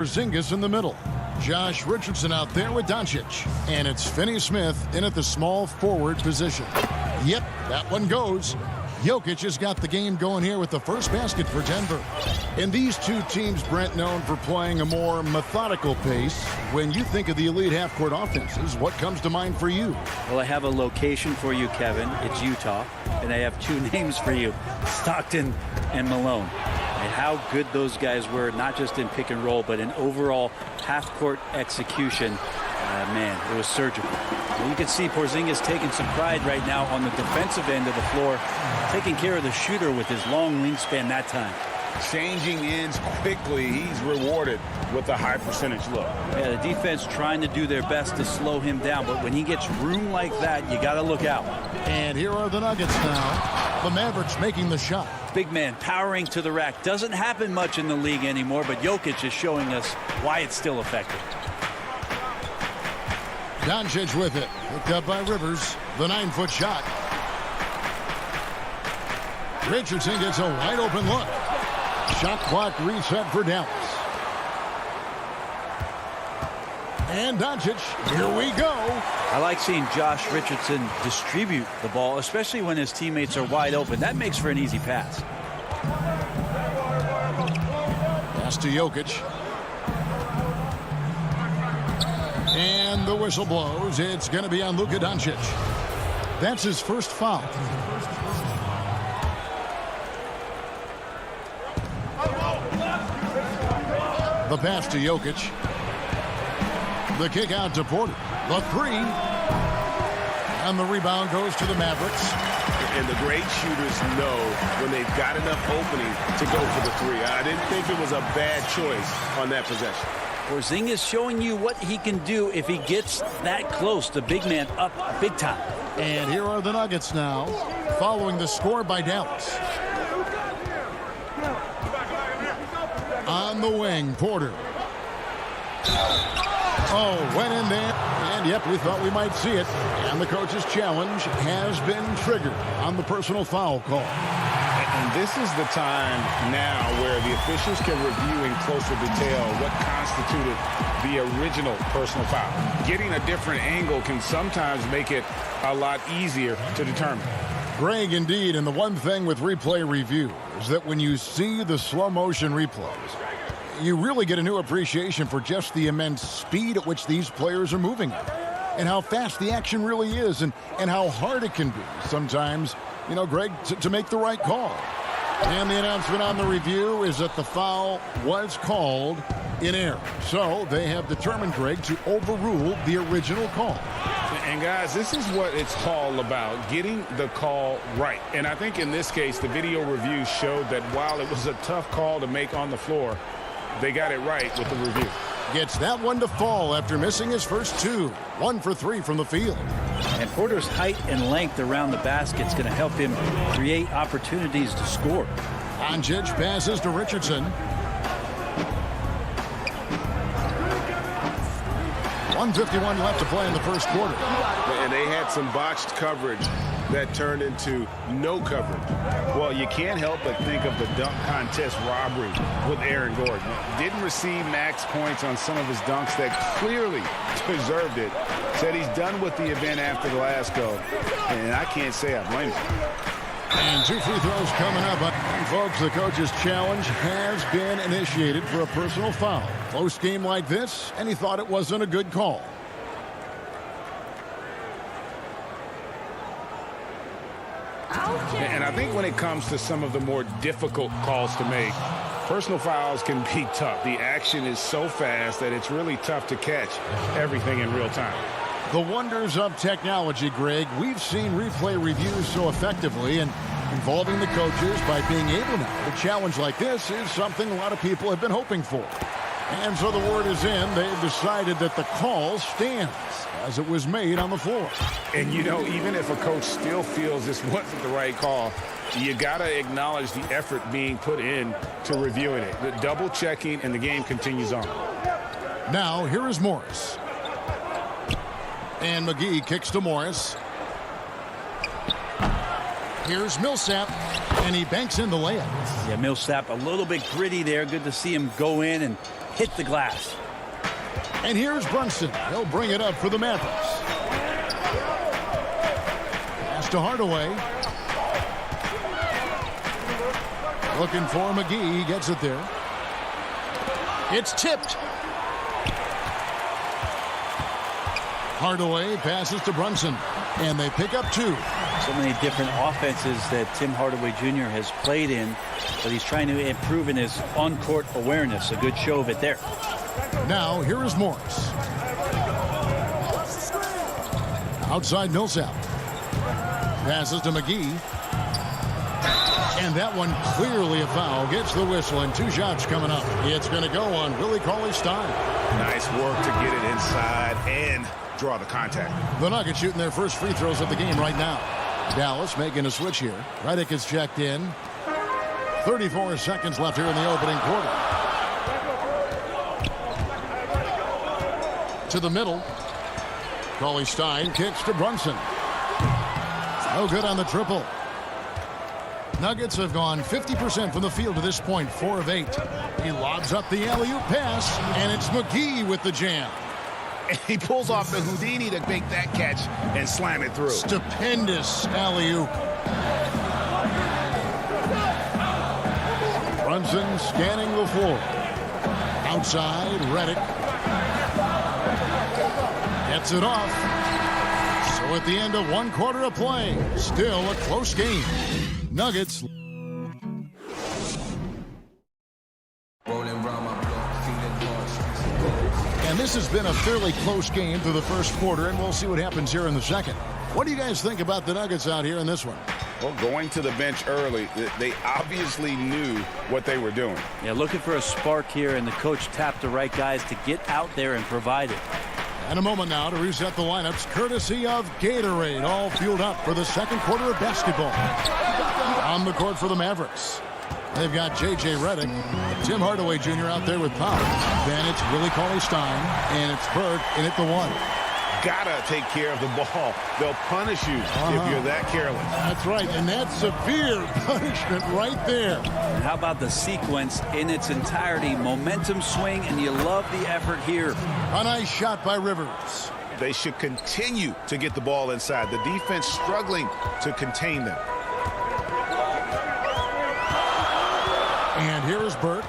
Porzingis in the middle. Josh Richardson out there with Doncic. And it's Finney Smith in at the small forward position. Yep, that one goes. Jokic has got the game going here with the first basket for Denver. And these two teams, Brent, known for playing a more methodical pace. When you think of the elite half-court offenses, what comes to mind for you? Well, I have a location for you, Kevin. It's Utah. And I have two names for you, Stockton and Malone. And how good those guys were, not just in pick and roll, but in overall half-court execution. Man, it was surgical. You can see Porzingis taking some pride right now on the defensive end of the floor, taking care of the shooter with his long wingspan that time. Changing ends quickly. He's rewarded with a high percentage look. Yeah, the defense trying to do their best to slow him down, but when he gets room like that, you got to look out. And here are the Nuggets now. The Mavericks making the shot. Big man powering to the rack. Doesn't happen much in the league anymore, but Jokic is showing us why it's still effective. Doncic with it. Picked up by Rivers. The 9-foot shot. Richardson gets a wide open look. Shot clock reset for Dallas. And Doncic, here we go. I like seeing Josh Richardson distribute the ball, especially when his teammates are wide open. That makes for an easy pass. Pass to Jokic. And the whistle blows. It's going to be on Luka Doncic. That's his first foul. The pass to Jokic. The kick out to Porter. The three. And the rebound goes to the Mavericks. And the great shooters know when they've got enough opening to go for the three. I didn't think it was a bad choice on that possession. Porzingis showing you what he can do if he gets that close. The big man up big time. And here are the Nuggets now, following the score by Dallas. On the wing, Porter. Oh, went in there. And, yep, we thought we might see it. And the coach's challenge has been triggered on the personal foul call. And this is the time now where the officials can review in closer detail what constituted the original personal foul. Getting a different angle can sometimes make it a lot easier to determine. Greg, indeed, and the one thing with replay review is that when you see the slow motion replays, you really get a new appreciation for just the immense speed at which these players are moving and how fast the action really is and how hard it can be sometimes, you know, Greg, to make the right call. And the announcement on the review is that the foul was called in error. So they have determined, Greg, to overrule the original call. And, guys, this is what it's all about, getting the call right. And I think in this case, the video review showed that while it was a tough call to make on the floor, they got it right with the review. Gets that one to fall after missing his first two. 1 for 3 from the field. And Porter's height and length around the basket is going to help him create opportunities to score. Doncic passes to Richardson. 1:51 left to play in the first quarter. And they had some botched coverage that turned into no coverage. Well, you can't help but think of the dunk contest robbery with Aaron Gordon. Didn't receive max points on some of his dunks that clearly deserved it. Said he's done with the event after the last go. And I can't say I blame him. And 2 free throws coming up. And folks, the coach's challenge has been initiated for a personal foul. Close game like this, and he thought it wasn't a good call. And I think when it comes to some of the more difficult calls to make, personal fouls can be tough. The action is so fast that it's really tough to catch everything in real time. The wonders of technology, Greg. We've seen replay reviews so effectively, and involving the coaches by being able now to challenge like this is something a lot of people have been hoping for. And so the word is in. They've decided that the call stands as it was made on the floor. And, you know, even if a coach still feels this wasn't the right call, you got to acknowledge the effort being put in to reviewing it. The double checking, and the game continues on. Now, here is Morris. And McGee kicks to Morris. Here's Millsap, and he banks in the layup. Yeah, Millsap a little bit gritty there. Good to see him go in and hit the glass. And here's Brunson. He'll bring it up for the Mavericks. Pass to Hardaway. Looking for McGee. He gets it there. It's tipped. Hardaway passes to Brunson. And they pick up 2. So many different offenses that Tim Hardaway Jr. has played in, but he's trying to improve in his on-court awareness. A good show of it there. Now, here is Morris. Outside Millsap. Passes to McGee. And that one clearly a foul. Gets the whistle and 2 shots coming up. It's going to go on Willie Cauley-Stein. Nice work to get it inside and draw the contact. The Nuggets shooting their first free throws of the game right now. Dallas making a switch here. Redick is checked in. 34 seconds left here in the opening quarter. To the middle. Cauley-Stein kicks to Brunson. No good on the triple. Nuggets have gone 50% from the field to this point, 4 of 8. He lobs up the alley-oop pass, and it's McGee with the jam. And he pulls off the Houdini to make that catch and slam it through. Stupendous alley-oop. Brunson scanning the floor. Outside, Redick. Gets it off. So at the end of 1 quarter of play, still a close game. Nuggets. And this has been a fairly close game through the first quarter, and we'll see what happens here in the second. What do you guys think about the Nuggets out here in this one? Well, going to the bench early, they obviously knew what they were doing. Yeah, looking for a spark here, and the coach tapped the right guys to get out there and provide it. And a moment now to reset the lineups, courtesy of Gatorade, all fueled up for the second quarter of basketball. On the court for the Mavericks. They've got J.J. Redick, Tim Hardaway Jr. out there with Powell. Then it's Willie Cauley-Stein, and it's Burke in at the 1. Gotta take care of the ball. They'll punish you if you're that careless. That's right, and that's severe punishment right there. And how about the sequence in its entirety? Momentum swing, and you love the effort here. A nice shot by Rivers. They should continue to get the ball inside. The defense struggling to contain them. And here is Burke.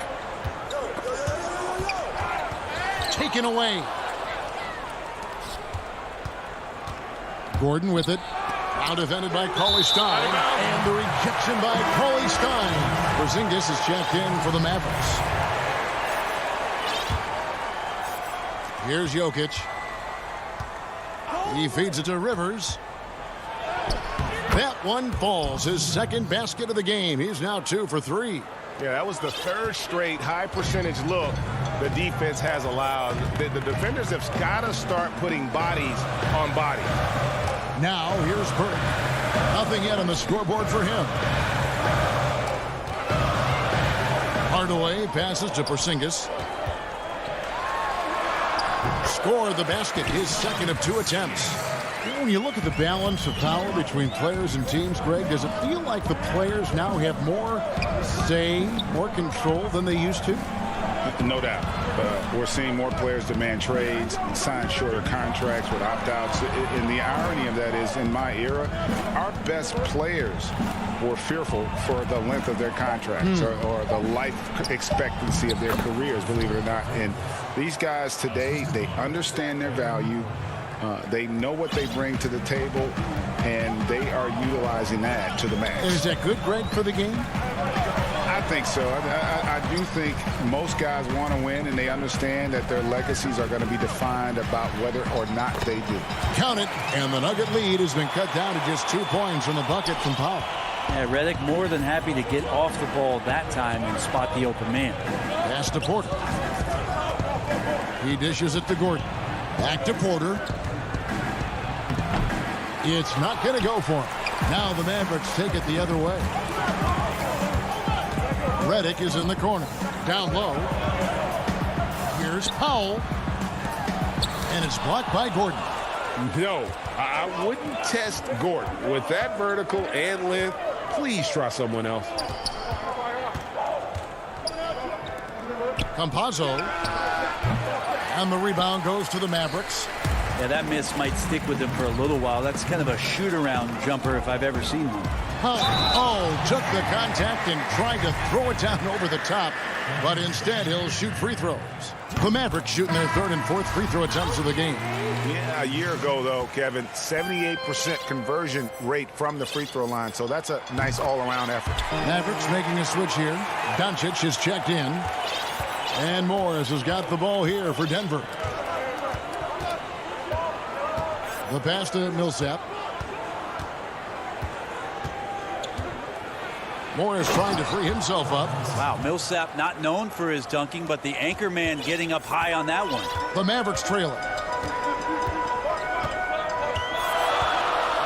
Taken away. Gordon with it. Now defended by Cauley-Stein. And the rejection by Cauley-Stein. Porzingis is checked in for the Mavericks. Here's Jokic. He feeds it to Rivers. That one falls. His second basket of the game. He's now 2 for 3. Yeah, that was the 3rd straight high percentage look the defense has allowed. The defenders have got to start putting bodies on bodies. Now here's Burke. Nothing yet on the scoreboard for him. Hardaway passes to Porzingis. Scored the basket, his second of 2 attempts. When you look at the balance of power between players and teams, Greg, does it feel like the players now have more say, more control than they used to? No doubt. We're seeing more players demand trades, sign shorter contracts with opt-outs. And the irony of that is, in my era, our best players were fearful for the length of their contracts or the life expectancy of their careers, believe it or not. And these guys today, they understand their value. They know what they bring to the table, and they are utilizing that to the max. Is that good, Greg, for the game? I think so. I do think most guys want to win, and they understand that their legacies are going to be defined about whether or not they do. Count it, and the Nugget lead has been cut down to just 2 points from the bucket from Powell. Yeah, Redick more than happy to get off the ball that time and spot the open man. Pass to Porter. He dishes it to Gordon. Back to Porter. It's not going to go for him. Now the Mavericks take it the other way. Redick is in the corner. Down low. Here's Powell. And it's blocked by Gordon. No, I wouldn't test Gordon. With that vertical and length, please try someone else. Campazzo And the rebound goes to the Mavericks. Yeah, that miss might stick with him for a little while. That's kind of a shoot-around jumper if I've ever seen one. Oh, took the contact and tried to throw it down over the top, but instead he'll shoot free throws. The Mavericks shooting their third and fourth free throw attempts of the game. Yeah, a year ago, though, Kevin, 78% conversion rate from the free throw line, so that's a nice all-around effort. Mavericks making a switch here. Doncic is checked in. And Morris has got the ball here for Denver. The pass to Millsap. Morris trying to free himself up. Wow, Millsap not known for his dunking, but the anchor man getting up high on that one. The Mavericks trailing.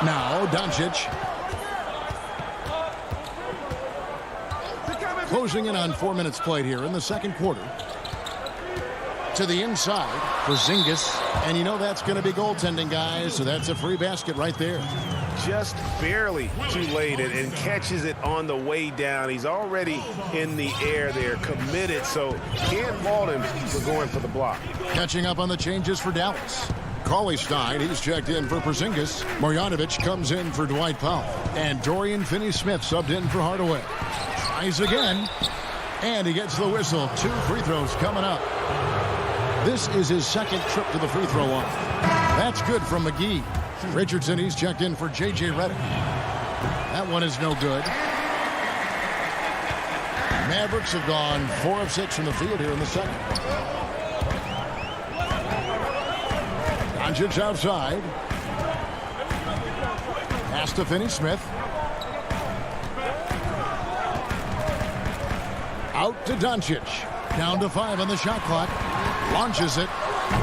Now Doncic. Closing in on 4 minutes played here in the second quarter. To the inside for Porzingis. And you know that's going to be goaltending, guys, so that's a free basket right there. Just barely too late and catches it on the way down. He's already in the air there, committed, so can't fault him for going for the block. Catching up on the changes for Dallas. Cauley-Stein, he's checked in for Porzingis. Marjanovic comes in for Dwight Powell. And Dorian Finney-Smith subbed in for Hardaway. Tries again, and he gets the whistle. 2 free throws coming up. This is his second trip to the free throw line. That's good from McGee. Richardson, he's checked in for J.J. Redick. That one is no good. Mavericks have gone 4 of 6 from the field here in the second. Doncic outside. Pass to Finney-Smith. Out to Doncic. Down to 5 on the shot clock. Launches it.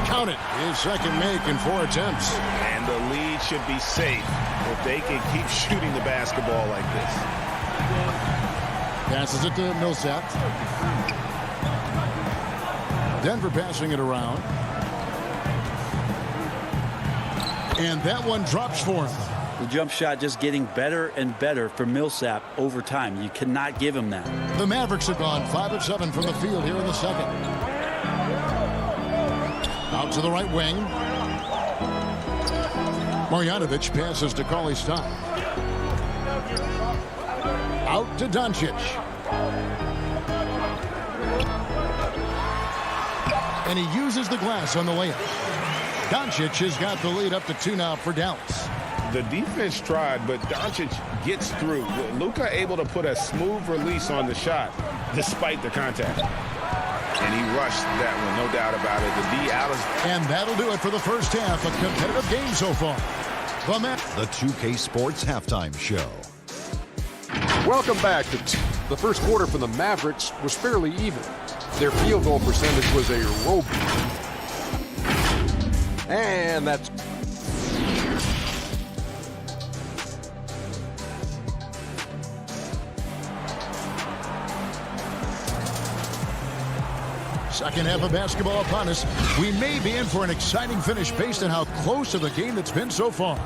Count it. His second make in 4 attempts. And the lead should be safe if they can keep shooting the basketball like this. Passes it to Millsap. Denver passing it around. And that one drops for him. The jump shot just getting better and better for Millsap over time. You cannot give him that. The Mavericks have gone 5 of 7 from the field here in the second. Out to the right wing. Marjanovic passes to Cauley-Stein. Out to Doncic. And he uses the glass on the layup. Doncic has got the lead up to 2 now for Dallas. The defense tried, but Doncic gets through. Luka able to put a smooth release on the shot despite the contact. And he rushed that one, no doubt about it. The D out of... And that'll do it for the first half. A competitive game so far. The 2K Sports Halftime Show. Welcome back. The first quarter for the Mavericks was fairly even. Their field goal percentage was a row beat. And that's... Second half of basketball upon us. We may be in for an exciting finish based on how close of a game it's been so far.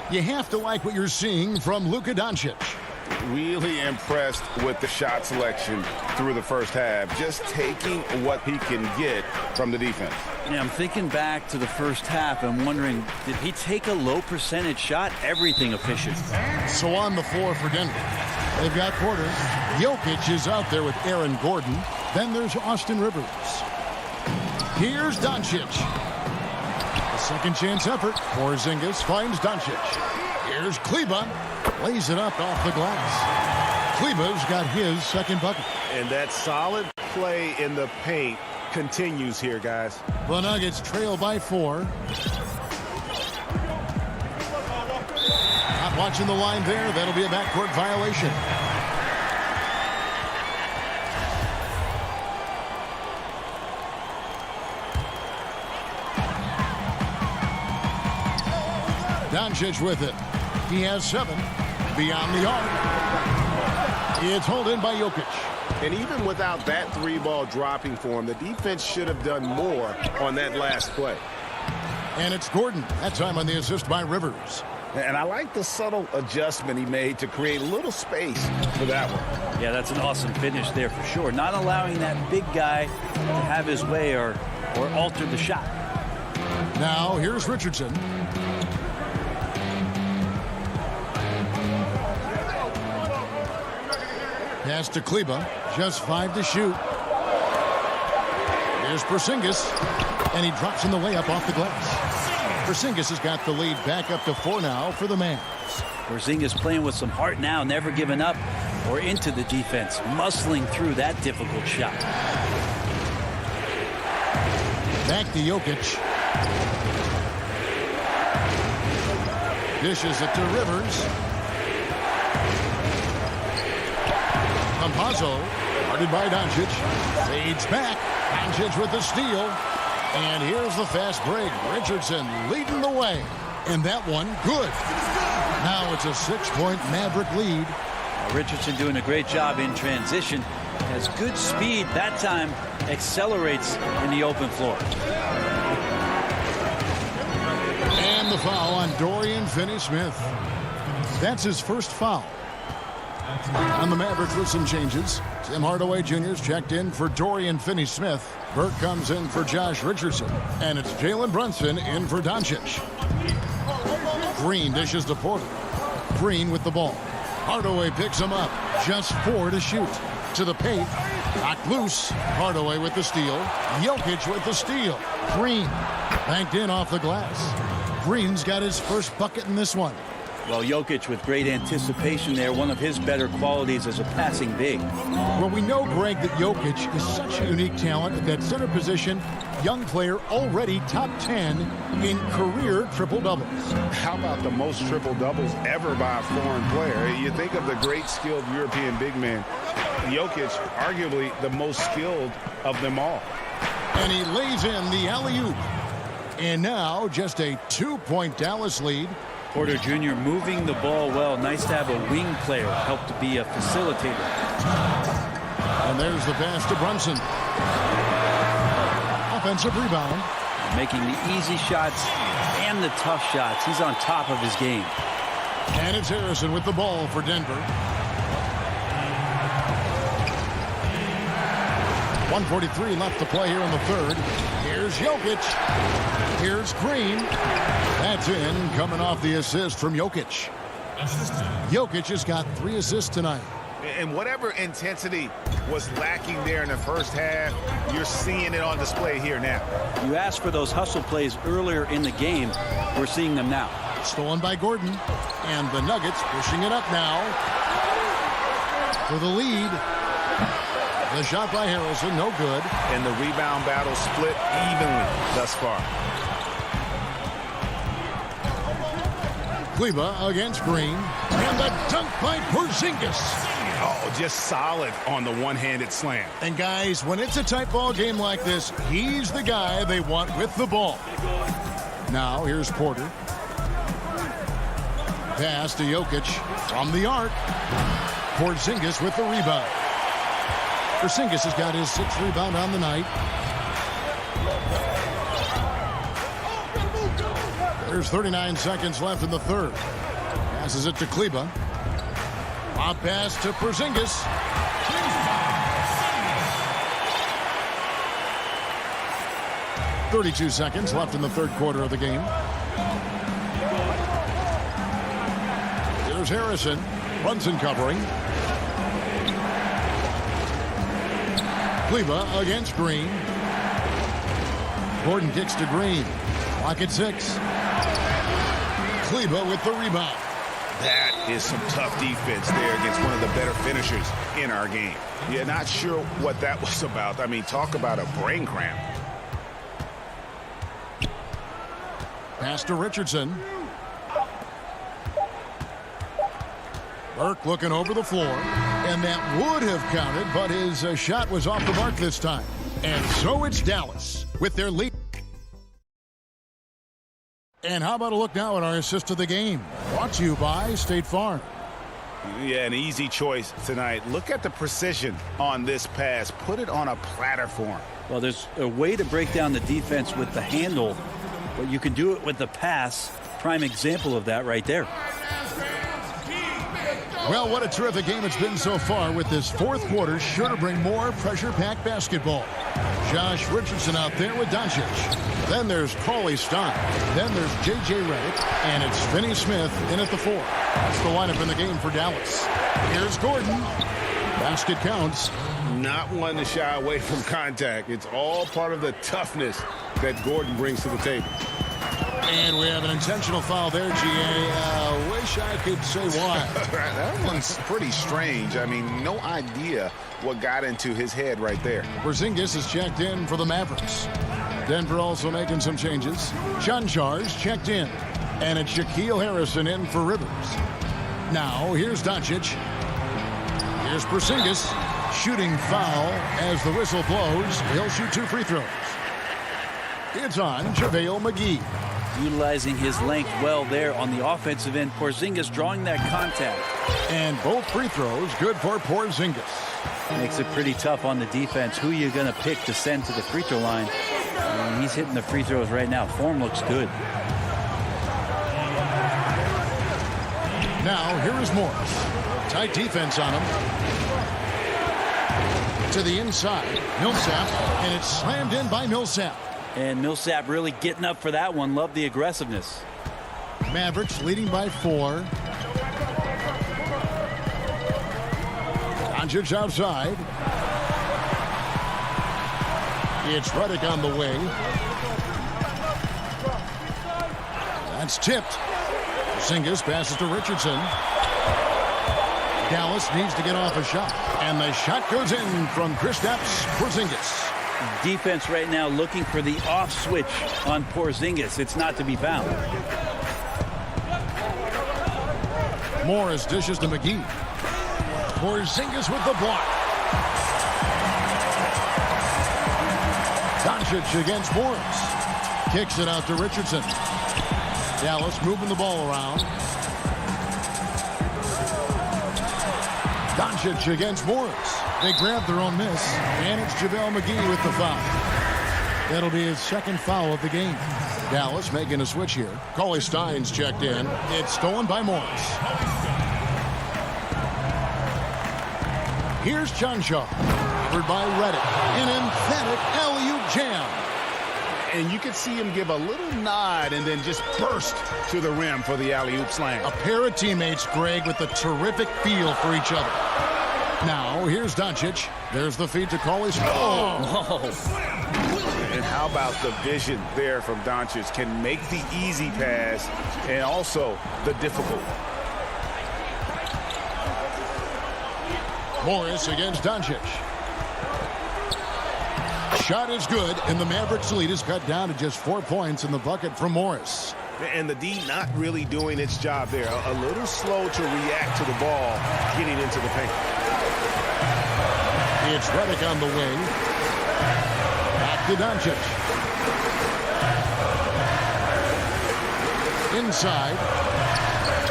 You have to like what you're seeing from Luka Doncic. Really impressed with the shot selection through the first half. Just taking what he can get from the defense. Yeah, I'm thinking back to the first half. I'm wondering, did he take a low percentage shot? Everything efficient. So on the floor for Denver. They've got Porter. Jokic is out there with Aaron Gordon. Then there's Austin Rivers. Here's Doncic. A second chance effort. Porzingis finds Doncic. Here's Kleba. Lays it up off the glass. Kleba's got his second bucket. And that solid play in the paint continues here, guys. The Nuggets trail by 4. Not watching the line there. That'll be a backcourt violation. Doncic with it. He has 7 beyond the arc. It's hauled in by Jokic. And even without that 3-ball dropping for him, the defense should have done more on that last play. And it's Gordon. That time on the assist by Rivers. And I like the subtle adjustment he made to create a little space for that one. Yeah, that's an awesome finish there for sure. Not allowing that big guy to have his way or or alter the shot. Now here's Richardson. Pass to Kleba. Just 5 to shoot. Here's Porzingis. And he drops in the layup off the glass. Porzingis has got the lead back up to 4 now for the Mavs. Porzingis playing with some heart now, never giving up or into the defense, muscling through that difficult shot. Back to Jokic. Dishes it to Rivers. Campazzo, guarded by Doncic. Fades back. Doncic with the steal. And here's the fast break. Richardson leading the way. And that one, good. Now it's a 6-point Maverick lead. Richardson doing a great job in transition. Has good speed. That time accelerates in the open floor. And the foul on Dorian Finney-Smith. That's his first foul. On the Mavericks with some changes. Tim Hardaway Jr.'s checked in for Dorian Finney-Smith. Burke comes in for Josh Richardson. And it's Jalen Brunson in for Doncic. Green dishes to Porter. Green with the ball. Hardaway picks him up. Just 4 to shoot. To the paint. Knocked loose. Hardaway with the steal. Jokic with the steal. Green banked in off the glass. Green's got his first bucket in this one. Well, Jokic with great anticipation there, one of his better qualities as a passing big. Well, we know, Greg, that Jokic is such a unique talent at that center position. Young player, already top 10 in career triple-doubles. How about the most triple-doubles ever by a foreign player? You think of the great skilled European big man. Jokic, arguably the most skilled of them all. And he lays in the alley-oop. And now just a 2-point Dallas lead. Porter Jr. moving the ball well. Nice to have a wing player help to be a facilitator. And there's the pass to Brunson. Offensive rebound. Making the easy shots and the tough shots. He's on top of his game. And it's Harrison with the ball for Denver. 1:43 left to play here in the third. Here's Jokic. Here's Green. That's in, coming off the assist from Jokic. Jokic has got 3 assists tonight. And whatever intensity was lacking there in the first half, you're seeing it on display here now. You asked for those hustle plays earlier in the game. We're seeing them now. Stolen by Gordon. And the Nuggets pushing it up now for the lead. The shot by Harrison, no good. And the rebound battle split evenly thus far. Kleba against Green. And the dunk by Porzingis. Oh, just solid on the one-handed slam. And guys, when it's a tight ball game like this, he's the guy they want with the ball. Now here's Porter. Pass to Jokic from the arc. Porzingis with the rebound. Porzingis has got his 6th rebound on the night. There's 39 seconds left in the third. Passes it to Kleba. Pop pass to Porzingis. .32 seconds left in the third quarter of the game. Here's Harrison. Brunson covering. Kleba against Green. Gordon kicks to Green. Clock at 6. Kleba with the rebound. That is some tough defense there against one of the better finishers in our game. Yeah, not sure what that was about. I mean, talk about a brain cramp. Pass to Richardson. Burke looking over the floor. And that would have counted, but his shot was off the mark this time. And so it's Dallas with their lead. And how about a look now at our assist of the game? Brought to you by State Farm. Yeah, an easy choice tonight. Look at the precision on this pass. Put it on a platter form. Well, there's a way to break down the defense with the handle, but you can do it with the pass. Prime example of that right there. Well, what a terrific game it's been so far, with this fourth quarter sure to bring more pressure-packed basketball. Josh Richardson out there with Doncic. Then there's Cauley Stein. Then there's J.J. Redick. And it's Finney Smith in at the 4. That's the lineup in the game for Dallas. Here's Gordon. Basket counts. Not one to shy away from contact. It's all part of the toughness that Gordon brings to the table. And we have an intentional foul there, G.A. Wish I could say why. That one's pretty strange. I mean, no idea what got into his head right there. Porzingis is checked in for the Mavericks. Denver also making some changes. Chunchars checked in. And it's Shaquille Harrison in for Rivers. Now, here's Doncic. Here's Porzingis. Shooting foul as the whistle blows. He'll shoot 2 free throws. It's on JaVale McGee. Utilizing his length well there on the offensive end. Porzingis drawing that contact. And both free throws good for Porzingis. Makes it pretty tough on the defense. Who are you going to pick to send to the free throw line? And he's hitting the free throws right now. Form looks good. Now, here is Morris. Tight defense on him. To the inside. Millsap. And it's slammed in by Millsap. And Millsap really getting up for that one. Love the aggressiveness. Mavericks leading by 4. Doncic outside. It's Redick on the way. That's tipped. Porzingis passes to Richardson. Dallas needs to get off a shot. And the shot goes in from Kristaps Porzingis. Defense right now looking for the off switch on Porzingis. It's not to be found. Morris dishes to McGee. Porzingis with the block. Doncic against Morris. Kicks it out to Richardson. Dallas moving the ball around. Doncic against Morris. They grab their own miss, and it's JaVale McGee with the foul. That'll be his second foul of the game. Dallas making a switch here. Cauley Stein's checked in. It's stolen by Morris. Here's Chunchar. Covered by Redick. An emphatic alley-oop jam. And you could see him give a little nod and then just burst to the rim for the alley-oop slam. A pair of teammates, Greg, with a terrific feel for each other. Now, here's Doncic. There's the feed to Cauley Stein. Oh. And how about the vision there from Doncic? Can make the easy pass and also the difficult. Morris against Doncic. Shot is good, and the Mavericks lead is cut down to just 4 points in the bucket from Morris. And the D not really doing its job there. A little slow to react to the ball getting into the paint. It's Redick on the wing. Back to Doncic. Inside.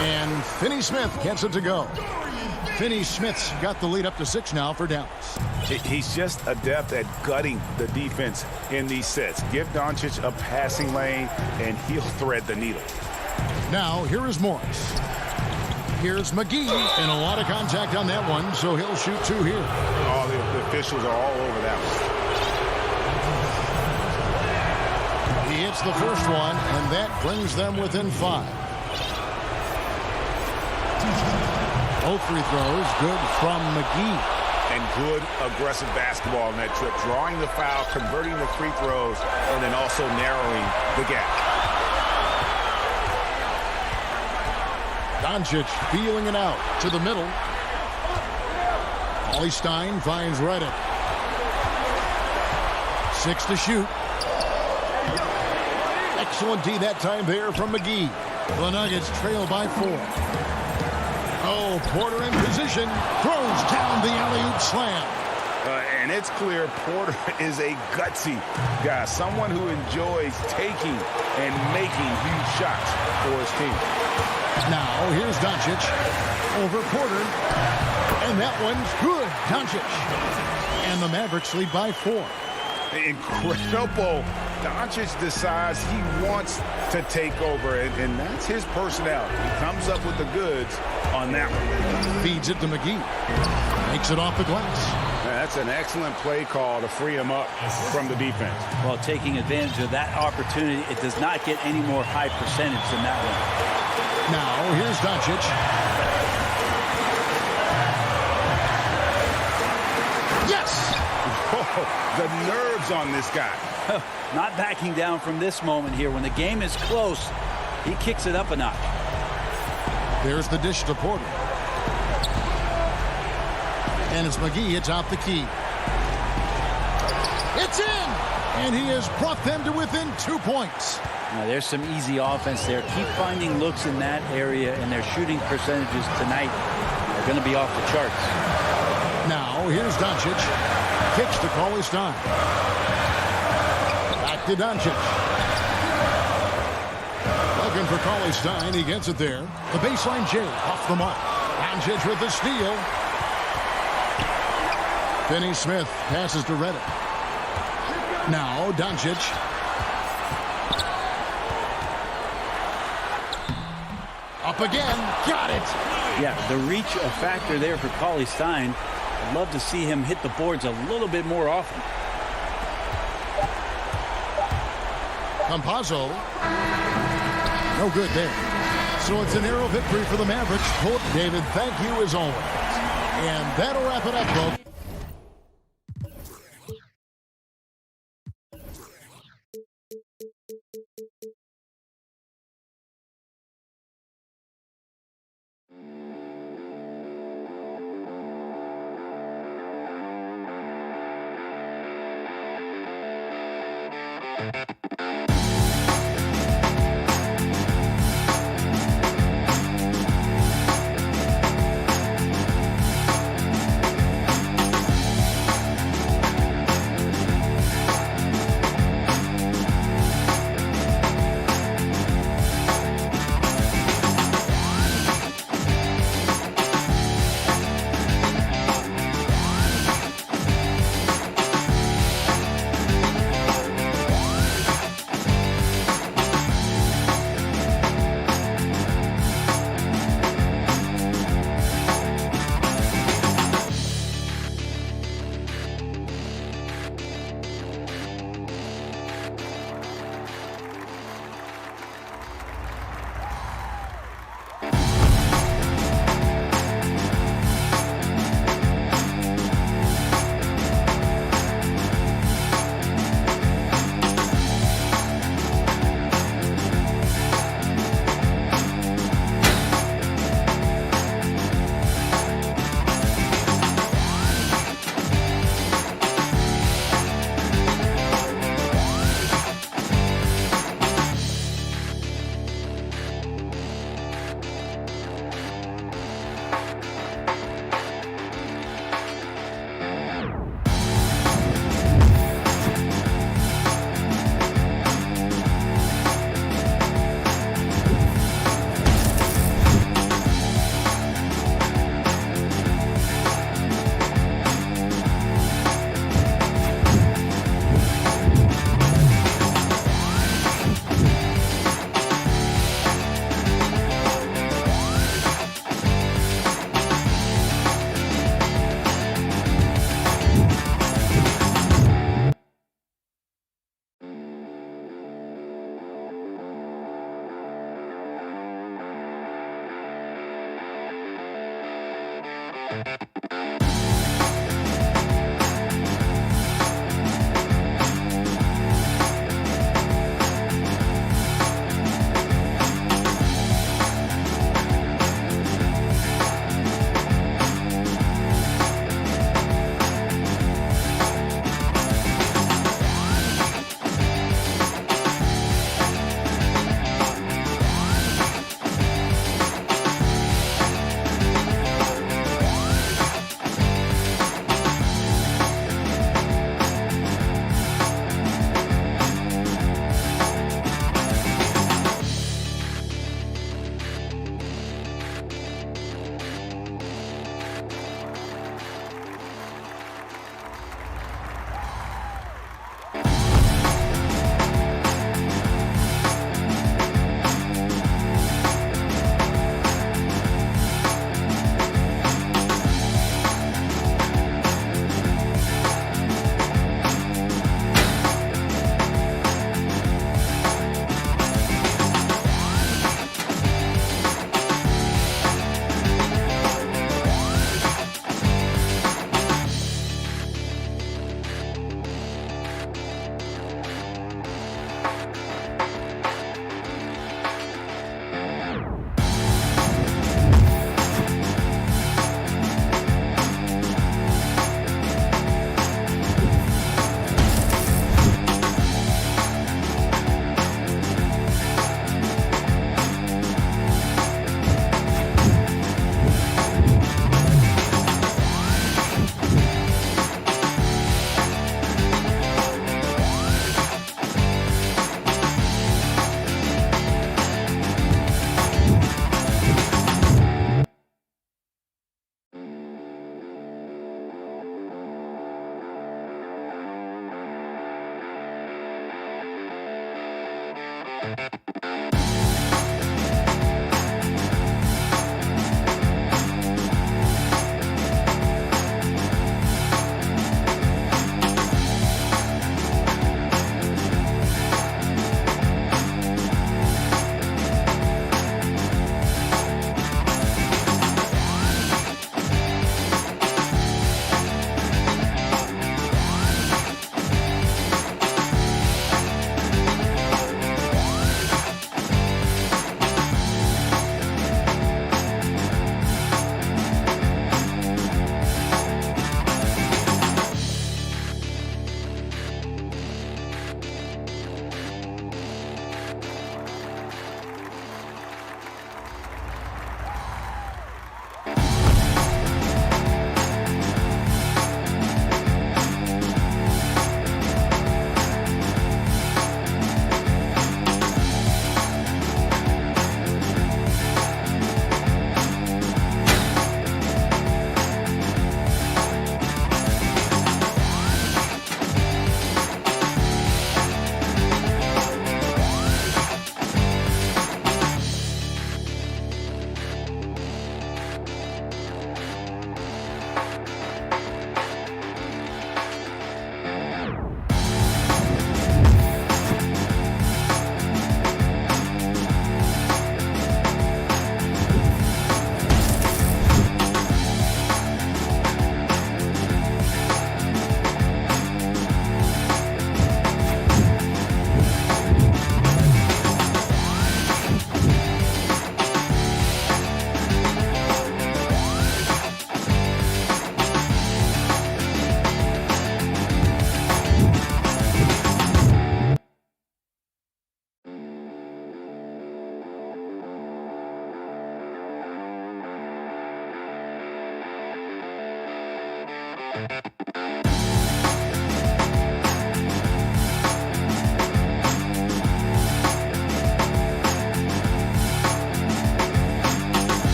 And Finney Smith gets it to go. Finney Smith's got the lead up to 6 now for Dallas. He's just adept at gutting the defense in these sets. Give Doncic a passing lane, and he'll thread the needle. Now, here is Morris. Here's McGee, and a lot of contact on that one, so he'll shoot 2 here. Oh, the officials are all over that one. He hits the first one, and that brings them within 5. Both free throws good from McGee. And good aggressive basketball in that trip. Drawing the foul, converting the free throws, and then also narrowing the gap. Doncic feeling it out to the middle. Cauley Stein finds Redick. 6 to shoot. Excellent D that time there from McGee. The Nuggets trail by 4. Oh, Porter in position. Throws down the alley-oop slam. And it's clear Porter is a gutsy guy. Someone who enjoys taking and making huge shots for his team. Now, here's Doncic. Over Porter. And that one's good. Doncic. And the Mavericks lead by 4. Incredible. Doncic decides he wants to take over, and that's his personality. He comes up with the goods on that one. Feeds it to McGee. Makes it off the glass. That's an excellent play call to free him up from the defense. Well, taking advantage of that opportunity, it does not get any more high percentage than that one. Now, here's Doncic. Yes! Oh, the nerves on this guy. Not backing down from this moment here. When the game is close, he kicks it up a notch. There's the dish to Porter. And it's McGee. It's out the key. It's in! And he has brought them to within 2 points. Now, there's some easy offense there. Keep finding looks in that area, and their shooting percentages tonight are going to be off the charts. Now, here's Doncic. Kicks to Cauley-Stein. Back to Doncic. Looking for Cauley-Stein. He gets it there. The baseline J off the mark. Doncic with the steal. Finney-Smith passes to Reddick. Now, Doncic. Up again. Got it. Yeah, the reach a factor there for Cauley-Stein. I'd love to see him hit the boards a little bit more often. Campazzo. No good there. So it's a narrow victory for the Mavericks. David, thank you as always. And that'll wrap it up, folks.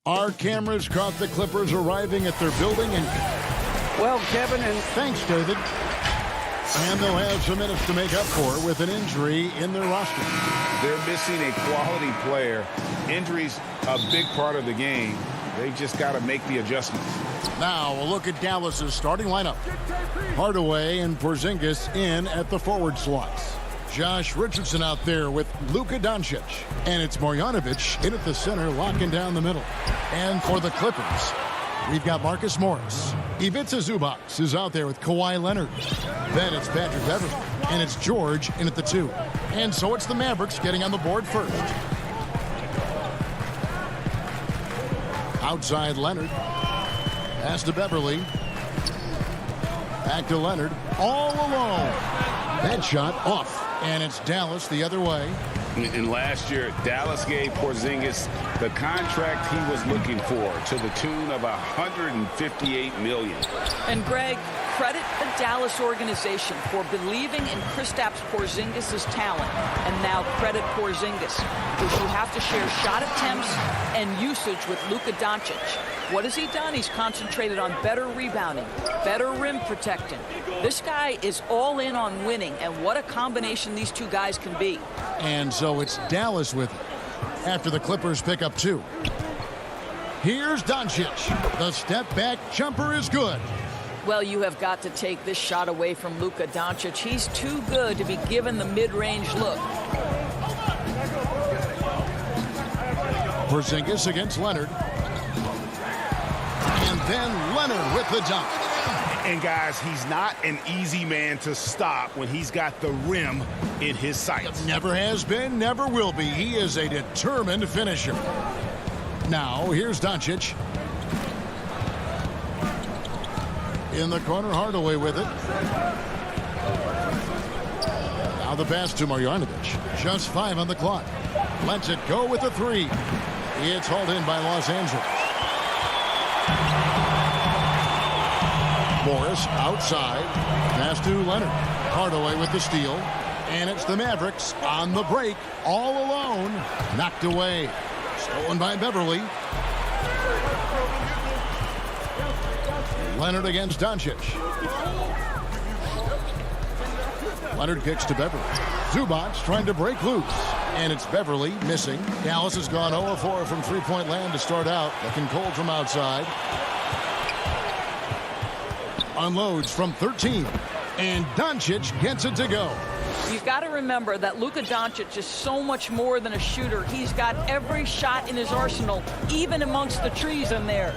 Our cameras caught the Clippers arriving at their building, and Well, Kevin, and thanks, David. And they'll have some minutes to make up for with an injury in their roster. They're missing a quality player. Injuries a big part of the game. They just got to make the adjustments. Now we'll look at Dallas's starting lineup. Hardaway and Porzingis in at the forward slots. Josh Richardson out there with Luka Doncic. And it's Marjanovic in at the center, locking down the middle. And for the Clippers, we've got Marcus Morris. Ivica Zubac is out there with Kawhi Leonard. Then it's Patrick Beverley. And it's George in at the 2. And so it's the Mavericks getting on the board first. Outside Leonard. Pass to Beverley. Back to Leonard. All alone. That shot off. And it's Dallas the other way. And last year, Dallas gave Porzingis the contract he was looking for to the tune of $158 million. And Greg, credit the Dallas organization for believing in Kristaps Porzingis' talent. And now credit Porzingis, because you have to share shot attempts and usage with Luka Doncic. What has he done? He's concentrated on better rebounding, better rim protecting. This guy is all in on winning, and what a combination these two guys can be. And so it's Dallas with it after the Clippers pick up 2. Here's Doncic. The step back jumper is good. Well, you have got to take this shot away from Luka Doncic. He's too good to be given the mid-range look. Porzingis against Leonard. And then Leonard with the dunk. And guys, he's not an easy man to stop when he's got the rim in his sights. Never has been, never will be. He is a determined finisher. Now, here's Doncic. In the corner, Hardaway with it. Now the pass to Marjanovic. Just 5 on the clock. Lets it go with the 3. It's hauled in by Los Angeles. Morris outside. Pass to Leonard. Hardaway with the steal. And it's the Mavericks on the break. All alone. Knocked away. Stolen by Beverley. Leonard against Doncic. Leonard kicks to Beverley. Zubac trying to break loose. And it's Beverley missing. Dallas has gone 0-4 from three-point land to start out. Looking cold from outside. Unloads from 13. And Doncic gets it to go. You've got to remember that Luka Doncic is so much more than a shooter. He's got every shot in his arsenal, even amongst the trees in there.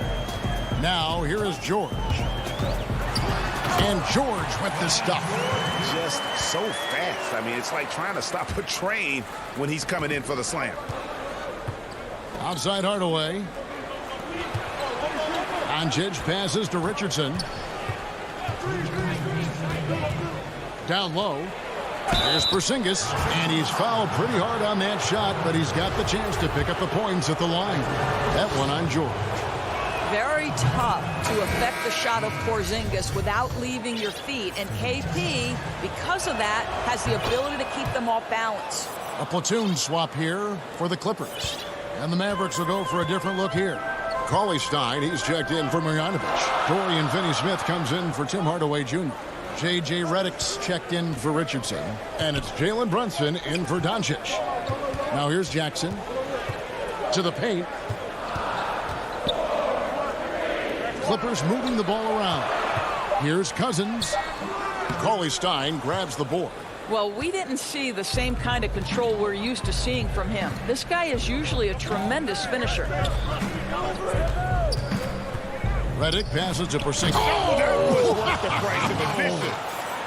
Now, here is George. And George with the stuff. Just so fast. I mean, it's like trying to stop a train when he's coming in for the slam. Outside Hardaway. Doncic passes to Richardson. Down low. There's Porzingis, and he's fouled pretty hard on that shot, but he's got the chance to pick up the points at the line. That one on George. Very tough to affect the shot of Porzingis without leaving your feet. And KP, because of that, has the ability to keep them off balance. A platoon swap here for the Clippers. And the Mavericks will go for a different look here. Cauley Stein, he's checked in for Marjanovic. Dorian Finney-Smith comes in for Tim Hardaway Jr. J.J. Redick's checked in for Richardson. And it's Jalen Brunson in for Doncic. Now here's Jackson. To the paint. Clippers moving the ball around. Here's Cousins. Cauley Stein grabs the board. Well, we didn't see the same kind of control we're used to seeing from him. This guy is usually a tremendous finisher. Redick passes to Porzingis. Oh, that was worth the price of admission.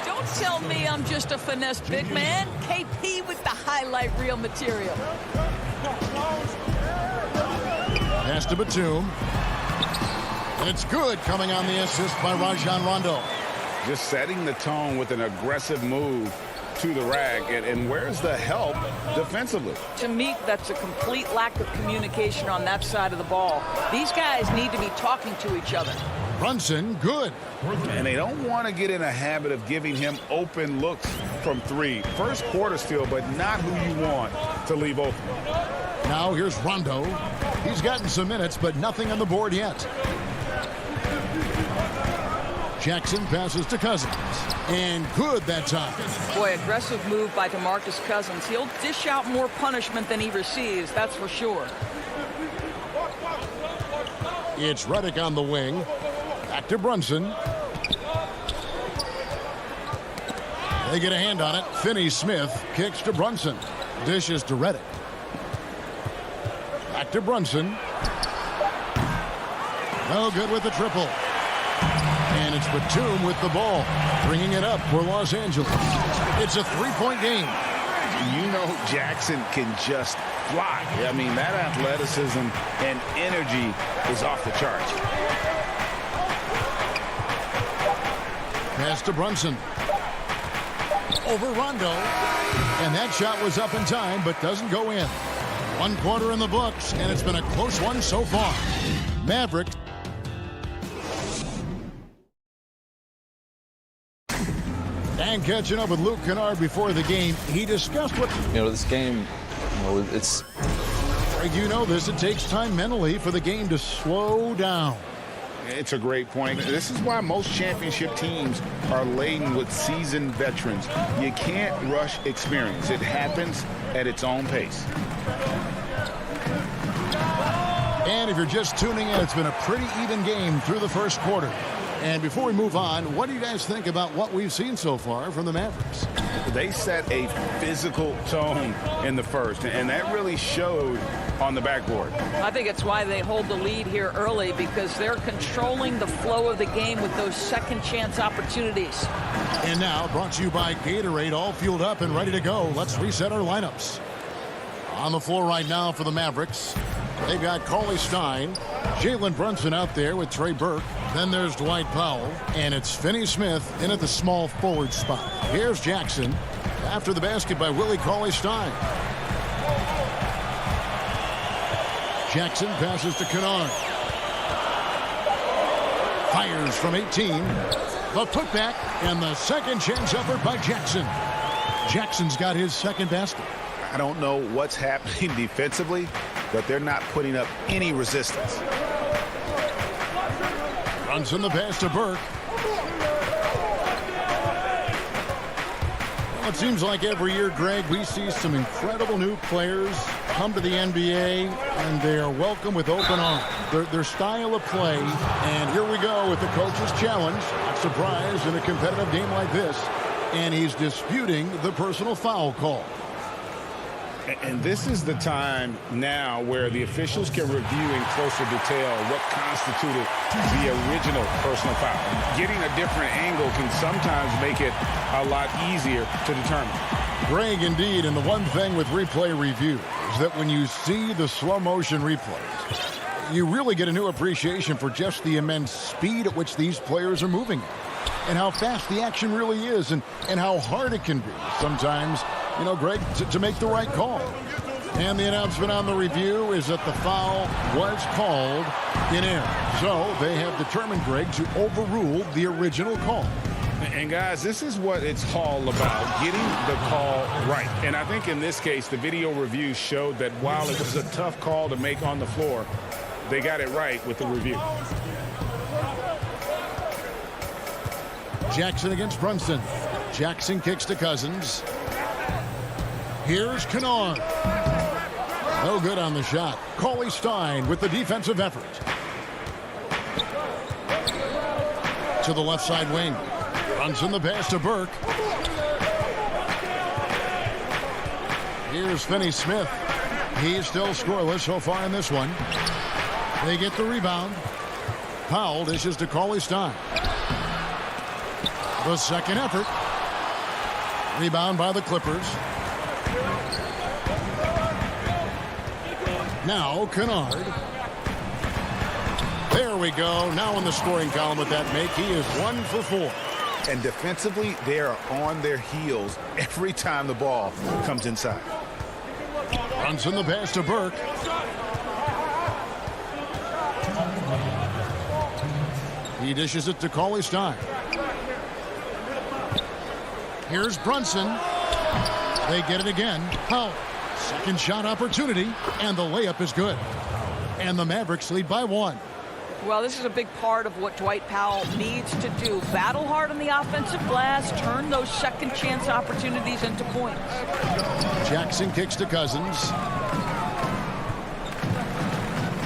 Don't tell me I'm just a finesse big man. KP with the highlight reel material. Pass to Batum. And it's good, coming on the assist by Rajon Rondo. Just setting the tone with an aggressive move to the rack. And where's the help defensively? To me, that's a complete lack of communication on that side of the ball. These guys need to be talking to each other. Brunson, good. And they don't want to get in a habit of giving him open looks from 3. First quarter still, but not who you want to leave open. Now here's Rondo. He's gotten some minutes, but nothing on the board yet. Jackson passes to Cousins. And good that time. Boy, aggressive move by DeMarcus Cousins. He'll dish out more punishment than he receives, that's for sure. It's Reddick on the wing. Back to Brunson. They get a hand on it. Finney-Smith kicks to Brunson. Dishes to Reddick. Back to Brunson. No good with the triple. And it's Batum with the ball, bringing it up for Los Angeles. It's a three-point game. You know Jackson can just fly. I mean, that athleticism and energy is off the charts. Pass to Brunson. Over Rondo. And that shot was up in time, but doesn't go in. 1 quarter in the books, and it's been a close one so far. Mavericks. And catching up with Luke Kennard before the game, he discussed what... This game, it's... You know this, it takes time mentally for the game to slow down. It's a great point. This is why most championship teams are laden with seasoned veterans. You can't rush experience. It happens at its own pace. And if you're just tuning in, it's been a pretty even game through the first quarter. And before we move on, what do you guys think about what we've seen so far from the Mavericks? They set a physical tone in the first, and that really showed on the backboard. I think it's why they hold the lead here early, because they're controlling the flow of the game with those second chance opportunities. And now, brought to you by Gatorade, all fueled up and ready to go. Let's reset our lineups. On the floor right now for the Mavericks, they've got Cauley Stein, Jalen Brunson out there with Trey Burke. Then there's Dwight Powell, and it's Finney-Smith in at the small forward spot. Here's Jackson after the basket by Willie Cauley Stein. Jackson passes to Kennard. Fires from 18. The putback and the second chance effort by Jackson. Jackson's got his second basket. I don't know what's happening defensively, but they're not putting up any resistance. Brunson the pass to Burke. Well, it seems like every year, Greg, we see some incredible new players come to the NBA, and they are welcome with open arms. Their style of play, and here we go with the coach's challenge. Not surprised in a competitive game like this, and he's disputing the personal foul call. And this is the time now where the officials can review in closer detail what constituted the original personal foul. Getting a different angle can sometimes make it a lot easier to determine. Greg, indeed, and the one thing with replay review is that when you see the slow motion replays, you really get a new appreciation for just the immense speed at which these players are moving and how fast the action really is and how hard it can be sometimes, you know, Greg, to make the right call. And the announcement on the review is that the foul was called in error. So they have determined, Greg, to overrule the original call. And guys, this is what it's all about, getting the call right. And I think in this case, the video review showed that while it was a tough call to make on the floor, they got it right with the review. Jackson against Brunson. Jackson kicks to Cousins. Here's Kennard. No good on the shot. Cauley Stein with the defensive effort. To the left side wing. Brunson the pass to Burke. Here's Finney-Smith. He's still scoreless so far in this one. They get the rebound. Powell dishes to Cauley Stein. The second effort. Rebound by the Clippers. Now Kennard. There we go. Now in the scoring column with that make. He is 1 for 4. And defensively, they are on their heels every time the ball comes inside. Brunson the pass to Burke. He dishes it to Cauley Stein. Here's Brunson. They get it again. Powell. Second shot opportunity, and the layup is good. And the Mavericks lead by 1. Well, this is a big part of what Dwight Powell needs to do. Battle hard on the offensive glass, turn those second chance opportunities into points. Jackson kicks to Cousins.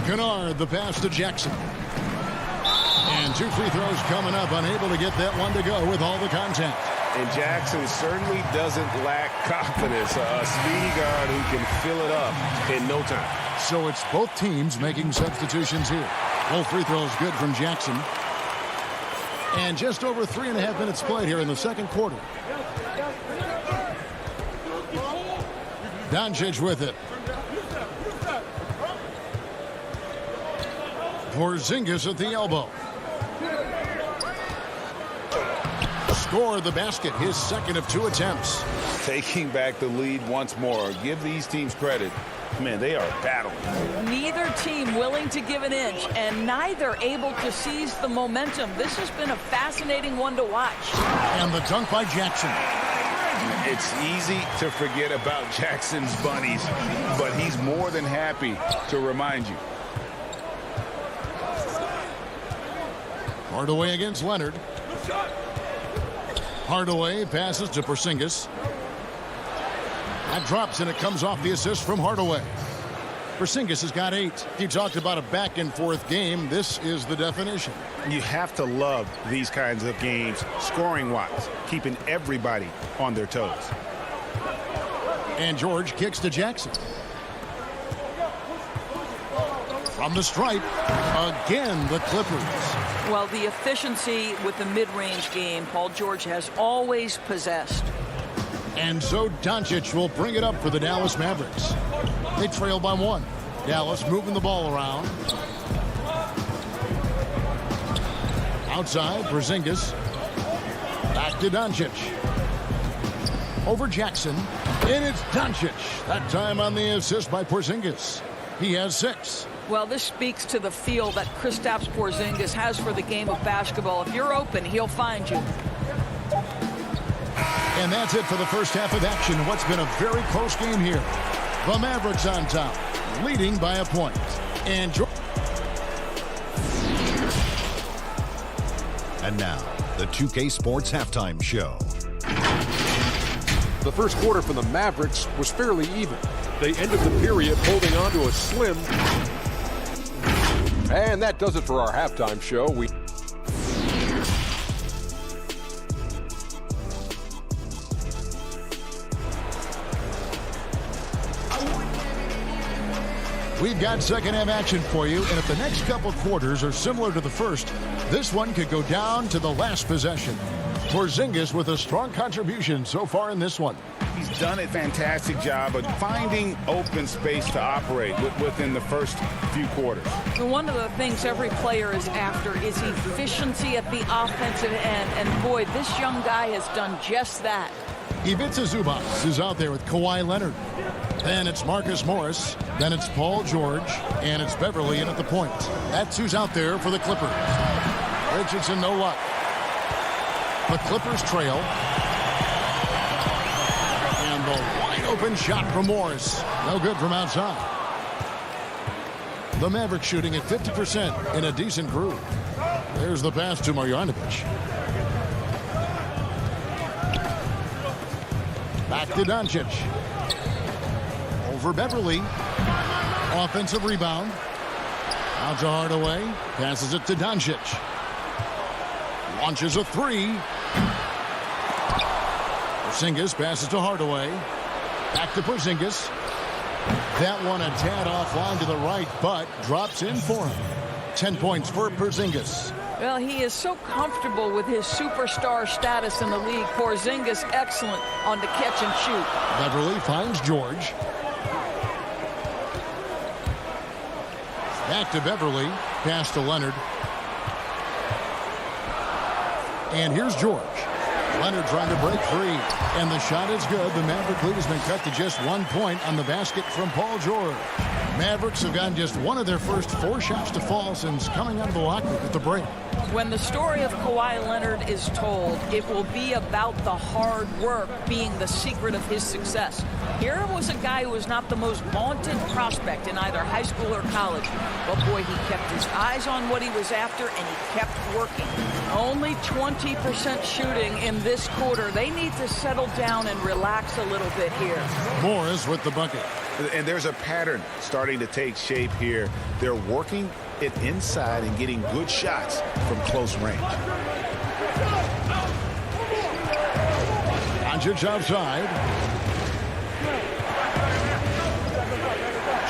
Kennard, the pass to Jackson. And 2 free throws coming up, unable to get that one to go with all the contact. And Jackson certainly doesn't lack confidence. A speedy guard who can fill it up in no time. So it's both teams making substitutions here. Both free throws good from Jackson. And just over 3.5 minutes played here in the second quarter. Doncic with it. Porzingis at the elbow. Scored the basket, his second of 2 attempts. Taking back the lead once more. Give these teams credit. Man, they are battling. Neither team willing to give an inch, and neither able to seize the momentum. This has been a fascinating one to watch. And the dunk by Jackson. It's easy to forget about Jackson's bunnies, but he's more than happy to remind you. Hardaway against Leonard. Hardaway passes to Porzingis. That drops, and it comes off the assist from Hardaway. Porzingis has got 8. You talked about a back-and-forth game. This is the definition. You have to love these kinds of games, scoring-wise, keeping everybody on their toes. And George kicks to Jackson. From the stripe, again, the Clippers. Well, the efficiency with the mid-range game, Paul George has always possessed. And so Doncic will bring it up for the Dallas Mavericks. They trail by 1. Dallas moving the ball around. Outside, Porzingis. Back to Doncic. Over Jackson. And it's Doncic. That time on the assist by Porzingis. He has 6. Well, this speaks to the feel that Kristaps Porzingis has for the game of basketball. If you're open, he'll find you. And that's it for the first half of action. What's been a very close game here. The Mavericks on top, leading by a point. And now, the 2K Sports Halftime Show. The first quarter for the Mavericks was fairly even. They ended the period holding on to a slim. And that does it for our halftime show. We've got second half action for you, and if the next couple quarters are similar to the first, this one could go down to the last possession. Porzingis with a strong contribution so far in this one. He's done a fantastic job of finding open space to operate within the first few quarters. One of the things every player is after is efficiency at the offensive end, and boy, this young guy has done just that. Ivica Zubac is out there with Kawhi Leonard. Then it's Marcus Morris. Then it's Paul George. And it's Beverly in at the point. That's who's out there for the Clippers. Richardson, no luck. The Clippers trail. And the wide open shot from Morris. No good from outside. The Mavericks shooting at 50% in a decent groove. There's the pass to Marjanovic. Back to Doncic. Over Beverly. Offensive rebound. Out to Hardaway. Passes it to Doncic. Launches a 3. Porzingis passes to Hardaway. Back to Porzingis. That one a tad offline to the right, but drops in for him. 10 points for Porzingis. Well, he is so comfortable with his superstar status in the league. Porzingis excellent on the catch and shoot. Beverly finds George. Back to Beverly. Pass to Leonard. And here's George. Leonard trying to break free. And the shot is good. The Maverick lead has been cut to just 1 point on the basket from Paul George. Mavericks have gotten just one of their first 4 shots to fall since coming out of the locker room at the break. When the story of Kawhi Leonard is told, it will be about the hard work being the secret of his success. Here was a guy who was not the most vaunted prospect in either high school or college. But boy, he kept his eyes on what he was after, and he kept working. Only 20% shooting in this quarter. They need to settle down and relax a little bit here. Morris with the bucket. And there's a pattern starting to take shape here. They're working it inside and getting good shots from close range. Doncic outside.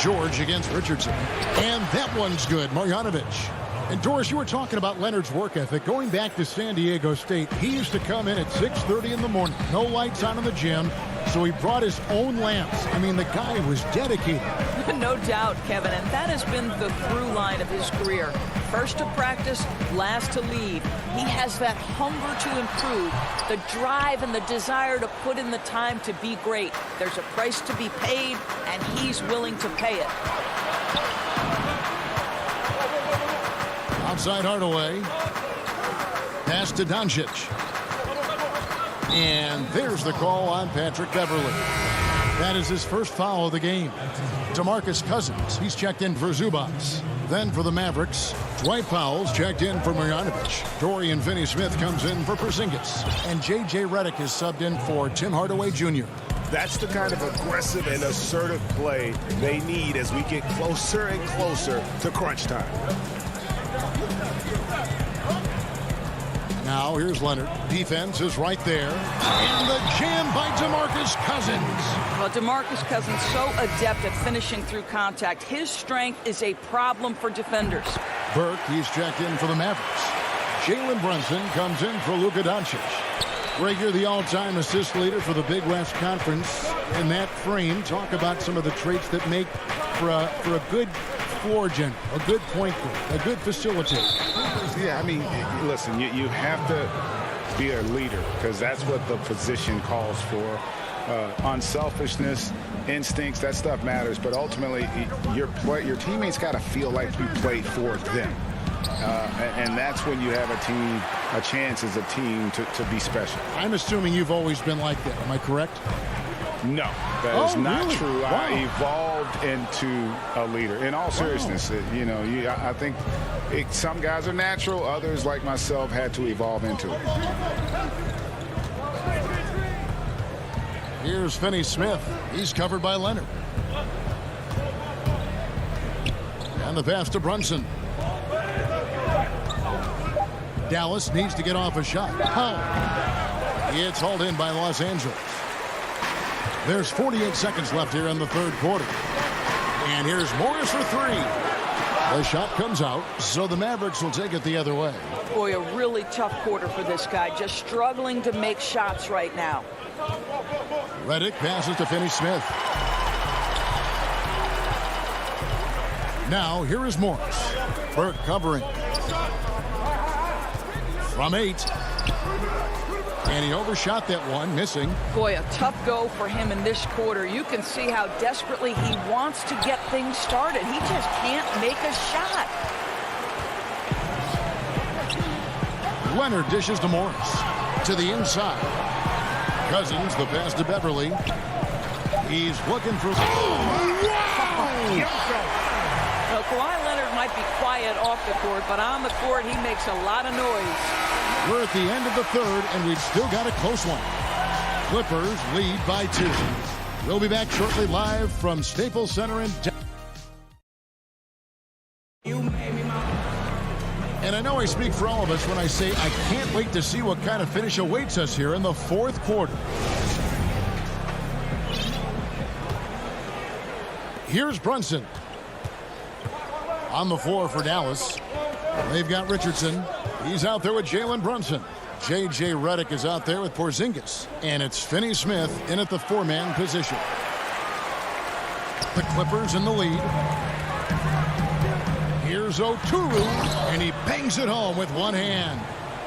George against Richardson. And that one's good. Marjanovic. And Doris, you were talking about Leonard's work ethic. Going back to San Diego State, he used to come in at 6:30 in the morning. No lights on in the gym. So he brought his own lamps. I mean, the guy was dedicated. No doubt, Kevin, and that has been the through line of his career. First to practice, last to leave. He has that hunger to improve, the drive and the desire to put in the time to be great. There's a price to be paid, and he's willing to pay it. Outside Hardaway. Pass to Doncic. And there's the call on Patrick Beverley. That is his first foul of the game. DeMarcus Cousins, he's checked in for Zubats. Then for the Mavericks, Dwight Powell's checked in for Marjanovic. Dorian Finney-Smith comes in for Porzingis. And J.J. Redick is subbed in for Tim Hardaway Jr. That's the kind of aggressive and assertive play they need as we get closer and closer to crunch time. Now here's Leonard. Defense is right there. And the jam by DeMarcus Cousins. Well, DeMarcus Cousins so adept at finishing through contact. His strength is a problem for defenders. Burke, he's checked in for the Mavericks. Jalen Brunson comes in for Luka Doncic. Rager, the all-time assist leader for the Big West Conference. In that frame, talk about some of the traits that make for a good floor general, a good point guard, a good facilitator. Yeah, I mean, listen, you have to be a leader because that's what the position calls for. Unselfishness, instincts, that stuff matters. But ultimately, your teammates got to feel like you played for them. And that's when you have a chance as a team to be special. I'm assuming you've always been like that. Am I correct? No, that is not really? true. Wow. I evolved into a leader. In all seriousness, I think some guys are natural. Others, like myself, had to evolve into it. Here's Finney-Smith. He's covered by Leonard. And the pass to Brunson. Dallas needs to get off a shot. Powell. It's hauled in by Los Angeles. There's 48 seconds left here in the third quarter. And here's Morris for three. The shot comes out, so the Mavericks will take it the other way. Boy, a really tough quarter for this guy, just struggling to make shots right now. Redick passes to Finney-Smith. Now, here is Morris. Burke covering. From 8. And he overshot that one, missing. Boy, a tough go for him in this quarter. You can see how desperately he wants to get things started. He just can't make a shot. Leonard dishes to Morris. To the inside. Cousins, the pass to Beverly. He's looking for... Well, Kawhi Leonard might be quiet off the court, but on the court, he makes a lot of noise. We're at the end of the third, and we've still got a close one. Clippers lead by 2. We'll be back shortly live from Staples Center in Dallas. And I know I speak for all of us when I say I can't wait to see what kind of finish awaits us here in the fourth quarter. Here's Brunson. On the floor for Dallas. They've got Richardson. He's out there with Jalen Brunson. J.J. Redick is out there with Porzingis. And it's Finney-Smith in at the 4-man position. The Clippers in the lead. Here's Oturu, and he bangs it home with one hand.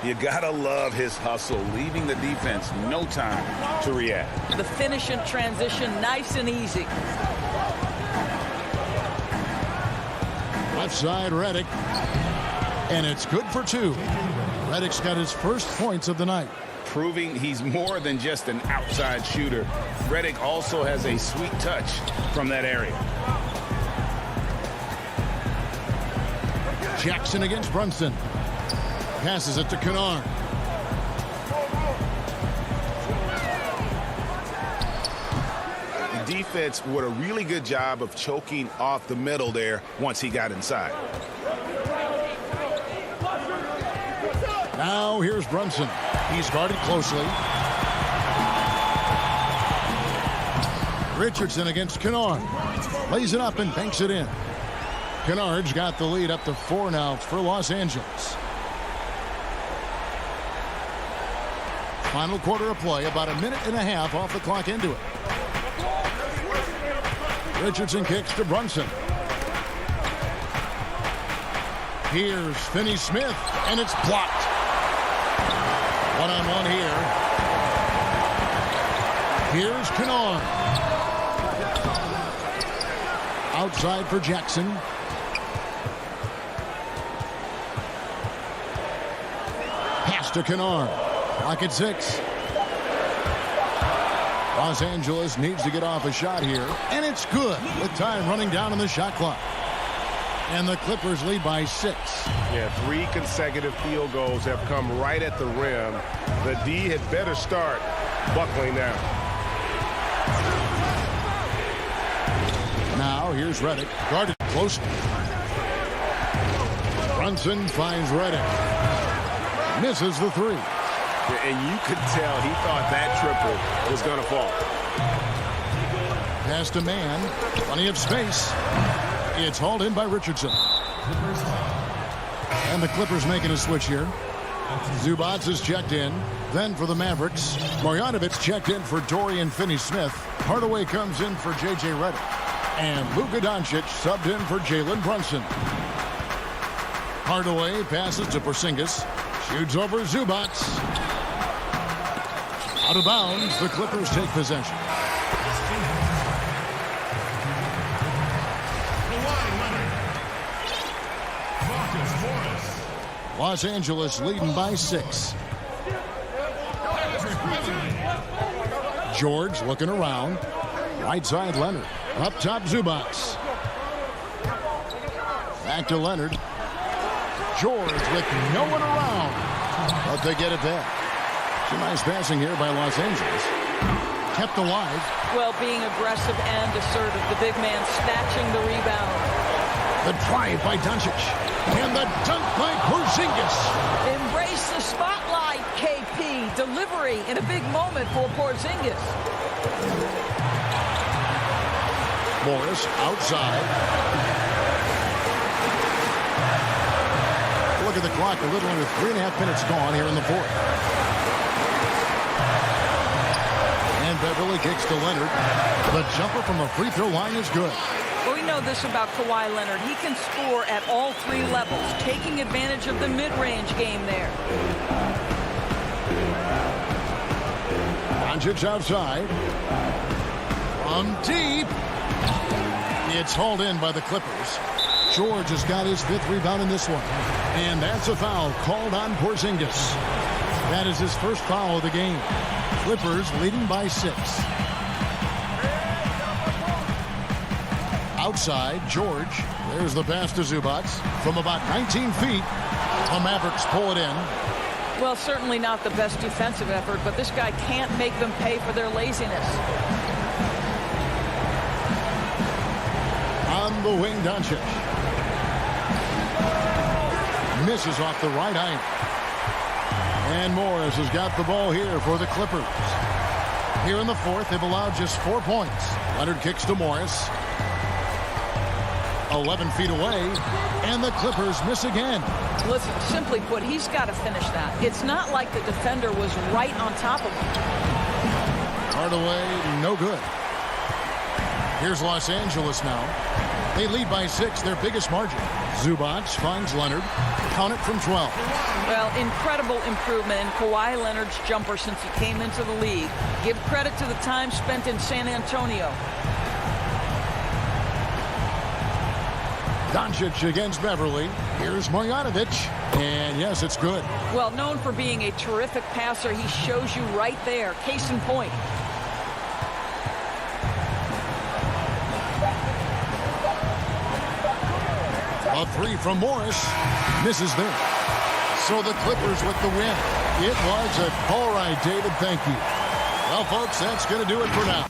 You gotta love his hustle, leaving the defense no time to react. The finish in transition, nice and easy. Left side, Redick. And it's good for 2. Redick's got his first points of the night. Proving he's more than just an outside shooter. Redick also has a sweet touch from that area. Jackson against Brunson. Passes it to Kennard. The defense did a really good job of choking off the middle there once he got inside. Now here's Brunson. He's guarded closely. Richardson against Kennard. Lays it up and banks it in. Kennard's got the lead up to 4 now for Los Angeles. Final quarter of play, about a minute and a half off the clock into it. Richardson kicks to Brunson. Here's Finney-Smith, and it's blocked. One-on-one here. Here's Kennard. Outside for Jackson. Pass to Kennard. Clock at 6. Los Angeles needs to get off a shot here, and it's good with time running down on the shot clock. And the Clippers lead by 6. Yeah, 3 consecutive field goals have come right at the rim. The D had better start buckling down. Now here's Redick, guarded closely. Brunson finds Redick. Misses the 3. And you could tell he thought that triple was going to fall. Pass to man. Plenty of space. It's hauled in by Richardson. And the Clippers making a switch here. Zubac is checked in. Then for the Mavericks, Marjanovic checked in for Dorian Finney-Smith. Hardaway comes in for J.J. Redick. And Luka Doncic subbed in for Jalen Brunson. Hardaway passes to Porzingis. Shoots over Zubac. Out of bounds, the Clippers take possession. Los Angeles leading by 6. George looking around. Right side, Leonard. Up top, Zubac. Back to Leonard. George with no one around. But they get it back. Some nice passing here by Los Angeles. Kept alive. Well, being aggressive and assertive. The big man snatching the rebound. The drive by Doncic. And the dunk by Porzingis. Embrace the spotlight, KP. Delivery in a big moment for Porzingis. Morris outside. Look at the clock. A little under 3.5 minutes gone here in the 4th. And Beverly kicks to Leonard. The jumper from the free throw line is good. Well, we know this about Kawhi Leonard. He can score at all 3 levels, taking advantage of the mid-range game there. Doncic outside. From deep. It's hauled in by the Clippers. George has got his 5th rebound in this one. And that's a foul called on Porzingis. That is his first foul of the game. Clippers leading by 6. Outside, George. There's the pass to Zubac. From about 19 feet, the Mavericks pull it in. Well, certainly not the best defensive effort, but this guy can't make them pay for their laziness. On the wing, Doncic. Misses off the right eye. And Morris has got the ball here for the Clippers. Here in the 4th, they've allowed just 4 points. Leonard kicks to Morris. 11 feet away, and the Clippers miss again. Listen, simply put, he's got to finish that. It's not like the defender was right on top of him. Hardaway, no good. Here's Los Angeles now. They lead by 6, their biggest margin. Zubac finds Leonard. Count it from 12. Well, incredible improvement in Kawhi Leonard's jumper since he came into the league. Give credit to the time spent in San Antonio. Doncic against Beverly. Here's Marjanovic. And yes, it's good. Well, known for being a terrific passer, he shows you right there. Case in point. A three from Morris. Misses there. So the Clippers with the win. It was all right, David. Thank you. Well, folks, that's going to do it for now.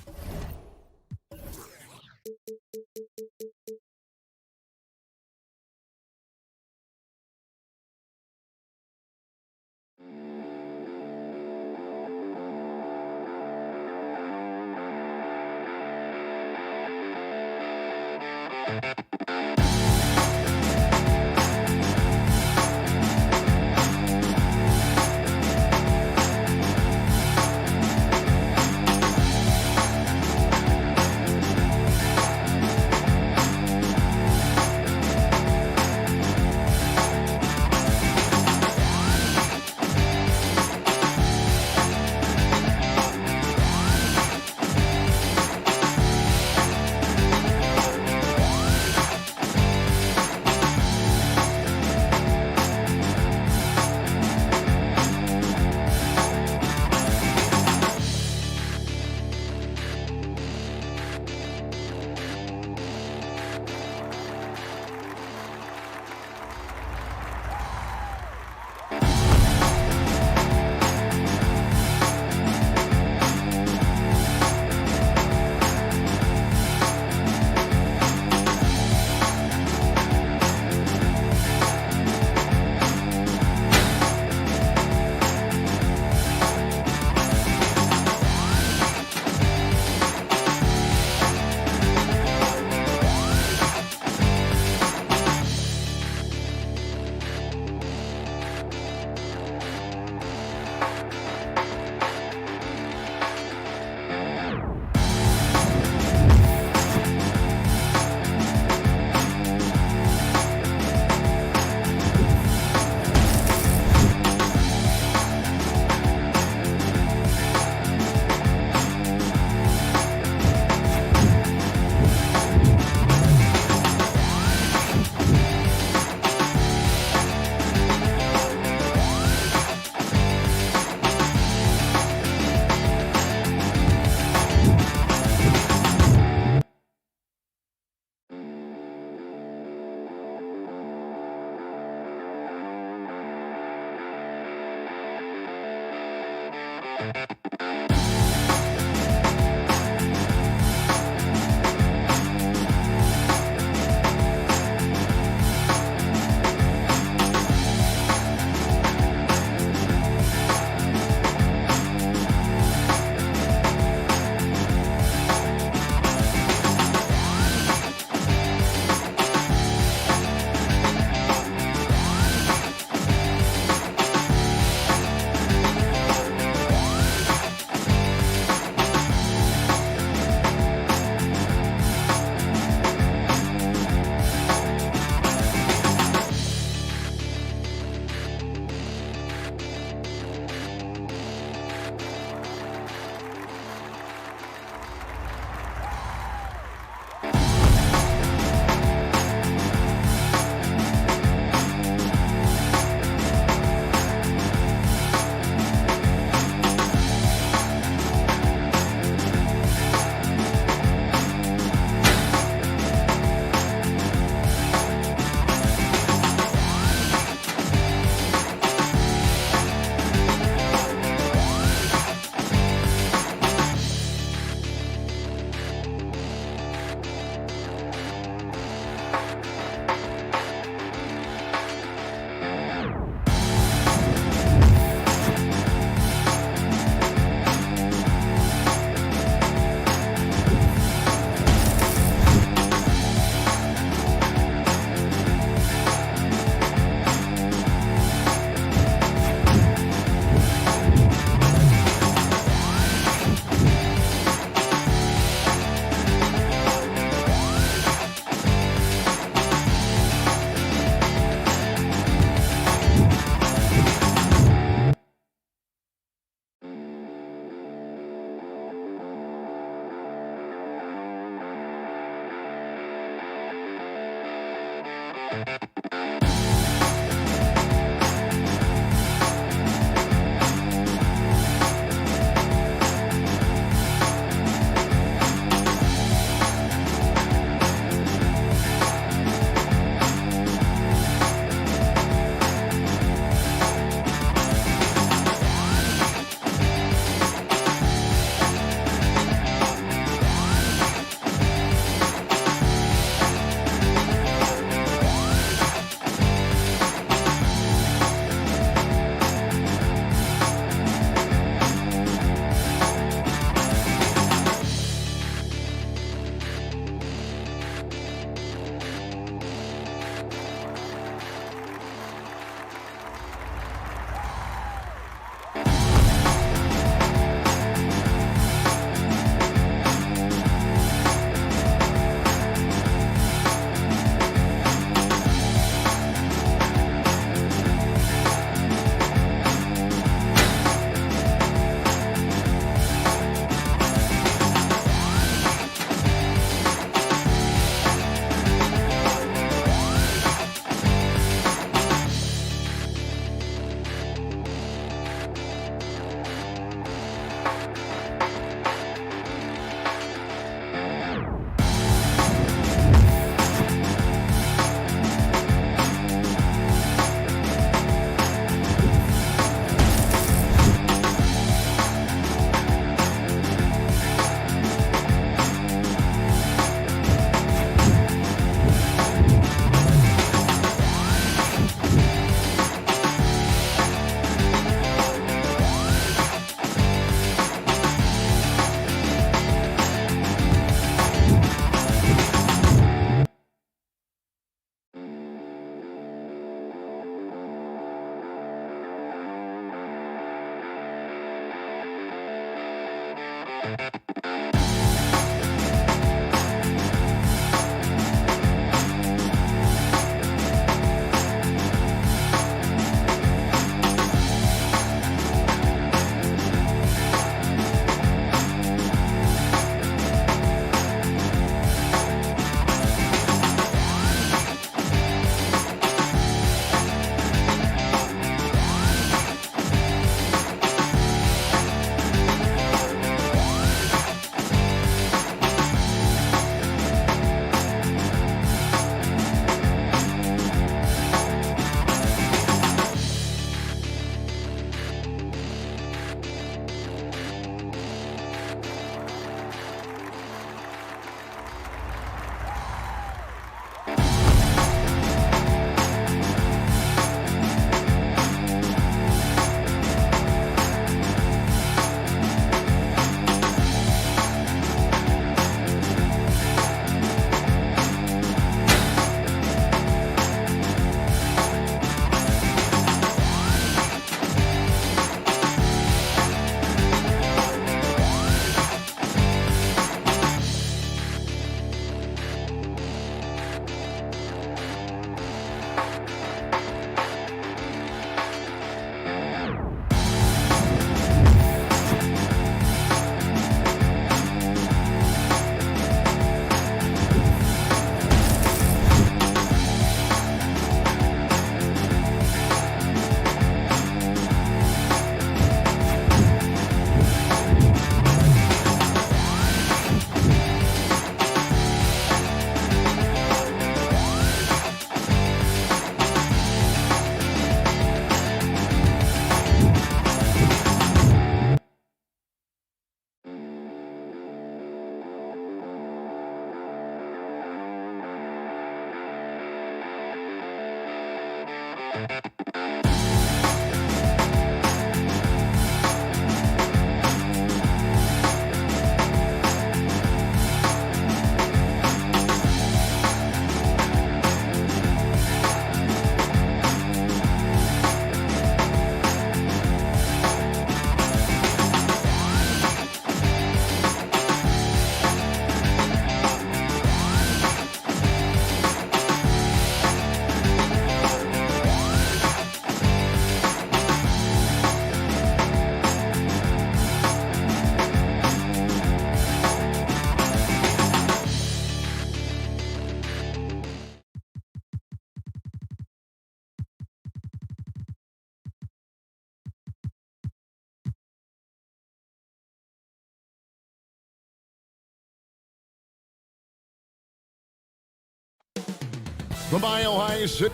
The Mile High City.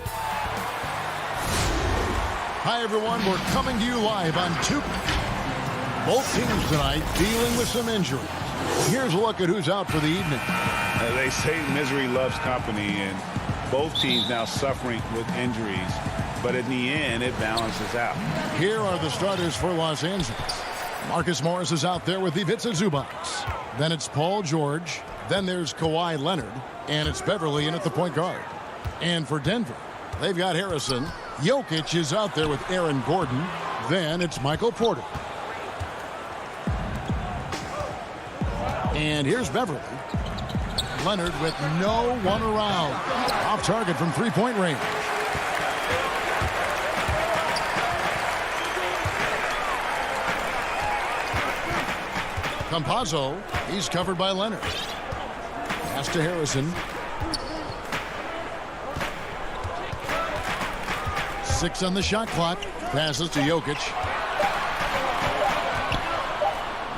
Hi, everyone. We're coming to you live on Tuke. Both teams tonight dealing with some injuries. Here's a look at who's out for the evening. They say misery loves company, and both teams now suffering with injuries. But in the end, it balances out. Here are the starters for Los Angeles. Marcus Morris is out there with Ivica Zubac. Then it's Paul George. Then there's Kawhi Leonard. And it's Beverly in at the point guard. And for Denver, they've got Harrison. Jokic is out there with Aaron Gordon. Then it's Michael Porter. And here's Beverly. Leonard with no one around. Off target from three-point range. Campazzo, he's covered by Leonard. Pass to Harrison. 6 on the shot clock. Passes to Jokic.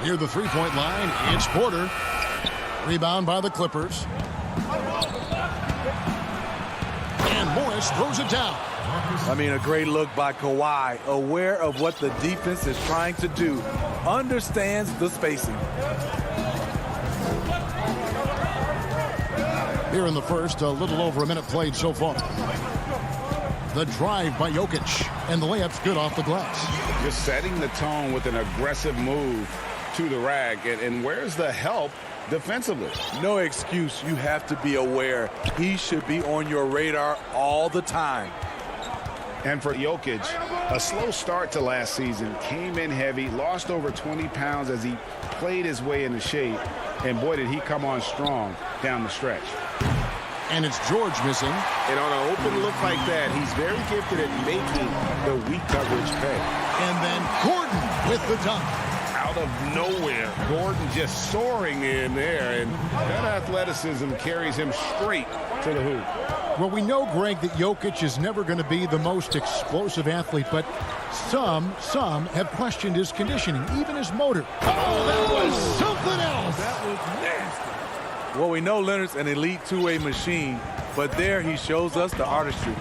Near the three-point line, it's Porter. Rebound by the Clippers. And Morris throws it down. I mean, a great look by Kawhi, aware of what the defense is trying to do, understands the spacing. Here in the first, a little over a minute played so far. The drive by Jokic, and the layup's good off the glass. Just setting the tone with an aggressive move to the rack. And where's the help defensively? No excuse. You have to be aware. He should be on your radar all the time. And for Jokic, a slow start to last season, came in heavy, lost over 20 pounds as he played his way into shape. And boy, did he come on strong down the stretch. And it's George missing. And on an open look like that, he's very gifted at making the weak coverage pay. And then Gordon with the dunk. Out of nowhere, Gordon just soaring in there, and that athleticism carries him straight to the hoop. Well, we know, Greg, that Jokic is never going to be the most explosive athlete, but some have questioned his conditioning, even his motor. Oh, that was something else. That was nasty. Well, we know Leonard's an elite two-way machine, but there he shows us the artistry.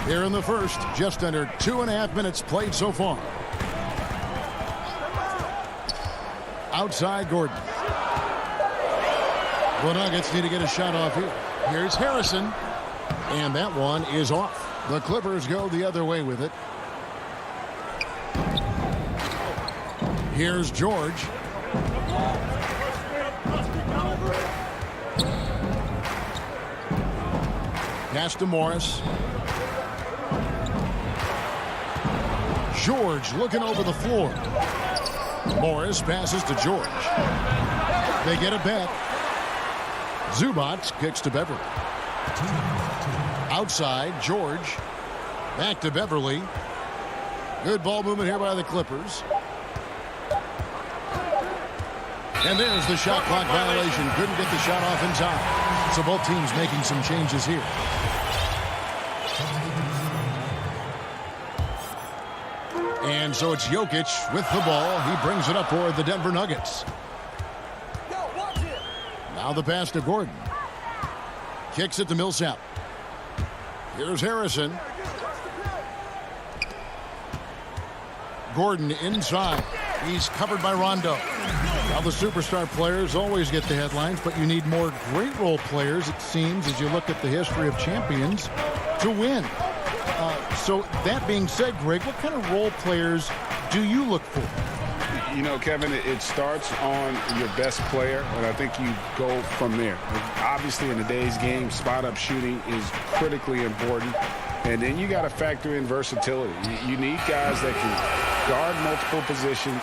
Here in the first, just under 2.5 minutes played so far. Outside Gordon. The Nuggets need to get a shot off here. Here's Harrison. And that one is off. The Clippers go the other way with it. Here's George. Pass to Morris. George looking over the floor. Morris passes to George. They get it back. Zubac kicks to Beverly. Outside, George. Back to Beverly. Good ball movement here by the Clippers. And there's the shot clock violation. Couldn't get the shot off in time. So both teams making some changes here. And so it's Jokic with the ball. He brings it up for the Denver Nuggets. Now the pass to Gordon. Kicks it to Millsap. Here's Harrison. Gordon inside. He's covered by Rondo. Now the superstar players always get the headlines, but you need more great role players, it seems, as you look at the history of champions, to win. So that being said, Greg, what kind of role players do you look for? You know, Kevin, it starts on your best player, and I think you go from there. Obviously, in today's game, spot-up shooting is critically important. And then you got to factor in versatility. You need guys that can guard multiple positions,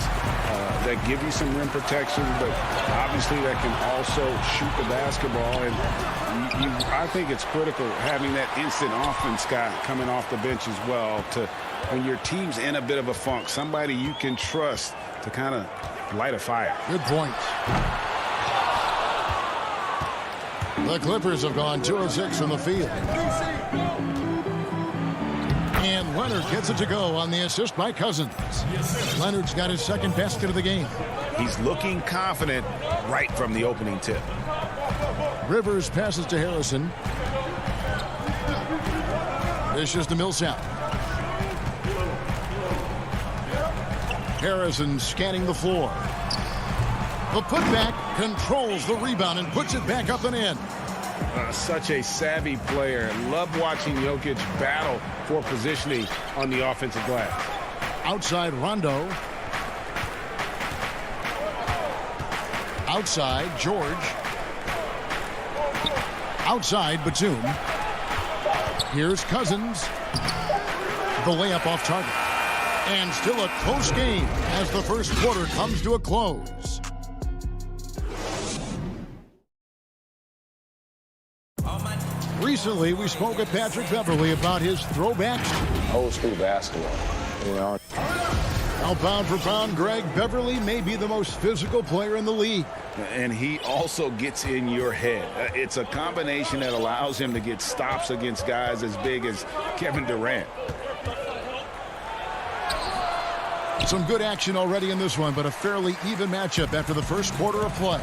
that give you some rim protection, but obviously that can also shoot the basketball. And I think it's critical having that instant offense guy coming off the bench as well to, when your team's in a bit of a funk, somebody you can trust to kind of light a fire. Good point. The Clippers have gone 2 of 6 from the field. And Leonard gets it to go on the assist by Cousins. Leonard's got his second basket of the game. He's looking confident right from the opening tip. Rivers passes to Harrison. Dishes to Millsap. Harrison scanning the floor. The putback controls the rebound and puts it back up and in. Such a savvy player. Love watching Jokic battle for positioning on the offensive glass. Outside Rondo. Outside George. Outside Batum. Here's Cousins. The layup off target. And still a close game as the first quarter comes to a close. Recently, we spoke with Patrick Beverly about his throwbacks. Old school basketball, you know. Now, pound for pound, Greg, Beverly may be the most physical player in the league. And he also gets in your head. It's a combination that allows him to get stops against guys as big as Kevin Durant. Some good action already in this one, but a fairly even matchup after the first quarter of play.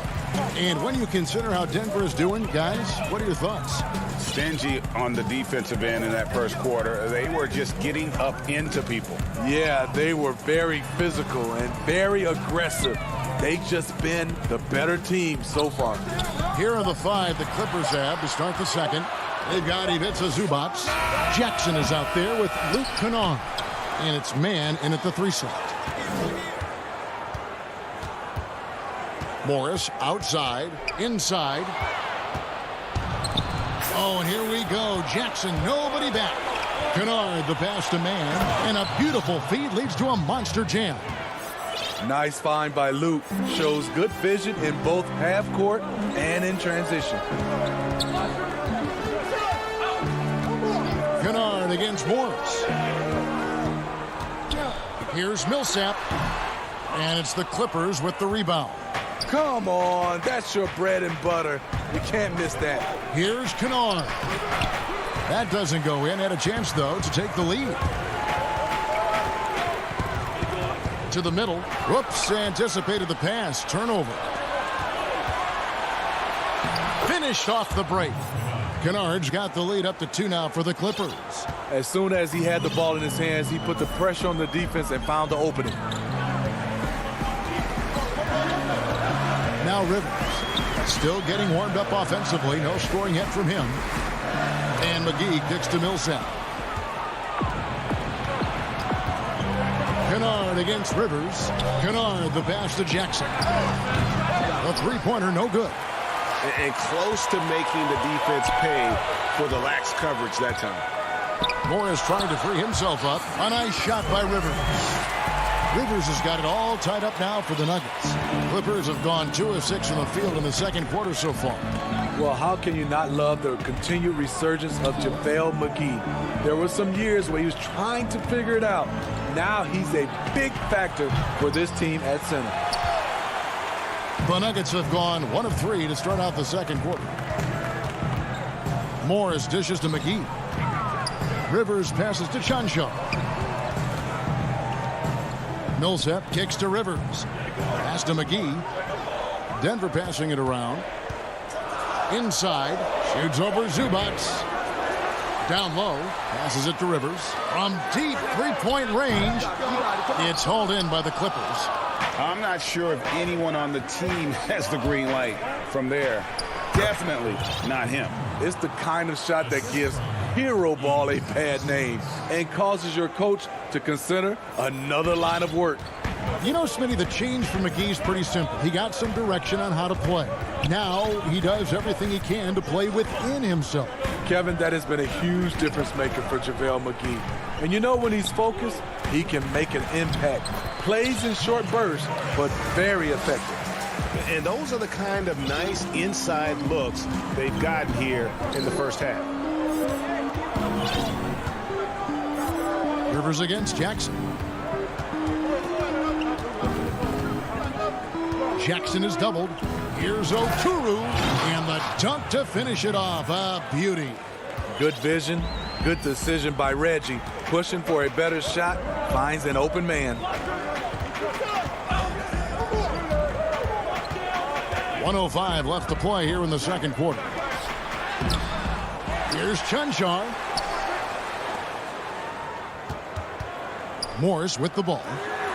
And when you consider how Denver is doing, guys, what are your thoughts? Stingy on the defensive end in that first quarter. They were just getting up into people. Yeah, they were very physical and very aggressive. They've just been the better team so far. Here are the 5 the Clippers have to start the second. They've got Ivica Zubac. Jackson is out there with Luke Kennard. And it's man in at the 3 slot. Morris outside, inside. Oh, and here we go. Jackson, nobody back. Kennard, the pass to man, and a beautiful feed leads to a monster jam. Nice find by Luke. Shows good vision in both half court and in transition. Kennard against Morris. Here's Millsap. And it's the Clippers with the rebound. Come on, that's your bread and butter. You can't miss that. Here's Kennard. That doesn't go in. Had a chance, though, to take the lead. To the middle. Whoops, anticipated the pass. Turnover. Finished off the break. Kennard's got the lead up to 2 now for the Clippers. As soon as he had the ball in his hands, he put the pressure on the defense and found the opening. Now Rivers. Still getting warmed up offensively. No scoring yet from him. And McGee kicks to Millsap. Kennard against Rivers. Kennard, the pass to Jackson. A three-pointer, no good. And close to making the defense pay for the lax coverage that time. Morris trying to free himself up. A nice shot by Rivers. Rivers has got it all tied up now for the Nuggets. Clippers have gone 2 of 6 from the field in the second quarter so far. Well, how can you not love the continued resurgence of JaVale McGee? There were some years where he was trying to figure it out. Now he's a big factor for this team at center. The Nuggets have gone 1 of 3 to start out the second quarter. Morris dishes to McGee. Rivers passes to Chanshaw. Millsap kicks to Rivers. Pass to McGee. Denver passing it around. Inside. Shoots over Zubac. Down low. Passes it to Rivers. From deep three-point range. It's hauled in by the Clippers. I'm not sure if anyone on the team has the green light from there. Definitely not him. It's the kind of shot that gives hero ball a bad name and causes your coach to consider another line of work. You know, Smitty, the change for McGee's pretty simple. He got some direction on how to play. Now he does everything he can to play within himself. Kevin, that has been a huge difference maker for JaVale McGee. And you know, when he's focused, he can make an impact. Plays in short bursts, but very effective. And those are the kind of nice inside looks they've gotten here in the first half. Rivers against Jackson. Jackson is doubled. Here's Oturu, and the dunk to finish it off. A beauty. Good vision, good decision by Reggie. Pushing for a better shot, finds an open man. 1:05 left to play here in the second quarter. Here's Chanshaw. Morris with the ball.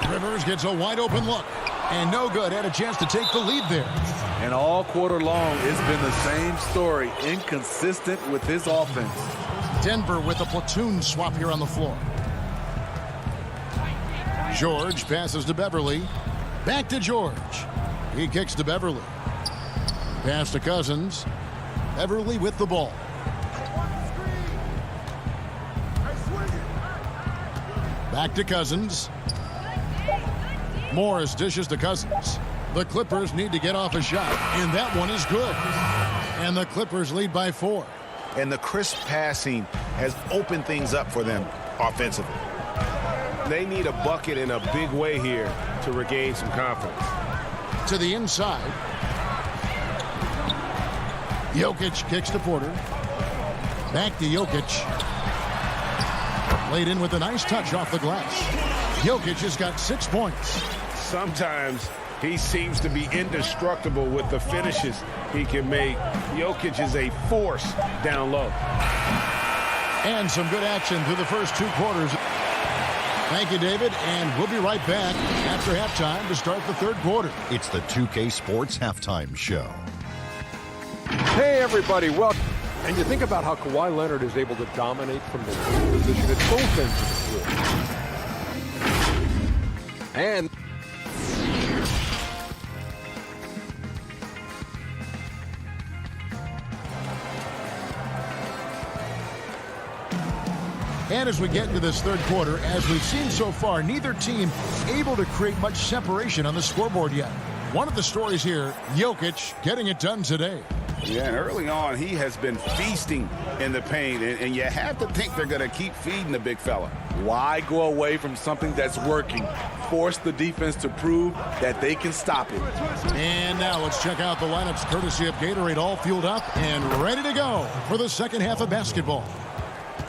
Rivers gets a wide open look. And no good. Had a chance to take the lead there. And all quarter long, it's been the same story. Inconsistent with his offense. Denver with a platoon swap here on the floor. George passes to Beverly. Back to George. He kicks to Beverly. Pass to Cousins. Beverly with the ball. Back to Cousins. Morris dishes to Cousins. The Clippers need to get off a shot, and that one is good. And the Clippers lead by 4. And the crisp passing has opened things up for them offensively. They need a bucket in a big way here to regain some confidence. To the inside. Jokic kicks to Porter. Back to Jokic. Laid in with a nice touch off the glass. Jokic has got 6 points. Sometimes he seems to be indestructible with the finishes he can make. Jokic is a force down low. And some good action through the first 2 quarters. Thank you, David, and we'll be right back after halftime to start the third quarter. It's the 2K Sports Halftime Show. Hey, everybody, welcome. And you think about how Kawhi Leonard is able to dominate from the position at both ends of the floor. And as we get into this third quarter, as we've seen so far, neither team able to create much separation on the scoreboard yet. One of the stories here, Jokic getting it done today. Yeah, and early on, he has been feasting in the paint, and you have to think they're going to keep feeding the big fella. Why go away from something that's working? Force the defense to prove that they can stop it. And now let's check out the lineups courtesy of Gatorade, all fueled up and ready to go for the second half of basketball.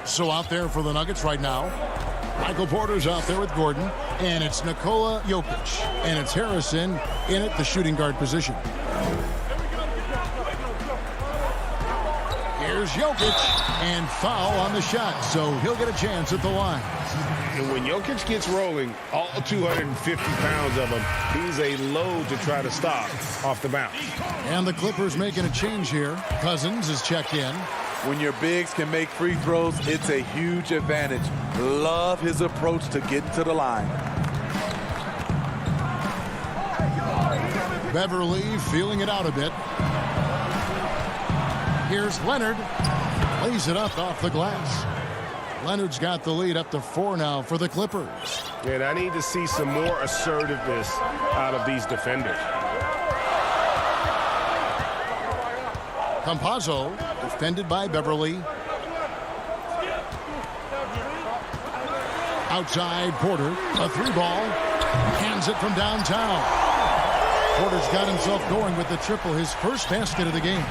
So out there for the Nuggets right now, Michael Porter's out there with Gordon, and it's Nikola Jokic, and it's Harrison in at the shooting guard position. Here's Jokic, and foul on the shot, so he'll get a chance at the line. And when Jokic gets rolling, all 250 pounds of him, he's a load to try to stop off the bounce. And the Clippers making a change here. Cousins is checked in. When your bigs can make free throws, it's a huge advantage. Love his approach to getting to the line. Beverly feeling it out a bit. Here's Leonard. Lays it up off the glass. Leonard's got the lead up to 4 now for the Clippers. And I need to see some more assertiveness out of these defenders. Campazzo defended by Beverly. Outside Porter, a 3-ball. Hands it from downtown. Porter's got himself going with the triple, his first basket of the game.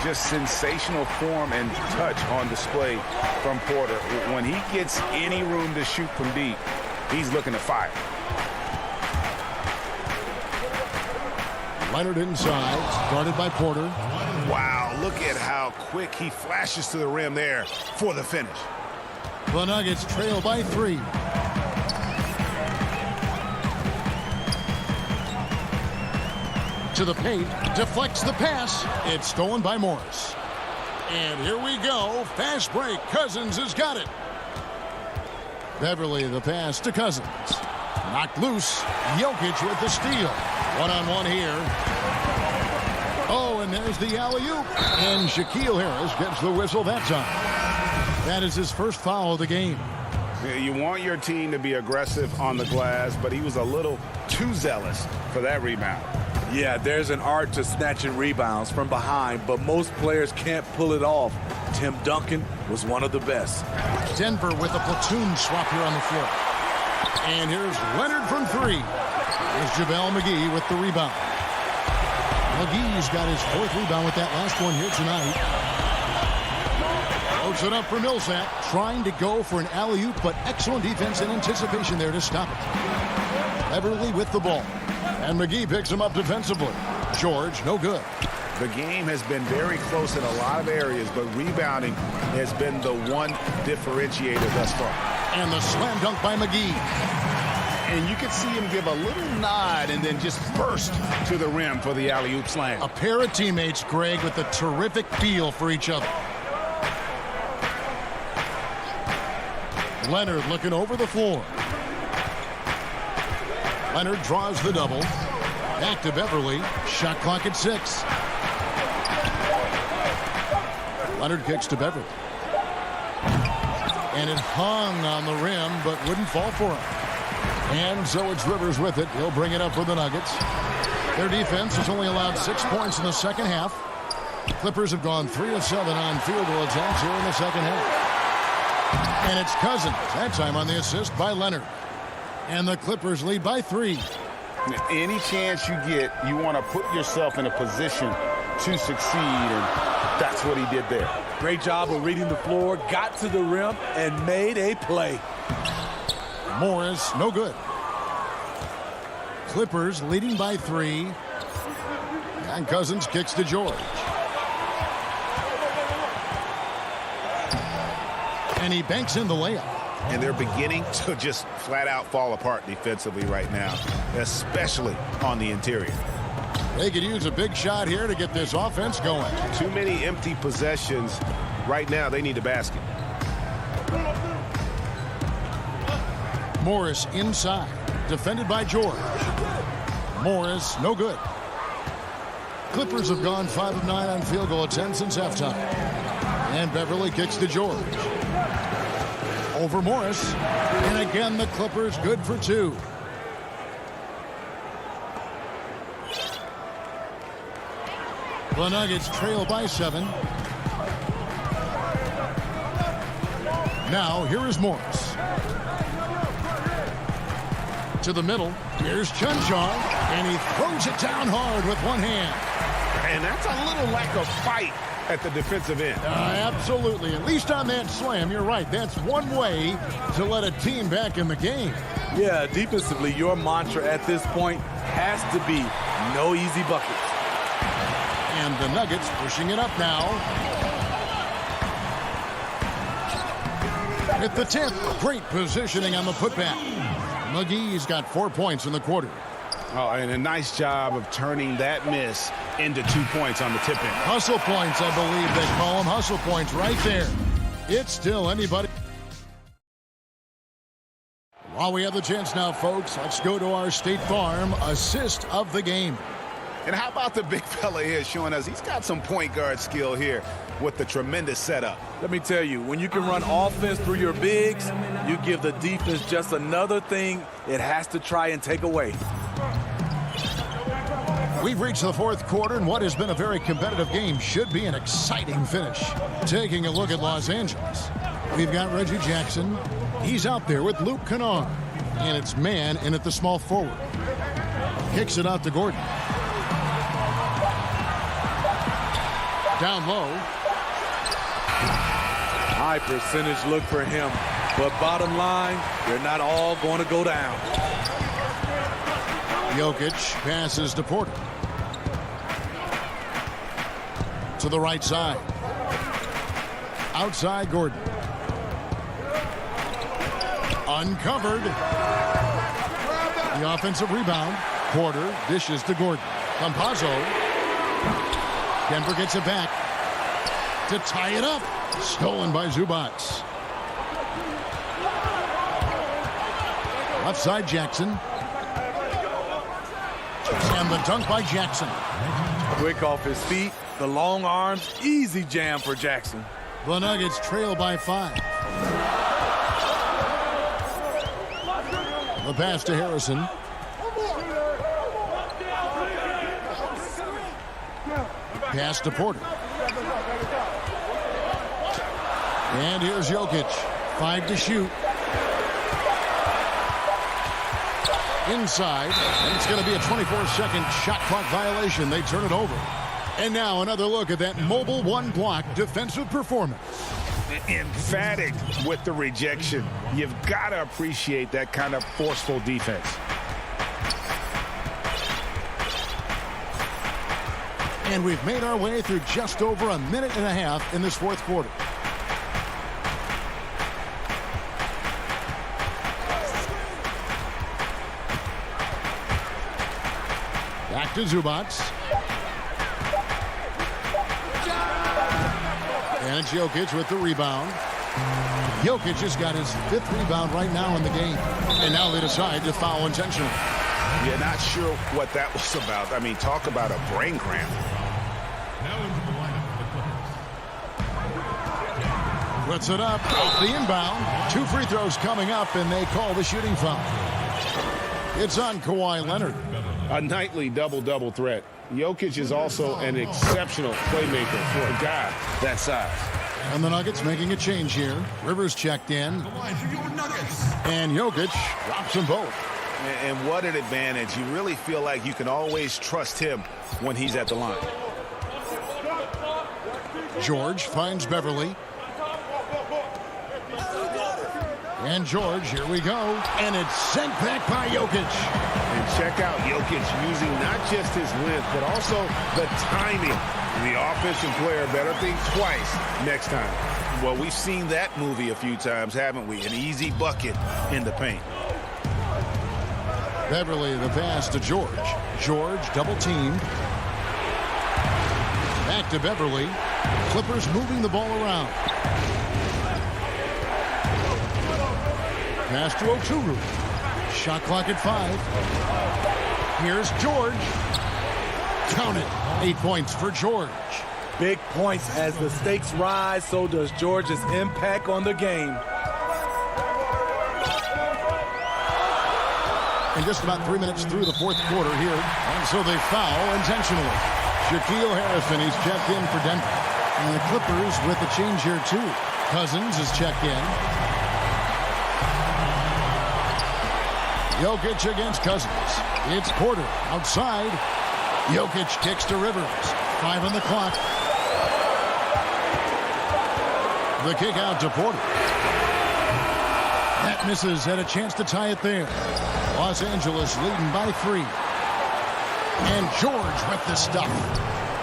Just sensational form and touch on display from Porter. When he gets any room to shoot from deep, he's looking to fire. Leonard inside, guarded by Porter. Wow, look at how quick he flashes to the rim there for the finish. The Nuggets trail by 3. To the paint, deflects the pass. It's stolen by Morris. And here we go. Fast break. Cousins has got it. Beverly, the pass to Cousins. Knocked loose. Jokic with the steal. One-on-one here. Oh, and there's the alley-oop. And Shaquille Harris gets the whistle that time. That is his first foul of the game. You want your team to be aggressive on the glass, but he was a little too zealous for that rebound. Yeah, there's an art to snatching rebounds from behind, but most players can't pull it off. Tim Duncan was one of the best. Denver with a platoon swap here on the floor. And here's Leonard from 3. Here's JaVale McGee with the rebound. McGee's got his 4th rebound with that last one here tonight. Floats it up for Millsap, trying to go for an alley-oop, but excellent defense and anticipation there to stop it. Beverly with the ball. And McGee picks him up defensively. George, no good. The game has been very close in a lot of areas, but rebounding has been the one differentiator thus far. And the slam dunk by McGee. And you could see him give a little nod and then just burst to the rim for the alley-oop slam. A pair of teammates, Greg, with a terrific feel for each other. Leonard looking over the floor. Leonard draws the double. Back to Beverly. Shot clock at 6. Leonard kicks to Beverly. And it hung on the rim, but wouldn't fall for him. And so it's Rivers with it. He'll bring it up for the Nuggets. Their defense has only allowed 6 points in the second half. Clippers have gone 3 of 7 on field goal attempts here in the second half. And it's Cousins, that time on the assist by Leonard. And the Clippers lead by 3. Any chance you get, you want to put yourself in a position to succeed, and that's what he did there. Great job of reading the floor, got to the rim, and made a play. Morris, no good. Clippers leading by 3. And Cousins kicks to George. And he banks in the layup. And they're beginning to just flat out fall apart defensively right now, especially on the interior. They could use a big shot here to get this offense going. Too many empty possessions. Right now, they need a basket. Morris inside, defended by George. Morris, no good. Clippers have gone 5 of 9 on field goal attempts since halftime. And Beverly kicks to George. over Morris. And again, the Clippers good for 2. The Nuggets trail by 7. Now, here is Morris. To the middle. Here's Chunchar. And he throws it down hard with one hand. And that's a little lack of fight at the defensive end. Absolutely. At least on that slam, you're right. That's one way to let a team back in the game. Yeah, defensively, your mantra at this point has to be no easy buckets. And the Nuggets pushing it up now. At the 10th, great positioning on the putback. McGee's got 4 points in the quarter. Oh, and a nice job of turning that miss into 2 points on the tip in. Hustle points, I believe they call them. Hustle points right there. It's still anybody. While we have the chance now, folks, let's go to our State Farm assist of the game. And how about the big fella here showing us he's got some point guard skill here with the tremendous setup. Let me tell you, when you can run offense through your bigs, you give the defense just another thing it has to try and take away. We've reached the 4th quarter, and what has been a very competitive game should be an exciting finish. Taking a look at Los Angeles, we've got Reggie Jackson. He's out there with Luke Kennard, and it's man in at the small forward. Kicks it out to Gordon. Down low. High percentage look for him, but bottom line, they're not all going to go down. Jokic passes to Porter. To the right side. Outside Gordon. Uncovered. The offensive rebound. Porter dishes to Gordon. Campazzo. Denver gets it back to tie it up. Stolen by Zubac. Left side Jackson. And the dunk by Jackson. Quick off his feet, the long arms, easy jam for Jackson. The Nuggets trail by 5. The pass to Harrison. Pass to Porter. And here's Jokic. 5 to shoot. Inside. And it's going to be a 24-second shot clock violation. They turn it over. And now another look at that mobile one-block defensive performance. Emphatic with the rejection. You've got to appreciate that kind of forceful defense. And we've made our way through just over a minute and a half in this 4th quarter. Back to Zubac. And it's Jokic with the rebound. Jokic has got his 5th rebound right now in the game. And now they decide to foul intentionally. You're not sure what that was about. I mean, talk about a brain cramp. Puts it up off the inbound. 2 free throws coming up, and they call the shooting foul. It's on Kawhi Leonard. A nightly double-double threat. Jokic is also an exceptional playmaker for a guy that size. And the Nuggets making a change here. Rivers checked in. And Jokic drops them both. And what an advantage. You really feel like you can always trust him when he's at the line. George finds Beverly. And George, here we go. And it's sent back by Jokic. And check out Jokic using not just his length, but also the timing. The offensive player better think twice next time. Well, we've seen that movie a few times, haven't we? An easy bucket in the paint. Beverly, the pass to George. George double teamed. Back to Beverly. Clippers moving the ball around. Pass to Oturu. Shot clock at 5. Here's George. Count it. 8 points for George. Big points as the stakes rise, so does George's impact on the game. And just about 3 minutes through the fourth quarter here. And so they foul intentionally. Shaquille Harrison, he's checked in for Denver. And the Clippers with a change here, too. Cousins is checked in. Jokic against Cousins. It's Porter outside. Jokic kicks to Rivers. 5 on the clock. The kick out to Porter. That misses. Had a chance to tie it there. Los Angeles leading by 3. And George with the stuff.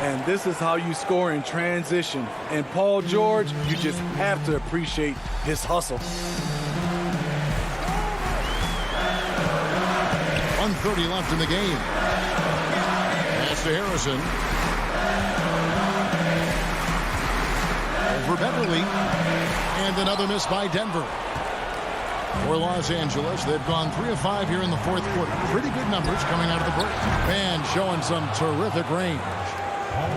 And this is how you score in transition. And Paul George, you just have to appreciate his hustle. 1:30 left in the game. Pass to Harrison. Over Beverly. And another miss by Denver. For Los Angeles, they've gone 3 of 5 here in the fourth quarter. Pretty good numbers coming out of the break. And showing some terrific range.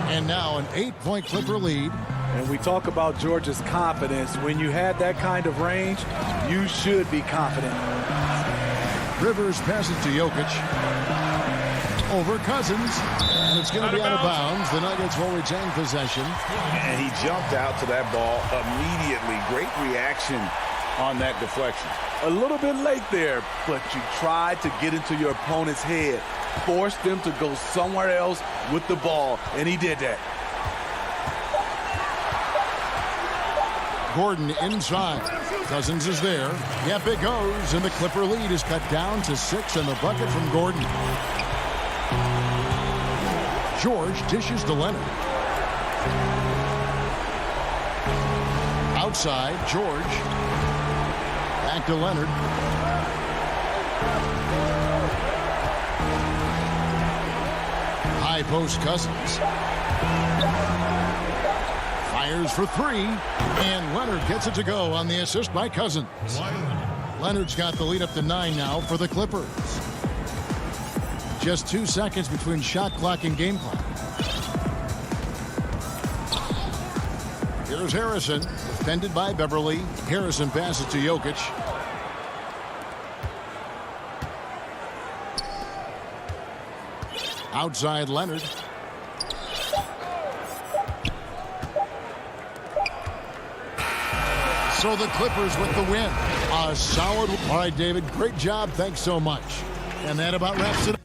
And now an 8-point Clipper lead. And we talk about George's confidence. When you have that kind of range, you should be confident. Rivers passes to Jokic. Over Cousins. And it's going to be out of bounds. The Nuggets will retain possession. And he jumped out to that ball immediately. Great reaction on that deflection. A little bit late there, but you tried to get into your opponent's head. Forced them to go somewhere else with the ball, and he did that. Gordon inside. Cousins is there. Yep, it goes, and the Clipper lead is cut down to 6, and the bucket from Gordon. George dishes to Leonard. Outside, George. Back to Leonard. High post Cousins. Fires for 3, and Leonard gets it to go on the assist by Cousins. Leonard's got the lead up to 9 now for the Clippers. Just 2 seconds between shot clock and game clock. Here's Harrison, defended by Beverly. Harrison passes to Jokic. Outside Leonard. So the Clippers with the win. A solid. All right, David, great job. Thanks so much. And that about wraps it up.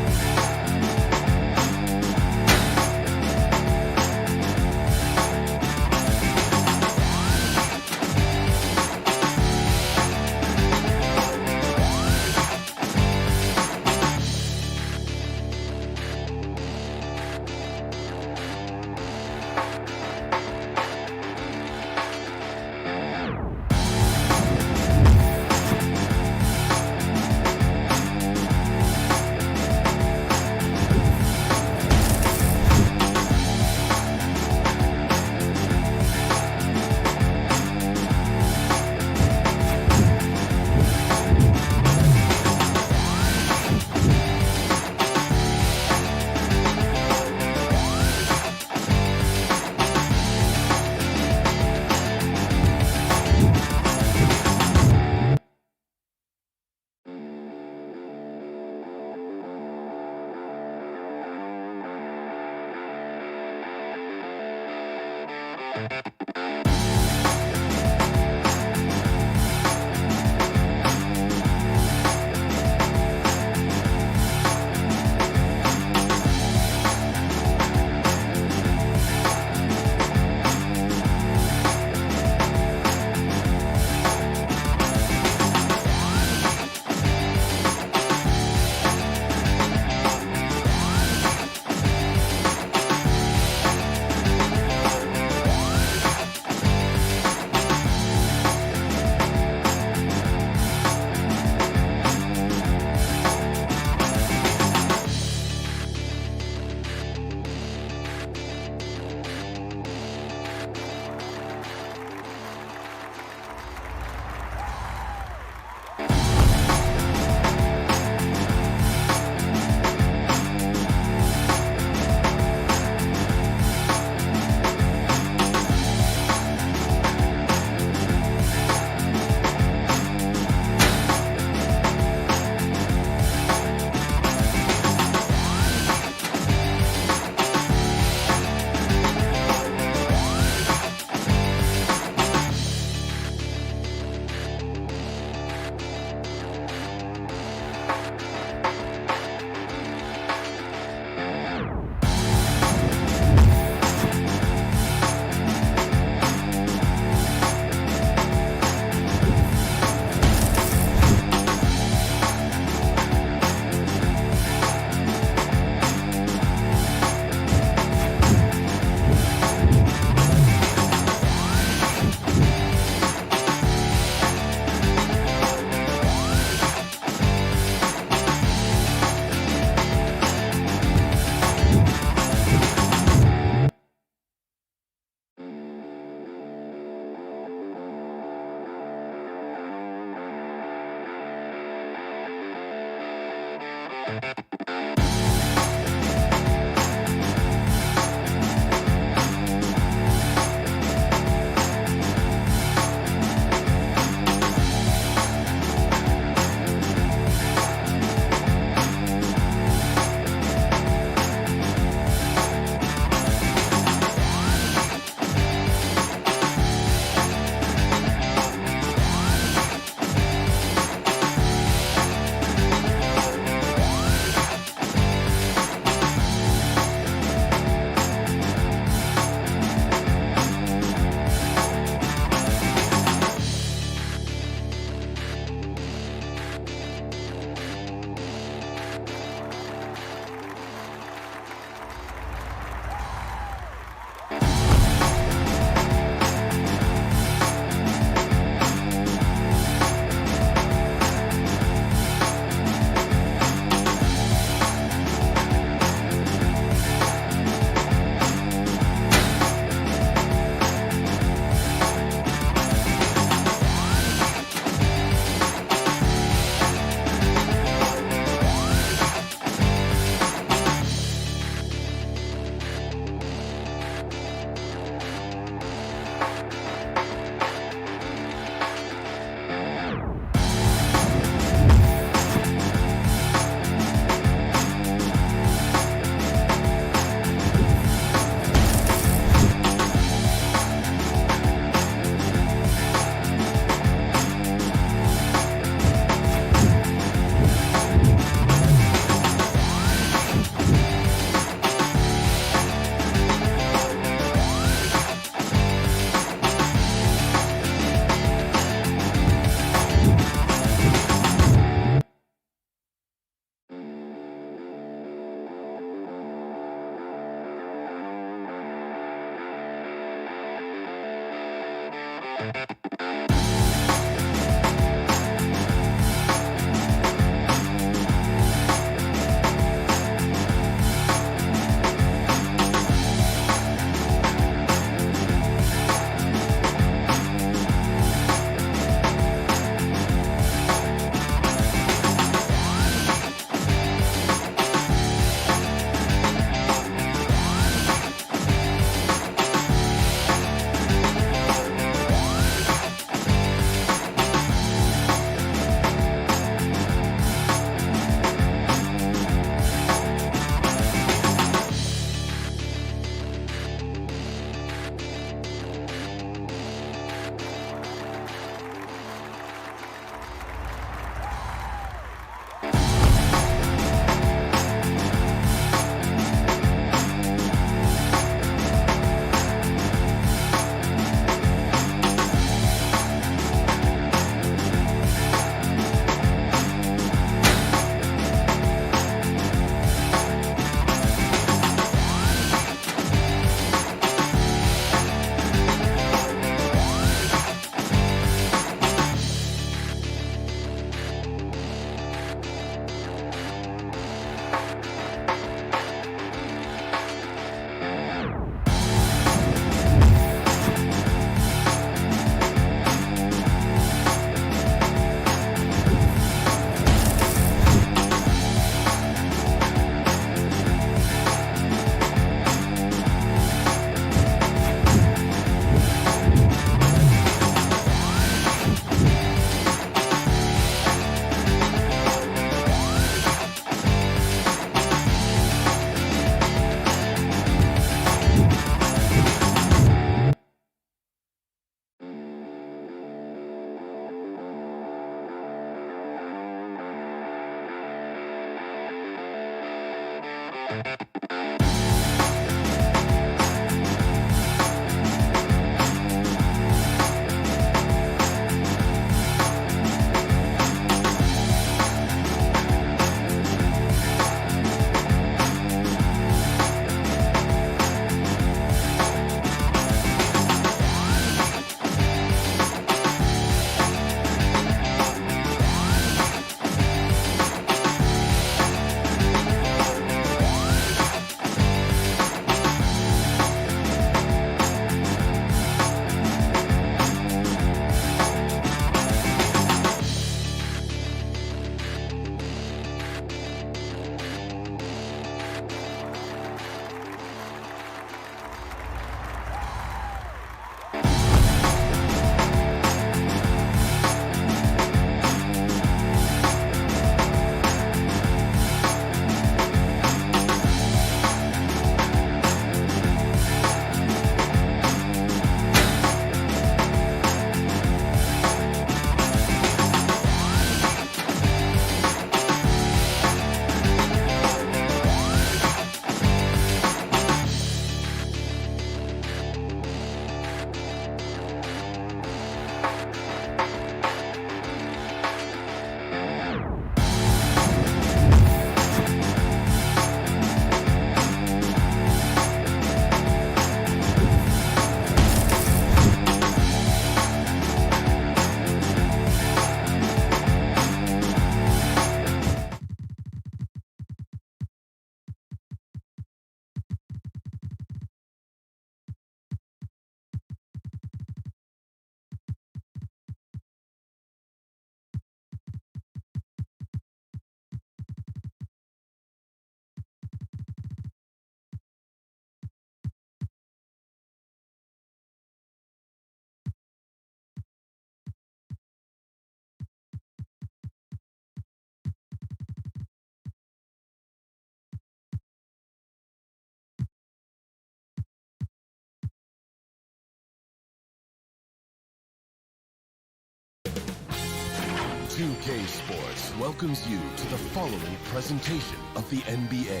2K Sports welcomes you to the following presentation of the NBA.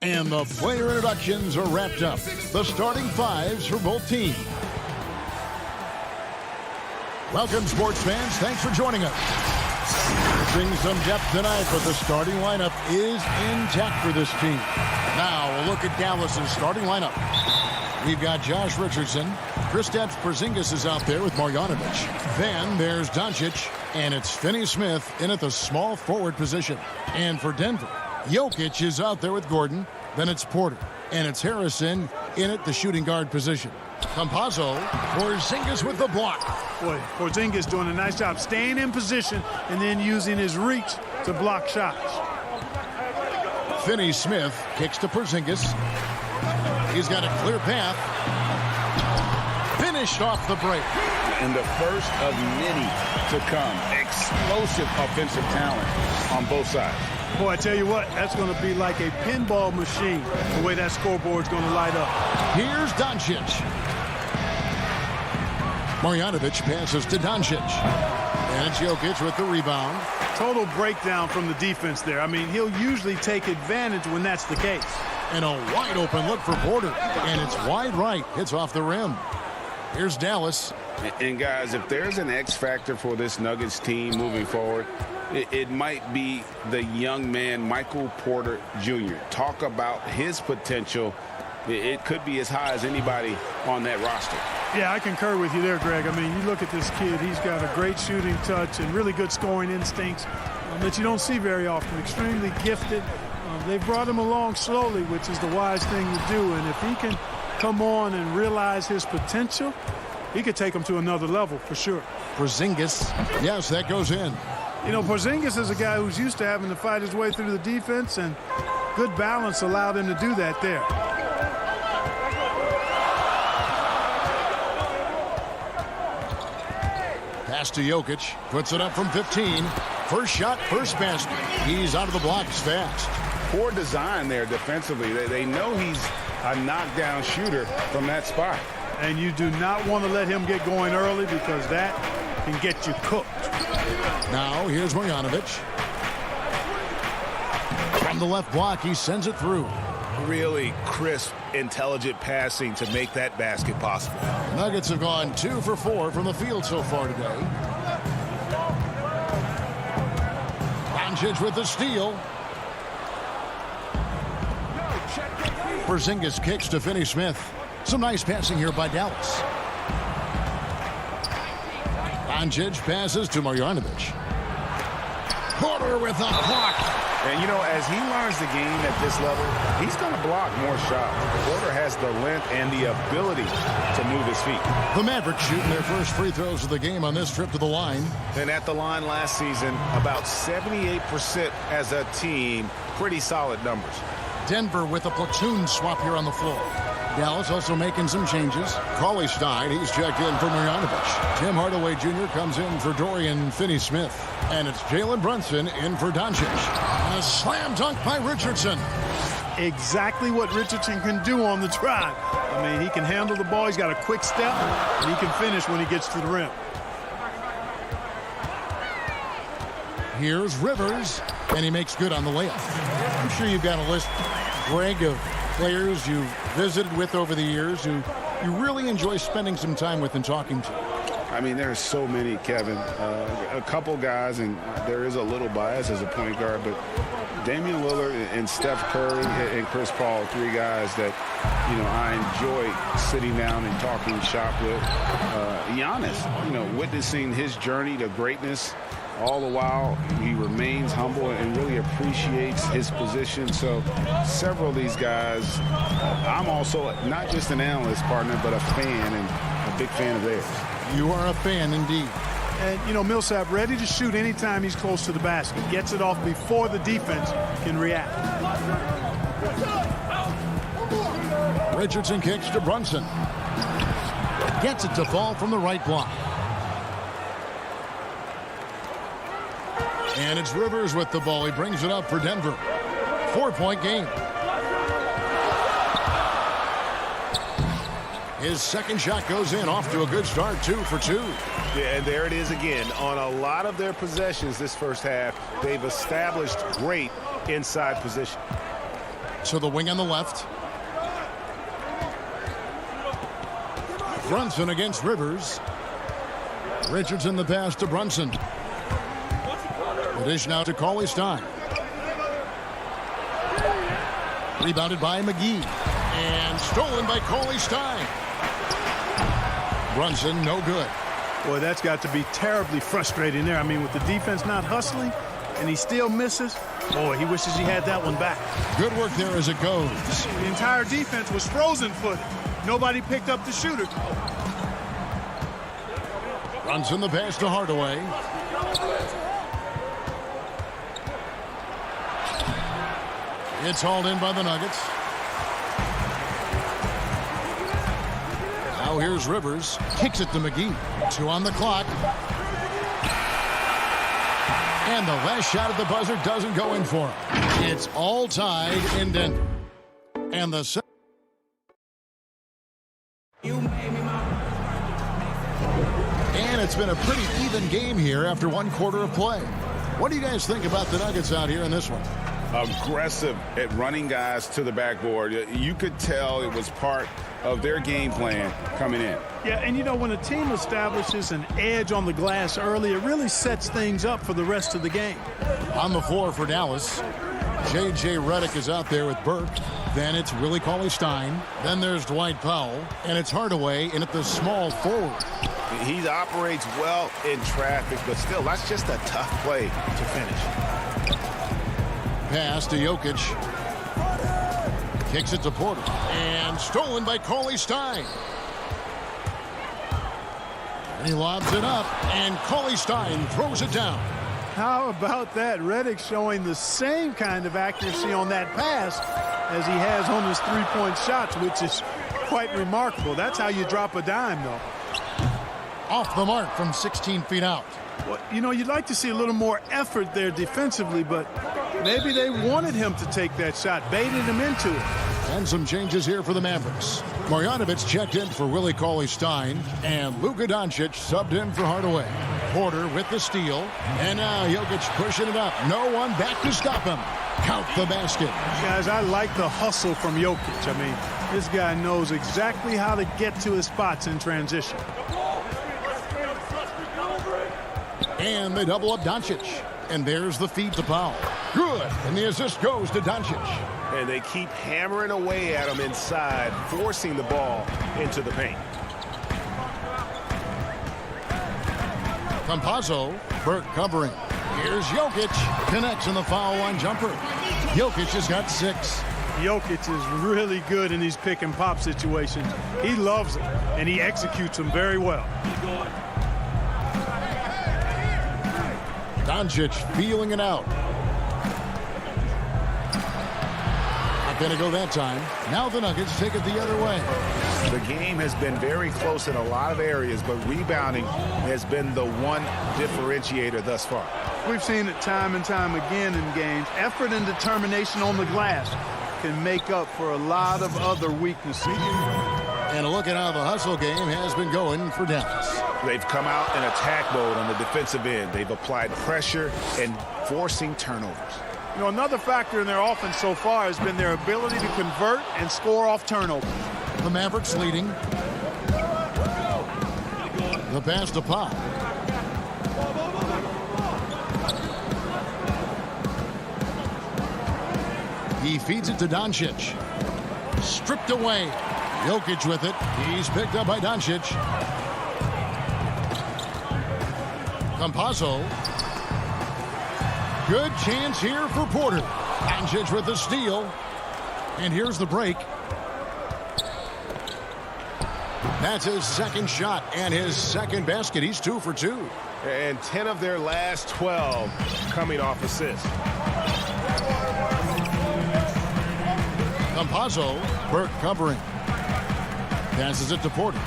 And the player introductions are wrapped up. The starting fives for both teams. Welcome, sports fans. Thanks for joining us. Seeing some depth tonight, but the starting lineup is intact for this team. Now, a look at Dallas's starting lineup. We've got Josh Richardson. Kristaps Porzingis is out there with Marjanovic. Then there's Doncic, and it's Finney Smith in at the small forward position. And for Denver, Jokic is out there with Gordon. Then it's Porter, and it's Harrison in at the shooting guard position. Campazzo, Porzingis with the block. Boy, Porzingis doing a nice job staying in position and then using his reach to block shots. Finney Smith kicks to Porzingis. He's got a clear path. Finished off the break. And the first of many to come. Explosive offensive talent on both sides. Boy, I tell you what, that's going to be like a pinball machine, the way that scoreboard's going to light up. Here's Doncic. Marjanovic passes to Doncic. And it's Jokic with the rebound. Total breakdown from the defense there. I mean, he'll usually take advantage when that's the case. And a wide open look for Porter. And it's wide right. Hits off the rim. Here's Dallas. And guys, if there's an X factor for this Nuggets team moving forward, it might be the young man, Michael Porter Jr. Talk about his potential. It could be as high as anybody on that roster. Yeah, I concur with you there, Greg. I mean, you look at this kid, he's got a great shooting touch and really good scoring instincts that you don't see very often. Extremely gifted. They've brought him along slowly, which is the wise thing to do. And if he can come on and realize his potential, he could take him to another level for sure. Porzingis. Yes, that goes in. You know, Porzingis is a guy who's used to having to fight his way through the defense, and good balance allowed him to do that there. Pass to Jokic. Puts it up from 15. First shot, first basket. He's out of the blocks fast. Poor design there defensively. They know he's a knockdown shooter from that spot. And you do not want to let him get going early because that can get you cooked. Now here's Marjanovic. From the left block, he sends it through. Really crisp, intelligent passing to make that basket possible. Nuggets have gone 2 for 4 from the field so far today. Doncic with the steal. Porzingis kicks to Finney Smith. Some nice passing here by Dallas. Doncic passes to Marjanovic. Porter with a block. And, you know, as he learns the game at this level, he's going to block more shots. Porter has the length and the ability to move his feet. The Mavericks shooting their first free throws of the game on this trip to the line. And at the line last season, about 78% as a team. Pretty solid numbers. Denver with a platoon swap here on the floor. Dallas also making some changes. Cauley Stein, he's checked in for Marjanovic. Tim Hardaway Jr. comes in for Dorian Finney-Smith. And it's Jalen Brunson in for Doncic. And a slam dunk by Richardson. Exactly what Richardson can do on the drive. I mean, he can handle the ball. He's got a quick step. And he can finish when he gets to the rim. Here's Rivers. And he makes good on the layup. I'm sure you've got a list, Greg, of players you've visited with over the years who you really enjoy spending some time with and talking to. I mean, there's so many, Kevin. A couple guys, and there is a little bias as a point guard, but Damian Lillard and Steph Curry and Chris Paul, 3 guys that, you know, I enjoy sitting down and talking shop with. Giannis, you know, witnessing his journey to greatness. All the while, he remains humble and really appreciates his position. So several of these guys, I'm also not just an analyst partner, but a fan and a big fan of theirs. You are a fan indeed. And, you know, Millsap ready to shoot anytime he's close to the basket. Gets it off before the defense can react. Richardson kicks to Brunson. Gets it to fall from the right block. And it's Rivers with the ball. He brings it up for Denver. 4-point game. His second shot goes in, off to a good start, 2 for 2. Yeah, and there it is again. On a lot of their possessions this first half, they've established great inside position. So the wing on the left. Brunson against Rivers. Richardson the pass to Brunson. The dish now to CLA Stein. Rebounded by McGee. And stolen by CLA Stein. Brunson, no good. Boy, that's got to be terribly frustrating there. I mean, with the defense not hustling, and he still misses. Boy, he wishes he had that one back. Good work there as it goes. The entire defense was frozen-footed. Nobody picked up the shooter. Brunson the pass to Hardaway. It's hauled in by the Nuggets. Now here's Rivers. Kicks it to McGee. 2 on the clock. And the last shot at the buzzer doesn't go in for him. It's all tied in Denver. And the And it's been a pretty even game here after 1 quarter of play. What do you guys think about the Nuggets out here in this one? Aggressive at running guys to the backboard. You could tell it was part of their game plan coming in. Yeah, and you know, when a team establishes an edge on the glass early, it really sets things up for the rest of the game. On the floor for Dallas, J.J. Redick is out there with Burke. Then it's Willie Cauley-Stein. Then there's Dwight Powell. And it's Hardaway in at the small forward. He operates well in traffic, but still, that's just a tough play to finish. Pass to Jokic. Kicks it to Porter. And stolen by Cauley-Stein. And he lobs it up. And Cauley-Stein throws it down. How about that? Redick showing the same kind of accuracy on that pass as he has on his three-point shots, which is quite remarkable. That's how you drop a dime, though. Off the mark from 16 feet out. Well, you know, you'd like to see a little more effort there defensively, but maybe they wanted him to take that shot, baited him into it. And some changes here for the Mavericks. Marjanovic checked in for Willie Cauley-Stein, and Luka Doncic subbed in for Hardaway. Porter with the steal, and now Jokic pushing it up. No one back to stop him. Count the basket. Guys, I like the hustle from Jokic. I mean, this guy knows exactly how to get to his spots in transition. And they double up Doncic. And there's the feed to Powell. Good. And the assist goes to Doncic. And they keep hammering away at him inside, forcing the ball into the paint. Campazzo, Burke covering. Here's Jokic. Connects in the foul line jumper. Jokic has got 6. Jokic is really good in these pick and pop situations. He loves them, and he executes them very well. Doncic feeling it out. Not going to go that time. Now the Nuggets take it the other way. The game has been very close in a lot of areas, but rebounding has been the one differentiator thus far. We've seen it time and time again in games. Effort and determination on the glass can make up for a lot of other weaknesses. And a look at how the hustle game has been going for Dallas. They've come out in attack mode on the defensive end. They've applied pressure and forcing turnovers. You know, another factor in their offense so far has been their ability to convert and score off turnovers. The Mavericks leading. The pass to Pop. He feeds it to Doncic. Stripped away. Jokic with it. He's picked up by Doncic. Campazzo. Good chance here for Porter. Doncic with the steal. And here's the break. That's his second shot and his second basket. He's 2 for 2. And 10 of their last 12 coming off assists. Campazzo. Burke covering. Passes it to Porter.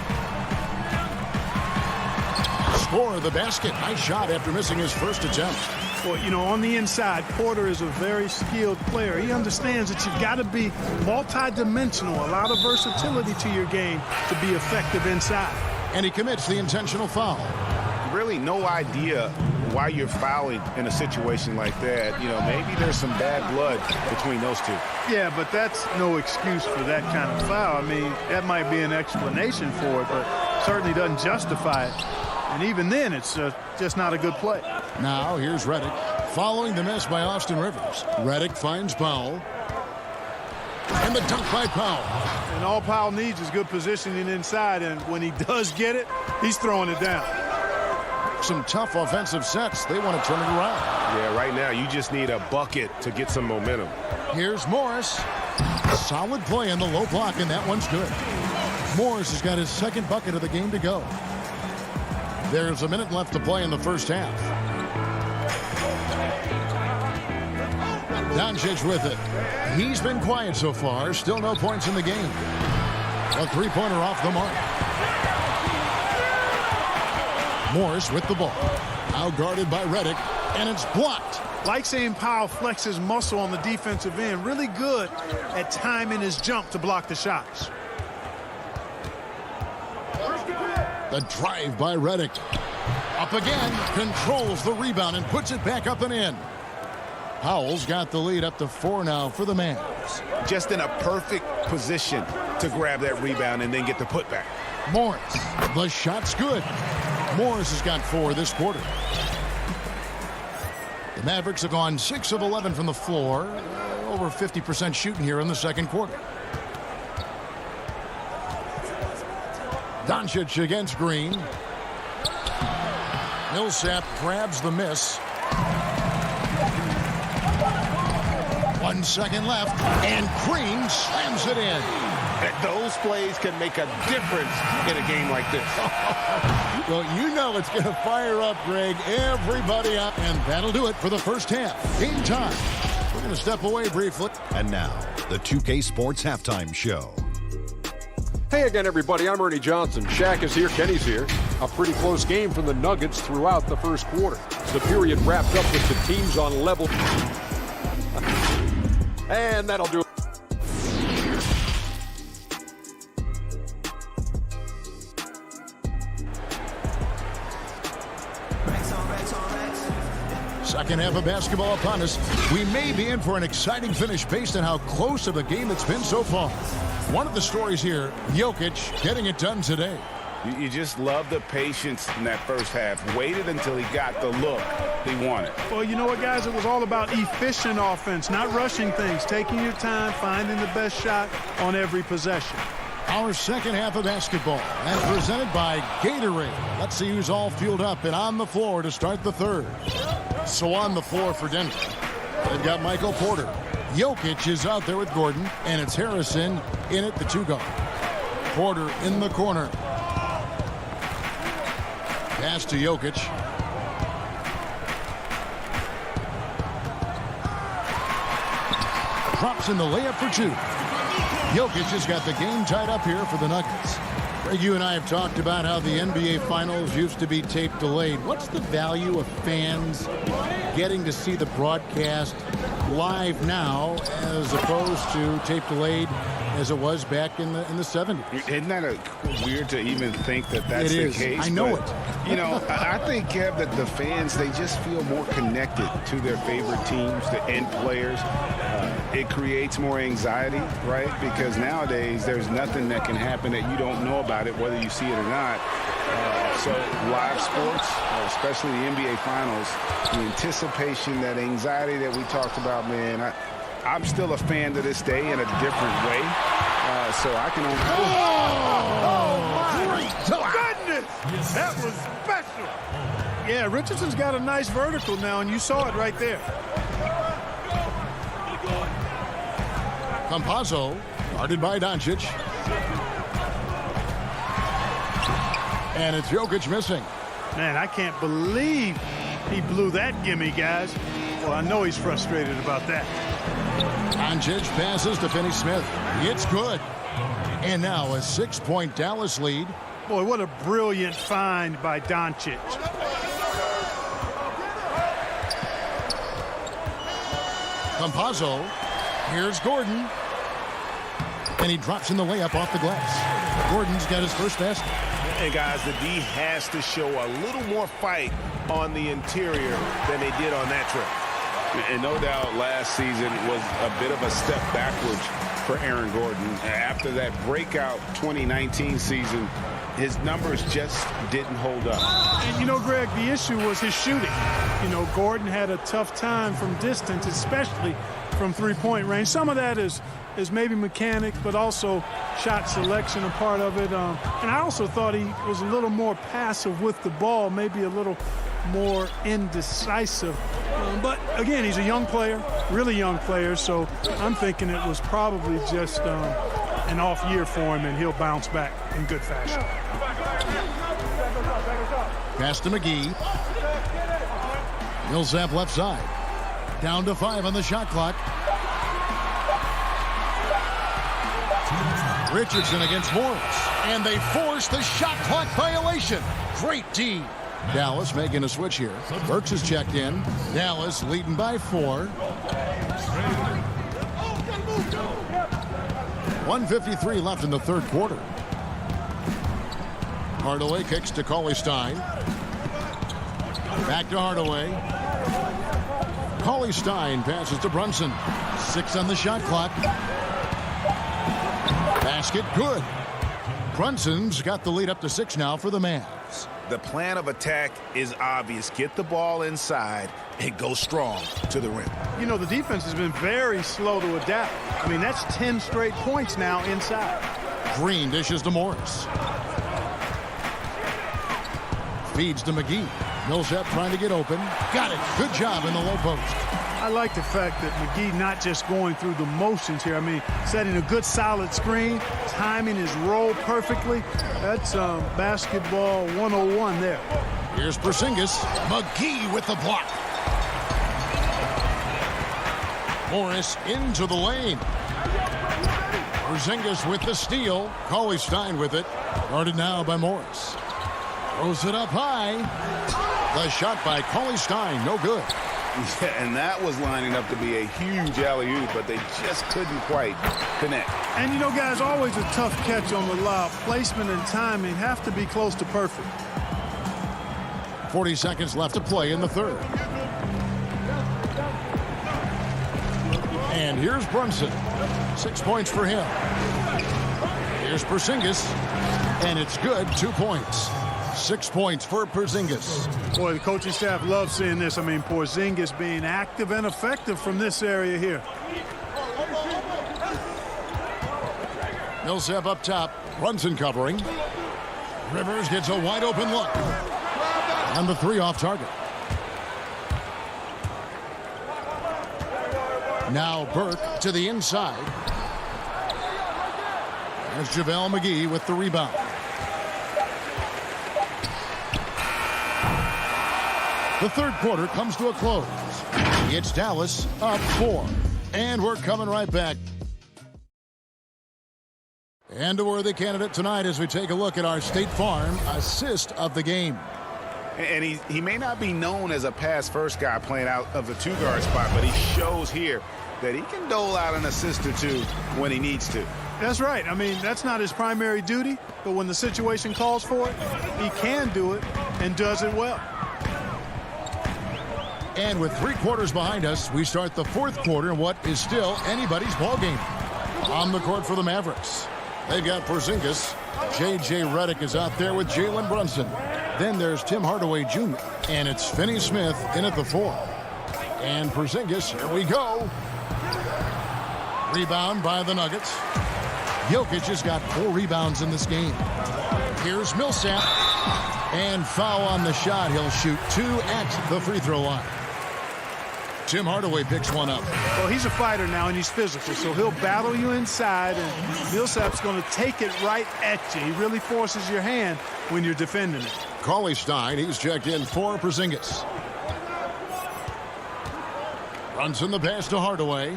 Score the basket. Nice shot after missing his first attempt. Well, you know, on the inside, Porter is a very skilled player. He understands that you've got to be multi-dimensional, a lot of versatility to your game to be effective inside. And he commits the intentional foul. Really no idea why you're fouling in a situation like that. You know, maybe there's some bad blood between those two. Yeah, but that's no excuse for that kind of foul. I mean, that might be an explanation for it, but certainly doesn't justify it. And even then, it's just not a good play. Now, here's Reddick following the miss by Austin Rivers. Reddick finds Powell. And the dunk by Powell. And all Powell needs is good positioning inside, and when he does get it, he's throwing it down. Some tough offensive sets. They want to turn it around. Yeah, right now you just need a bucket to get some momentum. Here's Morris. Solid play in the low block, and that one's good. Morris has got his second bucket of the game to go. There's a minute left to play in the first half. Doncic with it. He's been quiet so far. Still no points in the game. A three-pointer off the mark. Morris with the ball. Now guarded by Reddick, and it's blocked. Like seeing Powell flex his muscle on the defensive end. Really good at timing his jump to block the shots. The drive by Reddick. Up again. Controls the rebound and puts it back up and in. Powell's got the lead up to 4 now for the Mavs. Just in a perfect position to grab that rebound and then get the putback. Morris. The shot's good. Morris has got 4 this quarter. The Mavericks have gone 6 of 11 from the floor. Over 50% shooting here in the second quarter. Doncic against Green. Millsap grabs the miss. 1 second left, and Green slams it in. Those plays can make a difference in a game like this. Well, you know it's going to fire up, Greg. Everybody up, and that'll do it for the first half. Game time. We're going to step away briefly. And now, the 2K Sports Halftime Show. Hey again, everybody. I'm Ernie Johnson. Shaq is here. Kenny's here. A pretty close game from the Nuggets throughout the first quarter. The period wrapped up with the teams on level. And that'll do it. Second half of basketball upon us. We may be in for an exciting finish based on how close of a game it's been so far. One of the stories here, Jokic getting it done today. You just love the patience in that first half. Waited until he got the look he wanted. Well, you know what, guys? It was all about efficient offense, not rushing things, taking your time, finding the best shot on every possession. Our second half of basketball, and presented by Gatorade. Let's see who's all fueled up and on the floor to start the third. So on the floor for Denver, they've got Michael Porter. Jokic is out there with Gordon, and it's Harrison in at the 2 guard. Porter in the corner. Pass to Jokic. Drops in the layup for 2. Jokic has got the game tied up here for the Nuggets. Greg, you and I have talked about how the NBA Finals used to be tape delayed. What's the value of fans getting to see the broadcast live now as opposed to tape delayed as it was back in the 70s? Isn't that weird to even think that that's the case? I know but, it. You know, I think, Kev, that the fans, they just feel more connected to their favorite teams, the end players. It creates more anxiety, right? Because nowadays there's nothing that can happen that you don't know about it, whether you see it or not. So live sports, especially the NBA Finals, the anticipation, that anxiety that we talked about, man, I'm still a fan to this day in a different way. So I can only... Goodness! That was special! Yeah, Richardson's got a nice vertical now, and you saw it right there. Campazzo, guarded by Doncic. And it's Jokic missing. Man, I can't believe he blew that gimme, guys. Well, I know he's frustrated about that. Doncic passes to Finney-Smith. It's good. And now a 6-point Dallas lead. Boy, what a brilliant find by Doncic. Campazzo. Here's Gordon. And he drops in the layup off the glass. Gordon's got his first basket. And guys, the D has to show a little more fight on the interior than they did on that trip. And no doubt last season was a bit of a step backwards for Aaron Gordon. After that breakout 2019 season, his numbers just didn't hold up. And, you know, Greg, the issue was his shooting. You know, Gordon had a tough time from distance, especially from three-point range. Some of that is maybe mechanics, but also shot selection a part of it. And I also thought he was a little more passive with the ball, maybe a little more indecisive. But, again, he's a young player, really young player, so I'm thinking it was probably just an off year for him, and he'll bounce back in good fashion. Pass to McGee. Millsap left side. Down to 5 on the shot clock. Richardson against Morris. And they force the shot clock violation. Great D. Dallas making a switch here. Burks has checked in. Dallas leading by 4. 1:53 left in the third quarter. Hardaway kicks to Cauley-Stein. Back to Hardaway. Cauley-Stein passes to Brunson. 6 on the shot clock. Basket good. Brunson's got the lead up to 6 now for the Mavs. The plan of attack is obvious. Get the ball inside and go strong to the rim. You know, the defense has been very slow to adapt. I mean, that's 10 straight points now inside. Green dishes to Morris. Feeds to McGee. Millsap trying to get open. Got it. Good job in the low post. I like the fact that McGee not just going through the motions here. I mean, setting a good solid screen, timing his roll perfectly. That's basketball 101 there. Here's Porzingis. McGee with the block. Morris into the lane. Porzingis with the steal. Cauley-Stein with it. Guarded now by Morris. Throws it up high. The shot by Cauley-Stein, no good. Yeah, and that was lining up to be a huge alley-oop, but they just couldn't quite connect. And, you know, guys, always a tough catch on the lob. Placement and timing have to be close to perfect. 40 seconds left to play in the third. And here's Brunson. 6 points for him. Here's Porzingis. And it's good, 2 points. 6 points for Porzingis. Boy, the coaching staff loves seeing this. I mean, Porzingis being active and effective from this area here. Millsap up top. Brunson covering. Rivers gets a wide open look. And the 3 off target. Now Burke to the inside. There's JaVale McGee with the rebound. The third quarter comes to a close. It's Dallas up 4. And we're coming right back. And a worthy candidate tonight as we take a look at our State Farm assist of the game. And he may not be known as a pass-first guy playing out of the 2-guard spot, but he shows here that he can dole out an assist or 2 when he needs to. That's right. I mean, that's not his primary duty, but when the situation calls for it, he can do it and does it well. And with 3 quarters behind us, we start the fourth quarter in what is still anybody's ball game. On the court for the Mavericks, they've got Porzingis. J.J. Redick is out there with Jalen Brunson. Then there's Tim Hardaway Jr. And it's Finney Smith in at the 4. And Porzingis, here we go. Rebound by the Nuggets. Jokic has got 4 rebounds in this game. Here's Millsap. And foul on the shot. He'll shoot 2 at the free throw line. Tim Hardaway picks one up. Well, he's a fighter now, and he's physical, so he'll battle you inside, and Millsap's going to take it right at you. He really forces your hand when you're defending it. Cauley-Stein, he's checked in for Porzingis. Runs in the pass to Hardaway.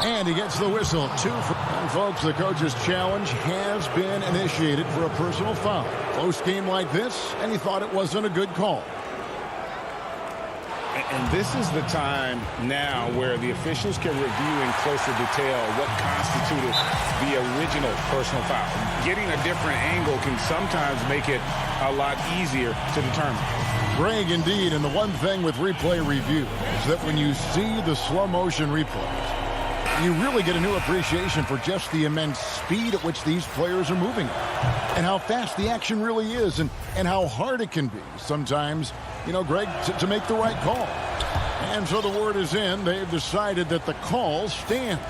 And he gets the whistle. 2 for... And folks, the coach's challenge has been initiated for a personal foul. Close game like this, and he thought it wasn't a good call. And this is the time now where the officials can review in closer detail what constituted the original personal foul. Getting a different angle can sometimes make it a lot easier to determine. Greg, indeed, and the one thing with replay review is that when you see the slow motion replays, you really get a new appreciation for just the immense speed at which these players are moving and how fast the action really is and how hard it can be sometimes, you know, Greg, to make the right call. And so the word is in. They've decided that the call stands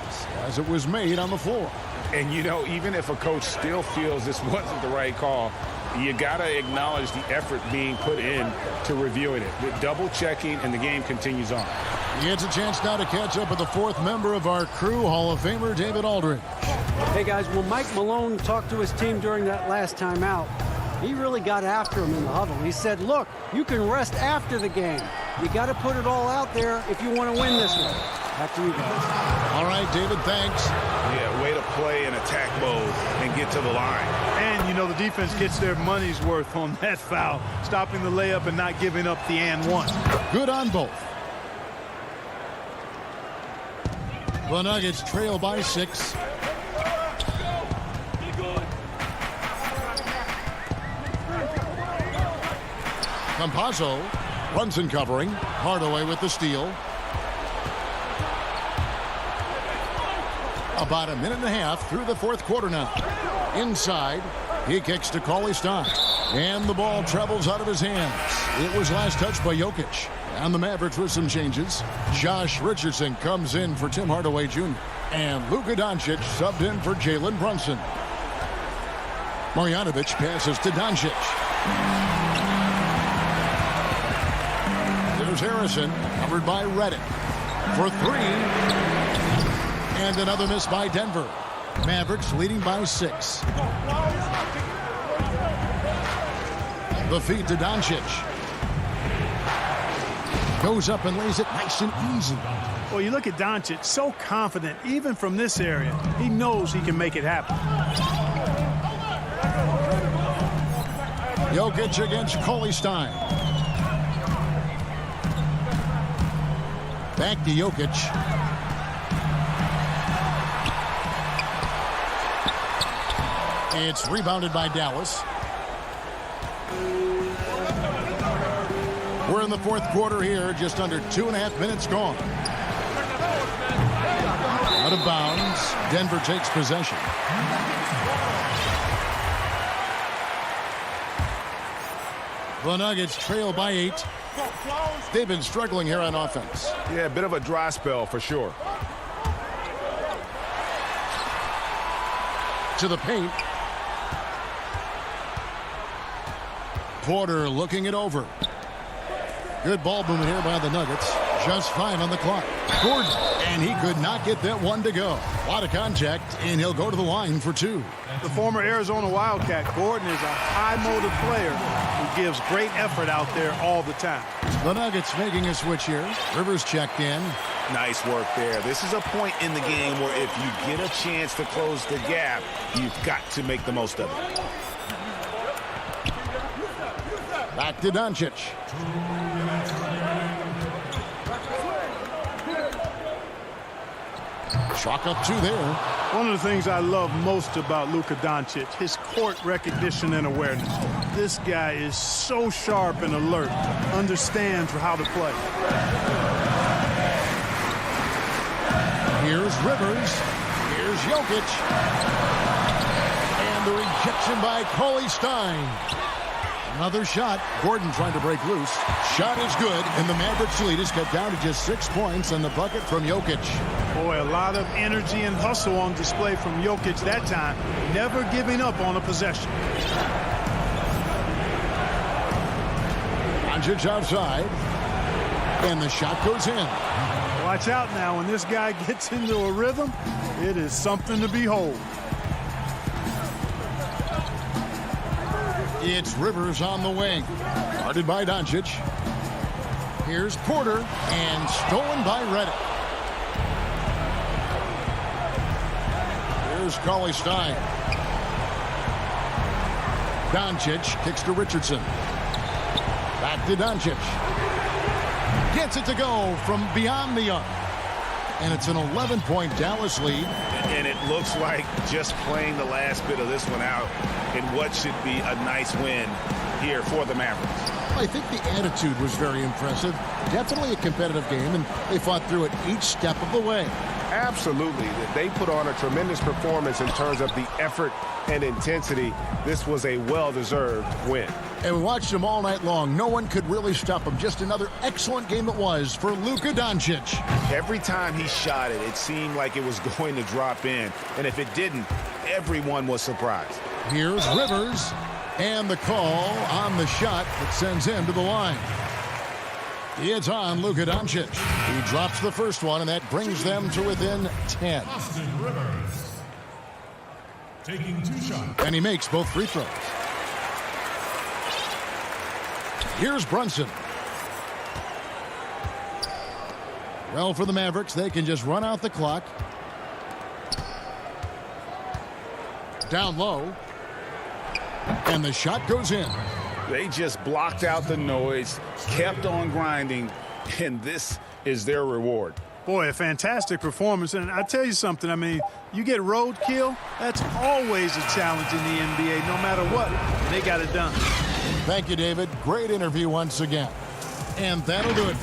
as it was made on the floor. And, you know, even if a coach still feels this wasn't the right call, you got to acknowledge the effort being put in to reviewing it. The double checking, and the game continues on. He gets a chance now to catch up with the fourth member of our crew, Hall of Famer David Aldridge. Hey, guys, when Mike Malone talked to his team during that last timeout, he really got after him in the huddle. He said, look, you can rest after the game. You got to put it all out there if you want to win this one. Back to you guys. All right, David, thanks. Yeah, way to play in attack mode and get to the line. And, you know, the defense gets their money's worth on that foul, stopping the layup and not giving up the and one. Good on both. The Nuggets trail by 6. Campazzo, Brunson covering. Hardaway with the steal. About a minute and a half through the fourth quarter now. Inside, he kicks to Cauley Stein. And the ball travels out of his hands. It was last touched by Jokic. And the Mavericks with some changes. Josh Richardson comes in for Tim Hardaway Jr. And Luka Doncic subbed in for Jalen Brunson. Marjanovic passes to Doncic. There's Harrison, covered by Redick. For 3. And another miss by Denver. Mavericks leading by 6. The feed to Doncic. Goes up and lays it nice and easy. Well, you look at Doncic, so confident, even from this area. He knows he can make it happen. Jokic against Cauley Stein. Back to Jokic. It's rebounded by Dallas. We're in the fourth quarter here, just under 2.5 minutes gone. Out of bounds, Denver takes possession. The Nuggets trail by 8. They've been struggling here on offense. Yeah, a bit of a dry spell for sure. To the paint. Porter looking it over. Good ball movement here by the Nuggets. Just 5 on the clock. Gordon, and he could not get that one to go. A lot of contact, and he'll go to the line for 2. The former Arizona Wildcat, Gordon, is a high-motive player who gives great effort out there all the time. The Nuggets making a switch here. Rivers checked in. Nice work there. This is a point in the game where if you get a chance to close the gap, you've got to make the most of it. Back to Doncic. Chalk up 2 there. One of the things I love most about Luka Doncic, his court recognition and awareness. This guy is so sharp and alert, understands how to play. Here's Rivers. Here's Jokic. And the rejection by Cauley Stein. Another shot. Gordon trying to break loose. Shot is good, and the Mavericks lead is cut down to just 6 points on the bucket from Jokic. Boy, a lot of energy and hustle on display from Jokic that time. Never giving up on a possession. Doncic outside. And the shot goes in. Watch out now. When this guy gets into a rhythm, it is something to behold. It's Rivers on the wing. Guarded by Doncic. Here's Porter. And stolen by Redick. Here's Cauley Stein. Doncic kicks to Richardson. Back to Doncic. Gets it to go from beyond the arc. And it's an 11-point Dallas lead. And it looks like just playing the last bit of this one out in what should be a nice win here for the Mavericks. I think the attitude was very impressive. Definitely a competitive game, and they fought through it each step of the way. Absolutely. They put on a tremendous performance in terms of the effort and intensity. This was a well-deserved win. And we watched them all night long. No one could really stop them. Just another excellent game it was for Luka Doncic. Every time he shot it, it seemed like it was going to drop in. And if it didn't, everyone was surprised. Here's Rivers, and the call on the shot that sends him to the line. It's on Luka Doncic. He drops the first one, and that brings them to within 10. Austin Rivers taking 2 shots. And he makes both free throws. Here's Brunson. Well, for the Mavericks, they can just run out the clock. Down low. And the shot goes in. They just blocked out the noise, kept on grinding, and this is their reward. Boy, a fantastic performance. And I tell you something, I mean, you get roadkill, that's always a challenge in the NBA, no matter what. And they got it done. Thank you, David. Great interview once again. And that'll do it.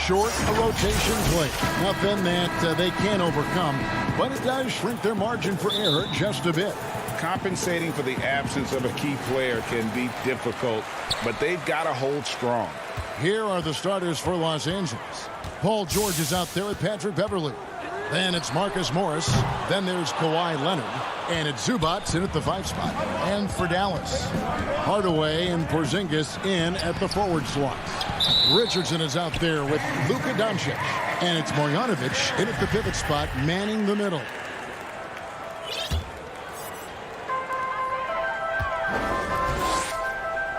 short, a rotation play. Nothing that they can't overcome, but it does shrink their margin for error just a bit. Compensating for the absence of a key player can be difficult, but they've got to hold strong. Here are the starters for Los Angeles. Paul George is out there with Patrick Beverley. Then it's Marcus Morris. Then there's Kawhi Leonard. And it's Zubac in at the 5 spot. And for Dallas, Hardaway and Porzingis in at the forward slots. Richardson is out there with Luka Doncic. And it's Marjanovic in at the pivot spot, manning the middle.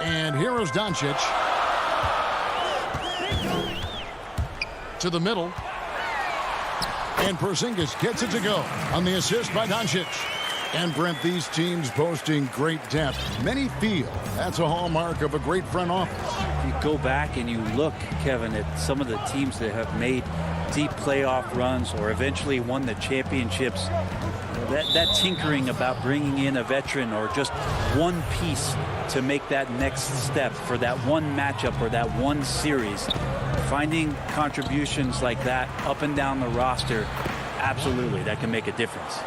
And here is Doncic. To the middle. And Porzingis gets it to go on the assist by Doncic. And Brent, these teams boasting great depth. Many feel that's a hallmark of a great front office. You go back and you look, Kevin, at some of the teams that have made deep playoff runs or eventually won the championships. That tinkering about bringing in a veteran or just one piece to make that next step for that one matchup or that one series. Finding contributions like that up and down the roster, absolutely, that can make a difference.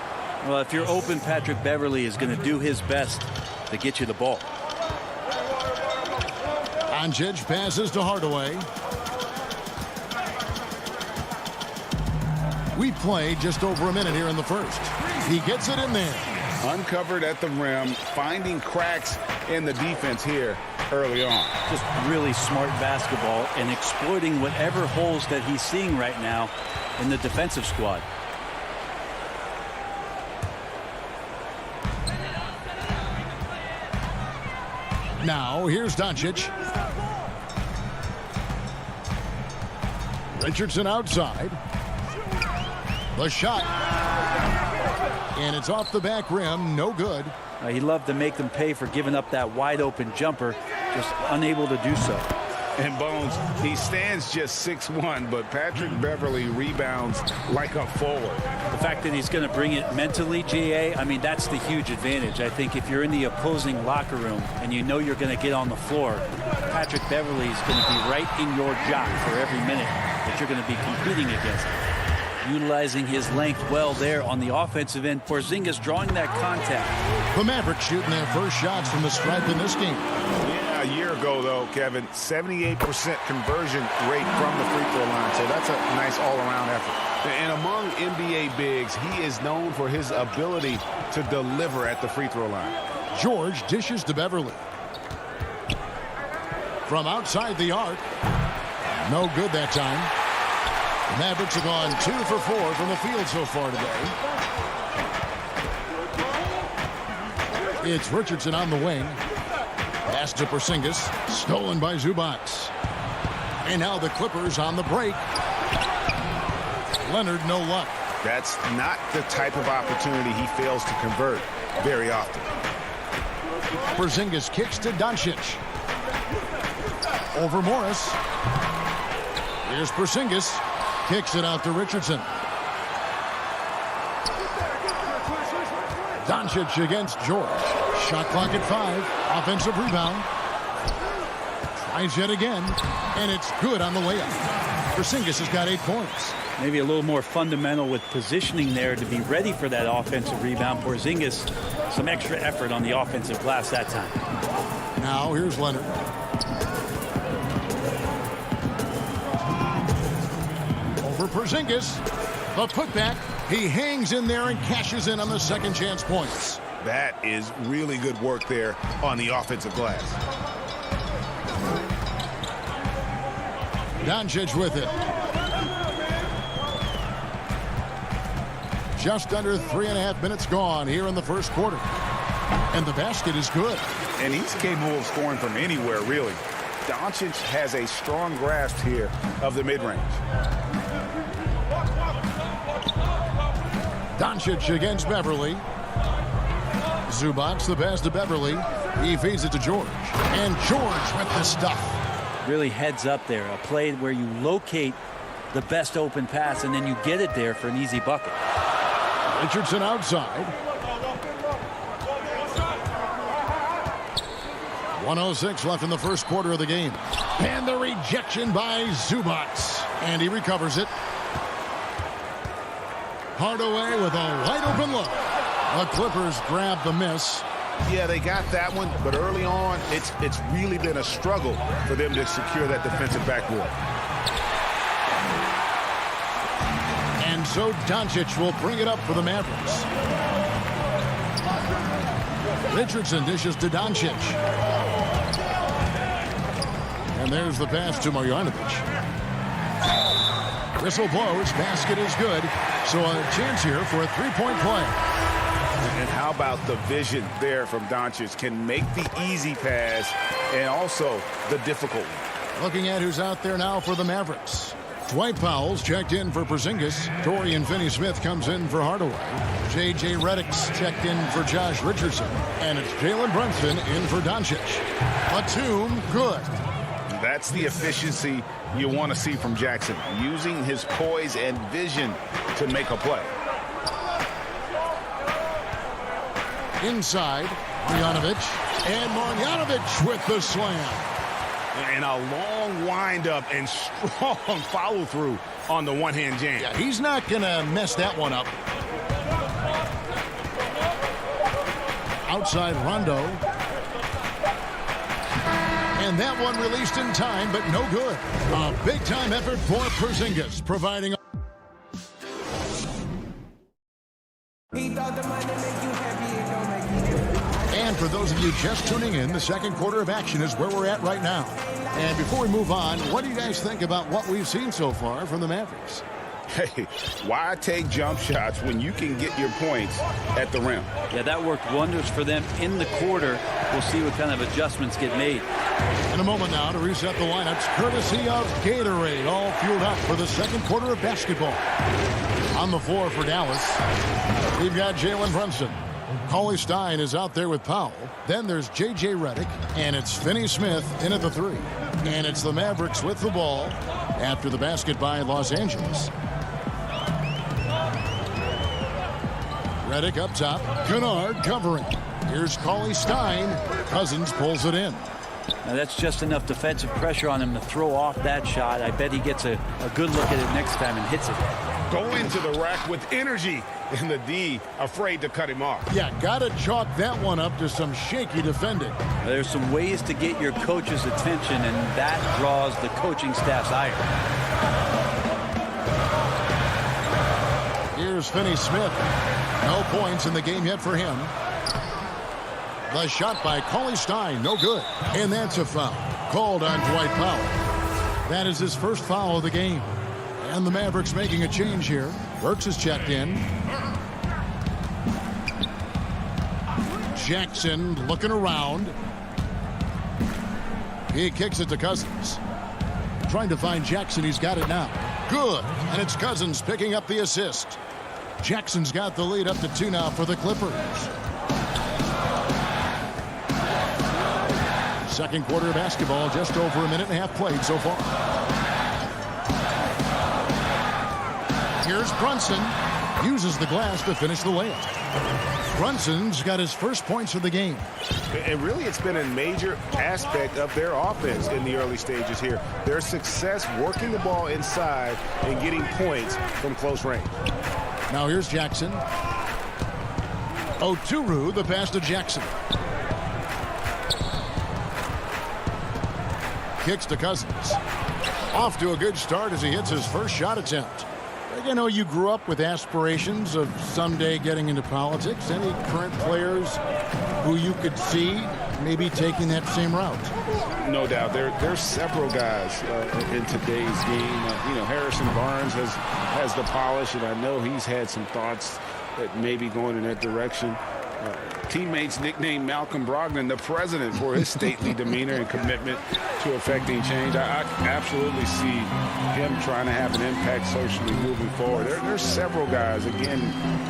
Well, if you're open, Patrick Beverley is going to do his best to get you the ball. Doncic passes to Hardaway. We played just over a minute here in the first. He gets it in there. Uncovered at the rim, finding cracks in the defense here early on. Just really smart basketball and exploiting whatever holes that he's seeing right now in the defensive squad. Now, here's Doncic. Richardson outside. The shot. And it's off the back rim. No good. He loved to make them pay for giving up that wide open jumper. Just unable to do so. And Bones, he stands just 6'1", but Patrick Beverley rebounds like a forward. The fact that he's going to bring it mentally, GA, I mean, that's the huge advantage. I think if you're in the opposing locker room and you know you're going to get on the floor, Patrick Beverley is going to be right in your jock for every minute that you're going to be competing against him. Utilizing his length well there on the offensive end. Porzingis drawing that contact. The Mavericks shooting their first shots from the stripe in this game. Yeah, a year ago, though, Kevin, 78% conversion rate from the free throw line. So that's a nice all-around effort. And among NBA bigs, he is known for his ability to deliver at the free throw line. George dishes to Beverley. From outside the arc. No good that time. The Mavericks have gone 2 for 4 from the field so far today. It's Richardson on the wing. Pass to Porzingis. Stolen by Zubac. And now the Clippers on the break. Leonard, no luck. That's not the type of opportunity he fails to convert very often. Porzingis kicks to Doncic. Over Morris. Here's Porzingis. Kicks it out to Richardson. Doncic against George. Shot clock at 5. Offensive rebound. Tries yet again. And it's good on the layup. Porzingis has got 8 points. Maybe a little more fundamental with positioning there to be ready for that offensive rebound. Porzingis, some extra effort on the offensive glass that time. Now here's Leonard. Over Porzingis. The putback. He hangs in there and cashes in on the second chance points. That is really good work there on the offensive glass. Doncic with it. Just under 3.5 minutes gone here in the first quarter. And the basket is good. And he's capable of scoring from anywhere, really. Doncic has a strong grasp here of the mid-range. Doncic against Beverley. Zubac, the pass to Beverley. He feeds it to George. And George with the stuff. Really heads up there. A play where you locate the best open pass and then you get it there for an easy bucket. Richardson outside. 1:06 left in the first quarter of the game. And the rejection by Zubats. And he recovers it. Hardaway with a wide open look. The Clippers grab the miss. Yeah, they got that one, but early on, it's really been a struggle for them to secure that defensive backboard. And so Doncic will bring it up for the Mavericks. Richardson dishes to Doncic. And there's the pass to Marjanovic. Whistle blows, basket is good. So a chance here for a three-point play. And how about the vision there from Doncic? Can make the easy pass and also the difficult one. Looking at who's out there now for the Mavericks. Dwight Powell's checked in for Porzingis. Dorian Finney-Smith comes in for Hardaway. J.J. Redick's checked in for Josh Richardson. And it's Jalen Brunson in for Doncic. Batum, good. That's the efficiency you want to see from Jackson, using his poise and vision to make a play. Inside, Marjanovic. And Marjanovic with the slam. And a long windup and strong follow-through on the one-hand jam. Yeah, he's not going to mess that one up. Outside Rondo. And that one released in time, but no good. A big-time effort for Porzingis, providing... And for those of you just tuning in, the second quarter of action is where we're at right now. And before we move on, what do you guys think about what we've seen so far from the Mavericks? Hey, why take jump shots when you can get your points at the rim? Yeah, that worked wonders for them in the quarter. We'll see what kind of adjustments get made. In a moment now to reset the lineups, courtesy of Gatorade, all fueled up for the second quarter of basketball. On the floor for Dallas, we've got Jalen Brunson. Cauley Stein is out there with Powell. Then there's J.J. Redick, and it's Finney-Smith in at the three. And it's the Mavericks with the ball after the basket by Los Angeles. Redick up top. Kennard covering. Here's Cauley Stein. Cousins pulls it in. Now that's just enough defensive pressure on him to throw off that shot. I bet he gets a good look at it next time and hits it. Go into the rack with energy, and the D afraid to cut him off. Yeah, got to chalk that one up to some shaky defending. There's some ways to get your coach's attention, and that draws the coaching staff's ire. Here's Finney-Smith. No points in the game yet for him. The shot by Cauley Stein, no good. And that's a foul called on Dwight Powell. That is his first foul of the game. And the Mavericks making a change here. Burks is checked in. Jackson looking around. He kicks it to Cousins. Trying to find Jackson. He's got it now. Good. And it's Cousins picking up the assist. Jackson's got the lead up to 2 now for the Clippers. Second quarter of basketball, just over a minute and a half played so far. Here's Brunson. Uses the glass to finish the layup. Brunson's got his first points of the game. And really, it's been a major aspect of their offense in the early stages here. Their success working the ball inside and getting points from close range. Now here's Jackson. Oturu, the pass to Jackson. Kicks to Cousins. Off to a good start as he hits his first shot attempt. You know, you grew up with aspirations of someday getting into politics. Any current players who you could see maybe taking that same route? No doubt. There's several guys in today's game. Harrison Barnes has the polish, and I know he's had some thoughts that maybe going in that direction. Teammates nicknamed Malcolm Brogdon the president for his stately demeanor and commitment to affecting change. I absolutely see him trying to have an impact socially moving forward. There's several guys, again,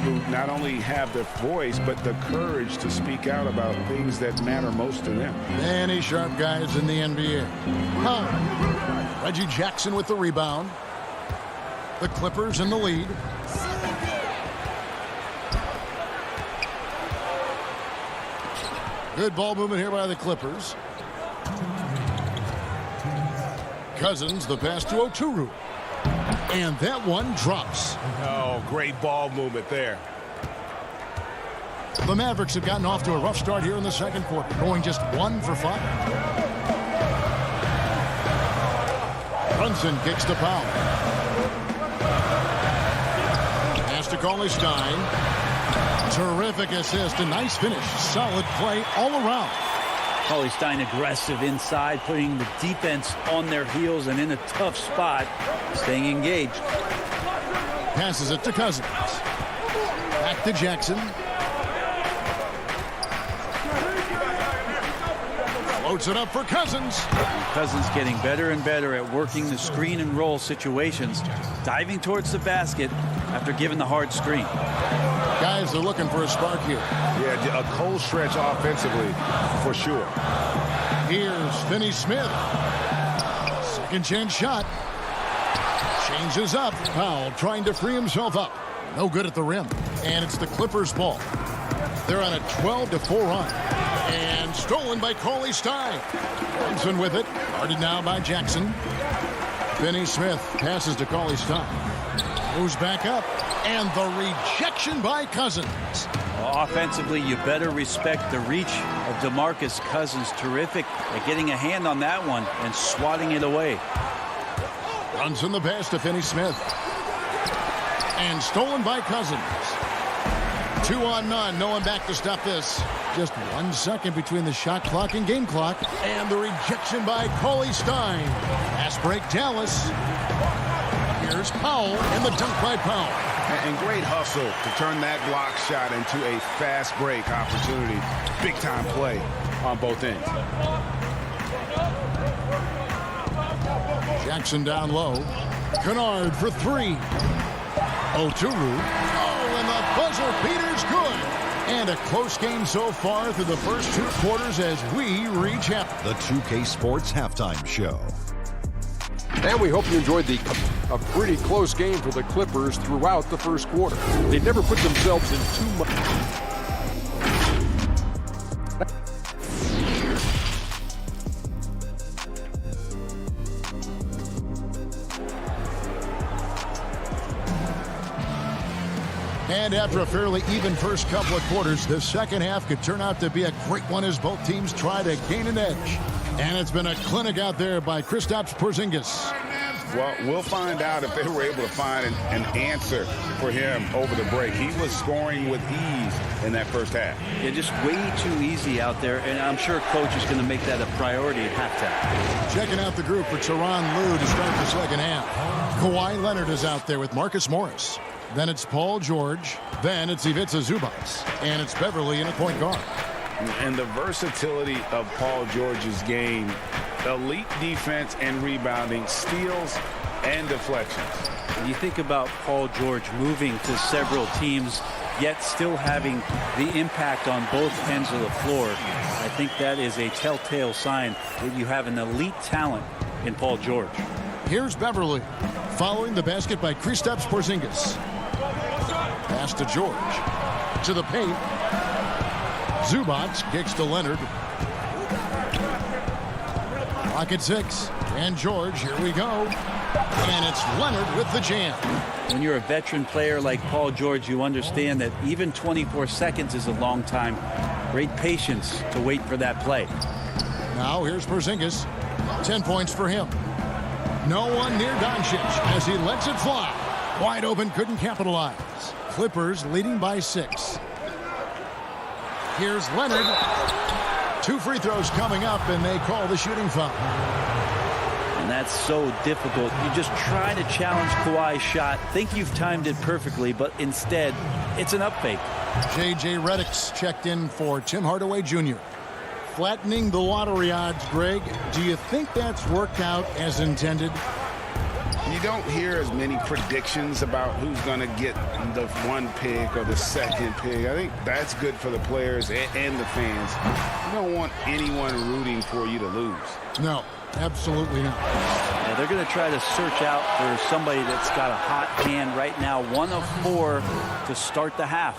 who not only have the voice, but the courage to speak out about things that matter most to them. Many sharp guys in the NBA. Reggie Jackson with the rebound. The Clippers in the lead. Good ball movement here by the Clippers. Cousins, the pass to Oturu. And that one drops. Oh, great ball movement there. The Mavericks have gotten off to a rough start here in the second quarter, going just 1 for 5. Brunson kicks to Powell. Pass to Stein. Terrific assist, a nice finish. Solid play all around. Stein aggressive inside, putting the defense on their heels and in a tough spot, staying engaged. Passes it to Cousins. Back to Jackson. Floats it up for Cousins. Cousins getting better and better at working the screen and roll situations, diving towards the basket after giving the hard screen. Guys are looking for a spark here. Yeah, a cold stretch offensively for sure. Here's Finney-Smith. Second chance shot. Changes up. Powell trying to free himself up. No good at the rim. And it's the Clippers' ball. They're on a 12-4 run. And stolen by Stein. Brunson with it. Guarded now by Jackson. Finney-Smith passes to Stein. Moves back up. And the rejection by Cousins. Offensively, you better respect the reach of DeMarcus Cousins. Terrific at getting a hand on that one and swatting it away. Brunson the pass to Finney-Smith. And stolen by Cousins. 2 on none. No one back to stop this. Just 1 second between the shot clock and game clock. And the rejection by Stein. Pass break Dallas. Here's Powell and the dunk by Powell. And great hustle to turn that block shot into a fast break opportunity. Big time play on both ends. Jackson down low. Kennard for 3. Oturu. Oh, and the buzzer beater's good. And a close game so far through the first 2 quarters as we reach half. The 2K Sports Halftime Show. And we hope you enjoyed a pretty close game for the Clippers throughout the first quarter. They never put themselves in too much. And after a fairly even first couple of quarters, the second half could turn out to be a great one as both teams try to gain an edge. And it's been a clinic out there by Kristaps Porzingis. Well, we'll find out if they were able to find an answer for him over the break. He was scoring with ease in that first half. Yeah, just way too easy out there, and I'm sure coach is going to make that a priority at halftime. Checking out the group for Tyronn Lue to start the second half. Kawhi Leonard is out there with Marcus Morris. Then it's Paul George. Then it's Ivica Zubac. And it's Beverly in a point guard. And the versatility of Paul George's game, elite defense and rebounding, steals and deflections. You think about Paul George moving to several teams, yet still having the impact on both ends of the floor. I think that is a telltale sign that you have an elite talent in Paul George. Here's Beverly, following the basket by Kristaps Porzingis. Pass to George. To the paint. Zubac kicks to Leonard. Clock at 6. And George, here we go. And it's Leonard with the jam. When you're a veteran player like Paul George, you understand that even 24 seconds is a long time. Great patience to wait for that play. Now here's Porzingis. 10 points for him. No one near Doncic as he lets it fly. Wide open, couldn't capitalize. Clippers leading by 6. Here's Leonard. 2 free throws coming up, and they call the shooting foul. And that's so difficult. You just try to challenge Kawhi's shot, think you've timed it perfectly, but instead, it's an up fake. J.J. Redick's checked in for Tim Hardaway Jr. Flattening the lottery odds, Greg. Do you think that's worked out as intended? You don't hear as many predictions about who's going to get the 1 pick or the 2nd pick. I think that's good for the players and the fans. You don't want anyone rooting for you to lose. No, absolutely not. Yeah, they're going to try to search out for somebody that's got a hot hand right now. 1 of 4 to start the half.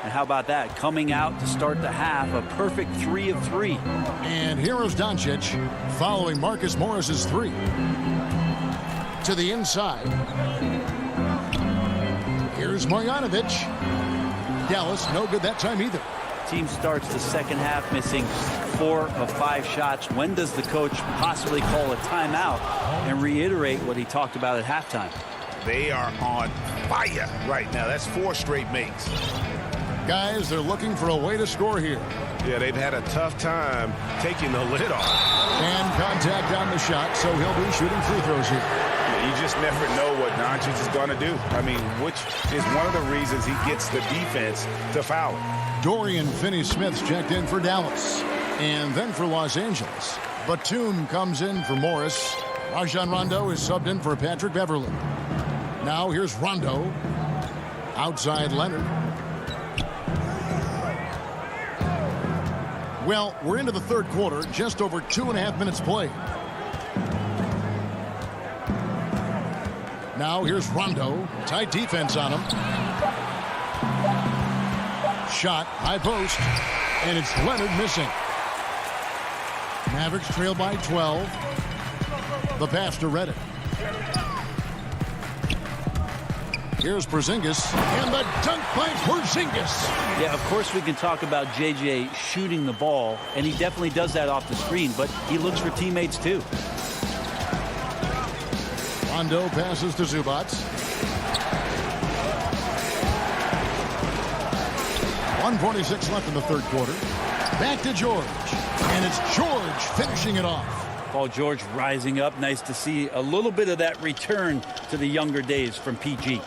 And how about that? Coming out to start the half, a perfect 3 of 3. And here is Doncic following Marcus Morris's 3. To the inside. Here's Marjanovic. Dallas, no good that time either. Team starts the second half missing 4 of 5 shots. When does the coach possibly call a timeout and reiterate what he talked about at halftime? They are on fire right now. That's 4 straight makes. Guys, they're looking for a way to score here. Yeah, they've had a tough time taking the lid off. And contact on the shot, so he'll be shooting free throws here. Yeah, you just never know what Doncic is going to do. I mean, which is one of the reasons he gets the defense to foul him. Dorian Finney-Smith's checked in for Dallas. And then for Los Angeles, Batum comes in for Morris. Rajon Rondo is subbed in for Patrick Beverley. Now here's Rondo. Outside Leonard. Well, we're into the third quarter, just over 2.5 minutes played. Now here's Rondo. Tight defense on him. Shot, high post, and it's Leonard missing. Mavericks trail by 12. The pass to Reddick. Here's Porzingis, and the dunk by Porzingis. Yeah, of course we can talk about JJ shooting the ball, and he definitely does that off the screen, but he looks for teammates too. Rondo passes to Zubac. 1:46 left in the third quarter. Back to George, and it's George finishing it off. Paul George rising up. Nice to see a little bit of that return to the younger days from PG.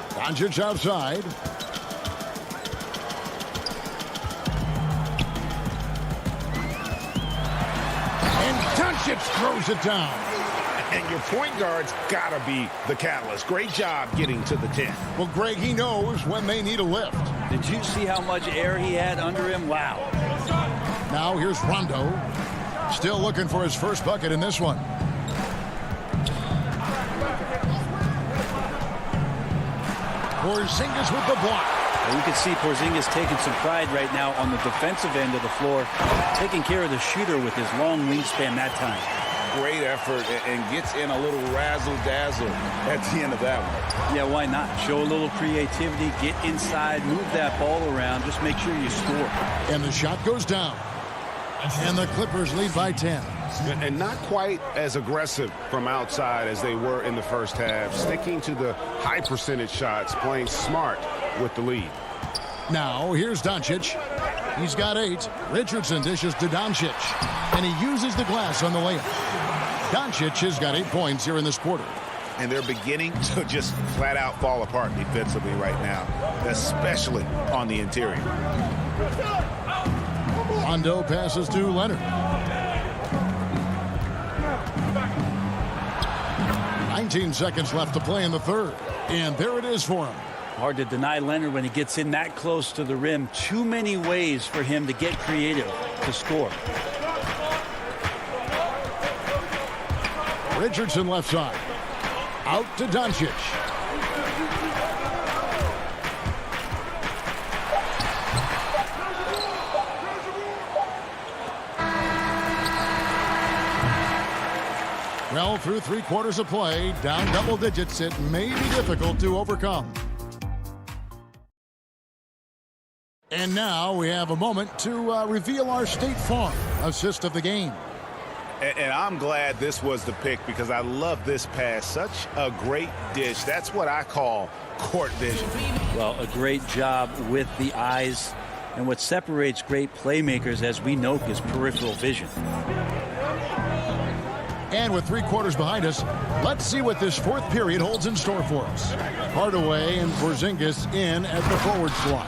Doncic outside. And Doncic throws it down. And your point guard's got to be the catalyst. Great job getting to the 10. Well, Greg, he knows when they need a lift. Did you see how much air he had under him? Wow. Now here's Rondo. Still looking for his first bucket in this one. Porzingis with the block. Well, you can see Porzingis taking some pride right now on the defensive end of the floor, taking care of the shooter with his long wingspan that time. Great effort and gets in a little razzle-dazzle at the end of that one. Yeah, why not? Show a little creativity, get inside, move that ball around, just make sure you score. And the shot goes down. And the Clippers lead by 10. And not quite as aggressive from outside as they were in the first half. Sticking to the high percentage shots, playing smart with the lead. Now, here's Doncic. He's got 8. Richardson dishes to Doncic. And he uses the glass on the layup. Doncic has got 8 points here in this quarter. And they're beginning to just flat out fall apart defensively right now, especially on the interior. Rondo passes to Leonard. 19 seconds left to play in the third. And there it is for him. Hard to deny Leonard when he gets in that close to the rim. Too many ways for him to get creative to score. Richardson left side. Out to Doncic. Well, through 3 quarters of play, down double digits, it may be difficult to overcome. And now we have a moment to reveal our State Farm assist of the game. And I'm glad this was the pick because I love this pass. Such a great dish. That's what I call court vision. Well, a great job with the eyes. And what separates great playmakers, as we know, is peripheral vision. And with 3 quarters behind us, let's see what this fourth period holds in store for us. Hardaway and Porzingis in at the forward slot.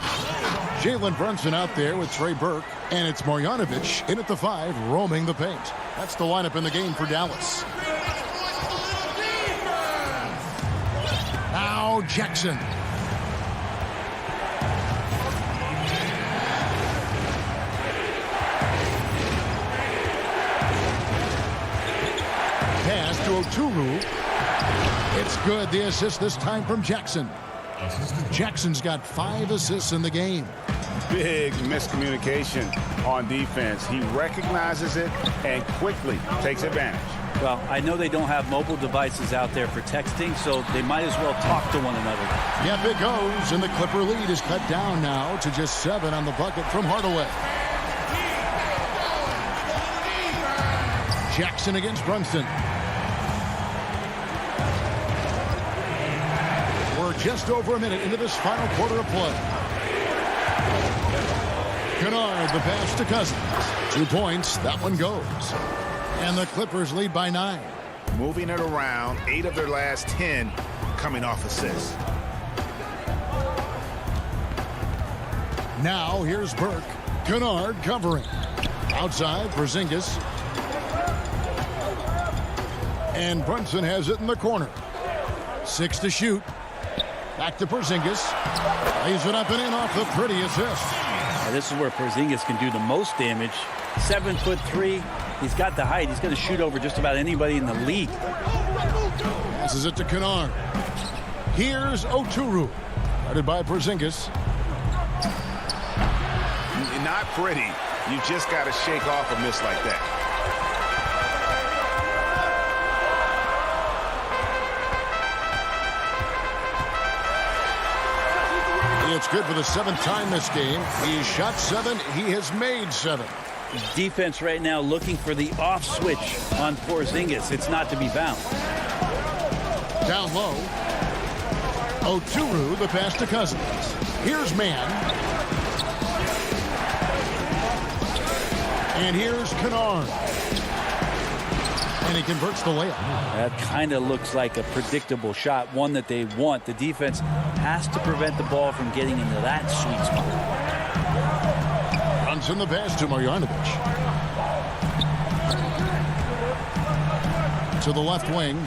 Jalen Brunson out there with Trey Burke. And it's Marjanovic in at the 5, roaming the paint. That's the lineup in the game for Dallas. Now Jackson. Pass to Oturu. It's good. The assist this time from Jackson. Jackson's got 5 assists in the game. Big miscommunication on defense. He recognizes it and quickly takes advantage. Well, I know they don't have mobile devices out there for texting, so they might as well talk to one another. Yep, it goes, and the Clipper lead is cut down now to just 7 on the bucket from Hardaway. Jackson against Brunson. We're just over a minute into this final quarter of play. Kennard, the pass to Cousins. 2 points, that one goes. And the Clippers lead by 9. Moving it around, 8 of their last 10 coming off assists. Now here's Burke. Kennard covering. Outside, Porzingis. And Brunson has it in the corner. 6 to shoot. Back to Porzingis. Lays it up and in off the pretty assist. Now, this is where Porzingis can do the most damage. 7'3". He's got the height. He's going to shoot over just about anybody in the league. Passes it to Kennard. Here's Oturu. Guarded by Porzingis. Not pretty. You just got to shake off a miss like that. It's good for the 7th time this game. He shot 7. He has made 7. Defense right now looking for the off switch on Porzingis. It's not to be found. Down low. Oturu, the pass to Cousins. Here's Mann. And here's Kennard. And he converts the layup. That kind of looks like a predictable shot, one that they want. The defense has to prevent the ball from getting into that sweet spot. Brunson the pass to Marjanovic. To the left wing.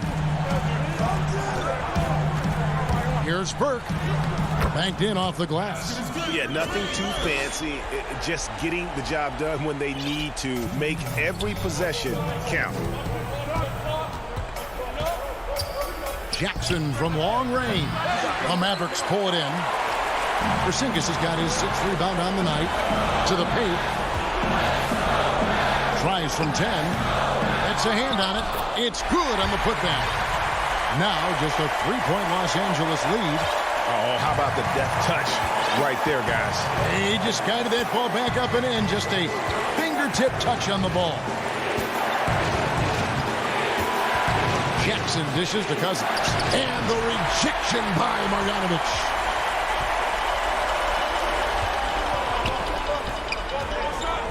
Here's Burke. Banked in off the glass. Yeah, nothing too fancy. Just getting the job done when they need to. Make every possession count. Jackson from long range. The Mavericks pull it in. Porzingis has got his 6th rebound on the night. To the paint. Tries from 10. It's a hand on it. It's good on the putback. Now just a 3-point Los Angeles lead. Oh, how about the deft touch right there, guys? He just guided that ball back up and in. Just a fingertip touch on the ball. Jackson dishes to Cousins. And the rejection by Marjanovic.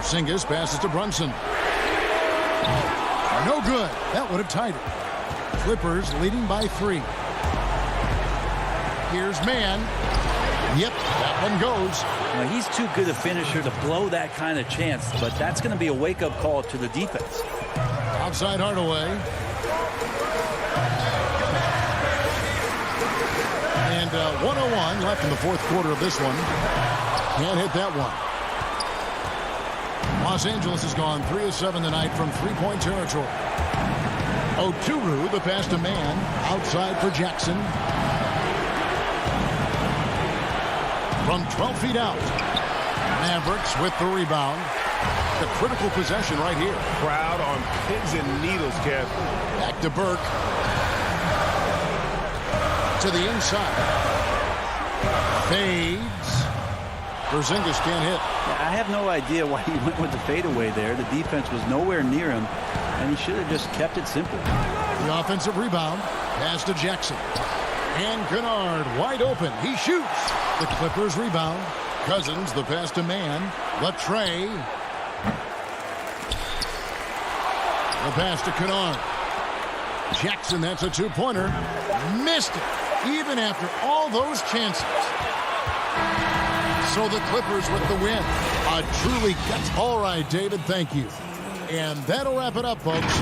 Porzingis passes to Brunson. No good. That would have tied it. Clippers leading by 3. Here's Mann. Yep, that one goes. Well, he's too good a finisher to blow that kind of chance, but that's going to be a wake-up call to the defense. Outside Hardaway. And 1:01 left in the 4th quarter of this one. Can't hit that one. Los Angeles has gone 3 of 7 tonight from 3-point territory. Oturu, the pass to Mann. Outside for Jackson. From 12 feet out. Mavericks with the rebound. The critical possession right here. Crowd on pins and needles, Kev. Back to Burke. To the inside. Fades. Porzingis can't hit. I have no idea why he went with the fadeaway there. The defense was nowhere near him, and he should have just kept it simple. The offensive rebound. Pass to Jackson. And Kennard wide open. He shoots. The Clippers rebound. Cousins, the pass to Mann. Latrey. The pass to Kennard. Jackson, that's a 2-pointer. Missed it, even after all those chances. So the Clippers with the win. A truly guts. All right, David, thank you. And that'll wrap it up, folks.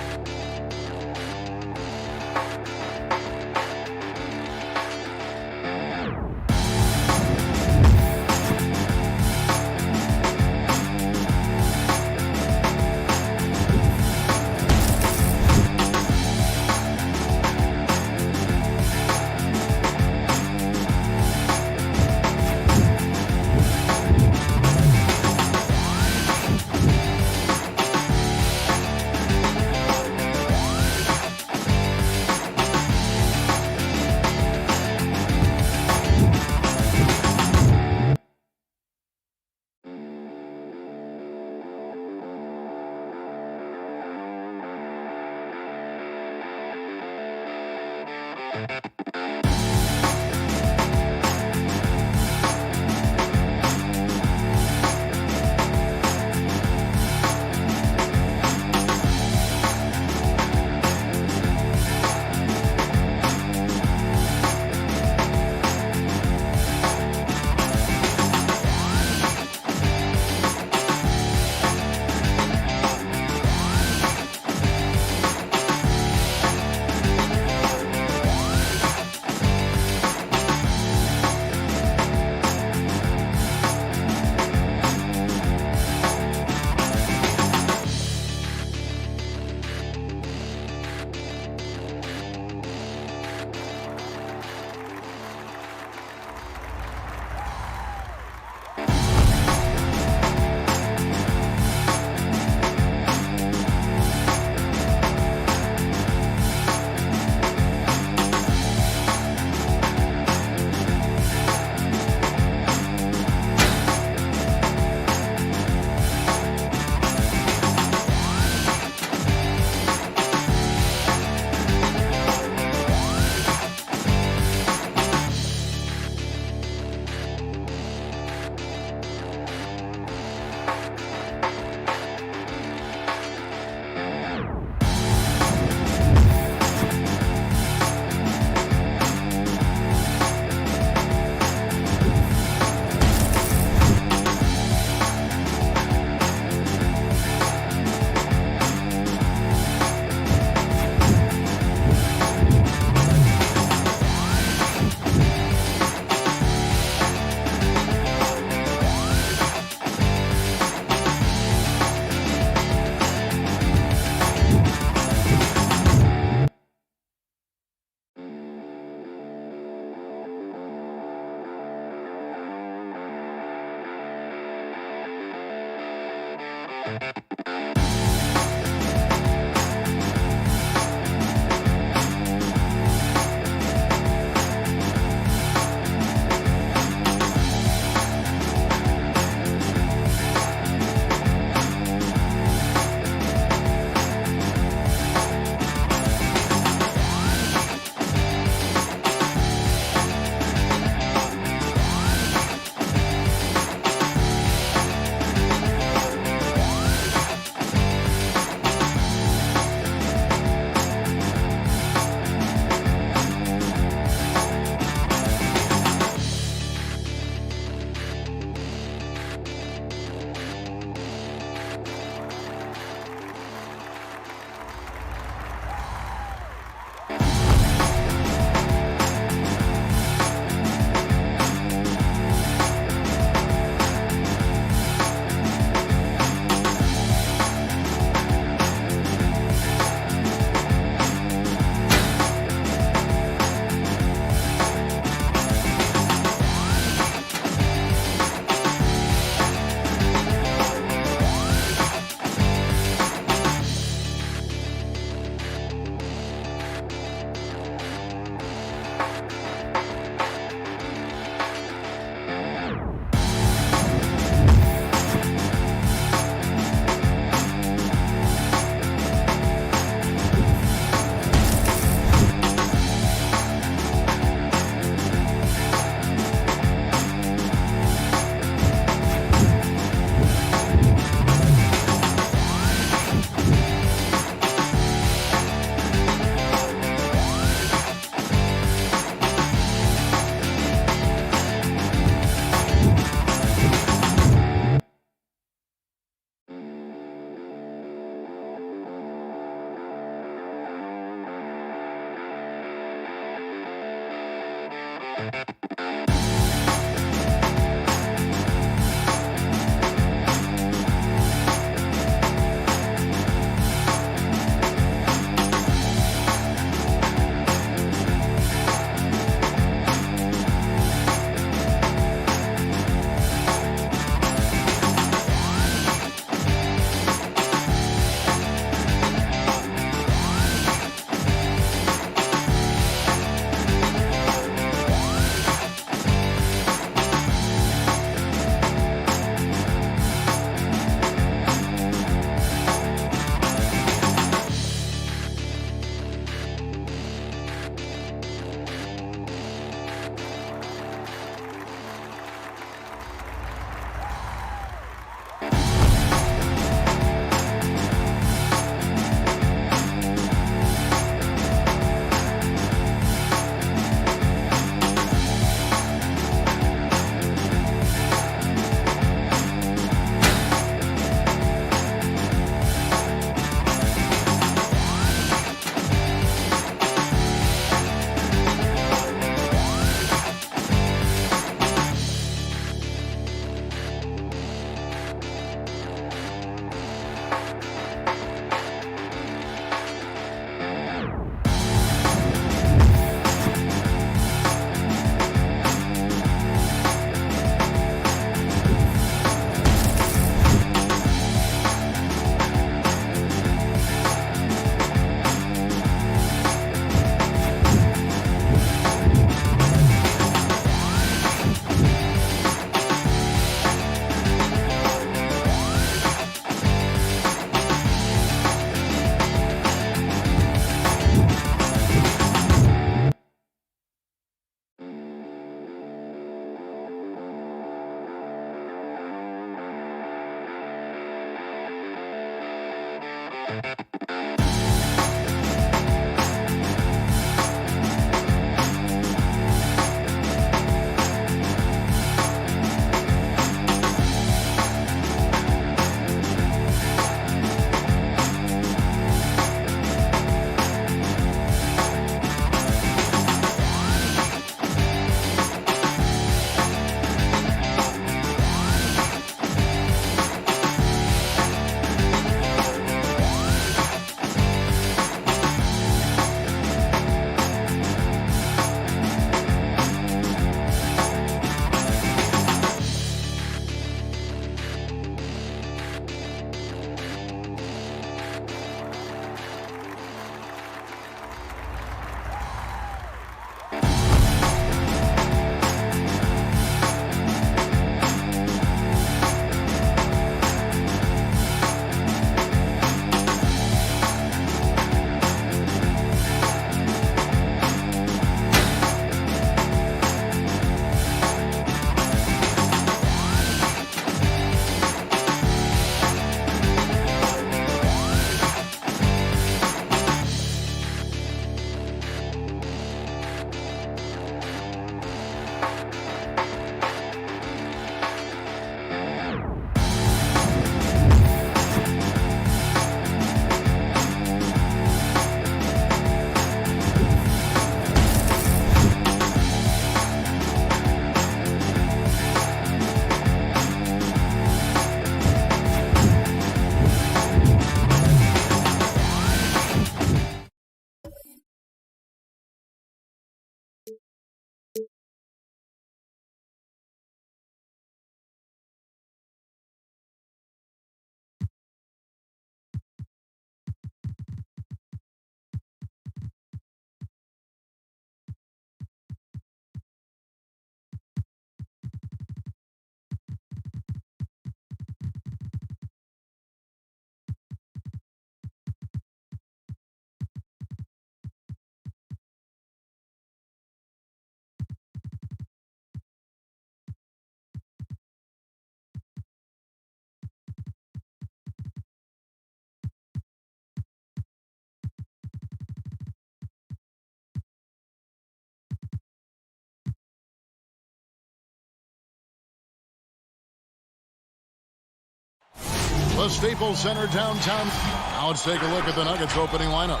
The Staples Center downtown. Now let's take a look at the Nuggets opening lineup.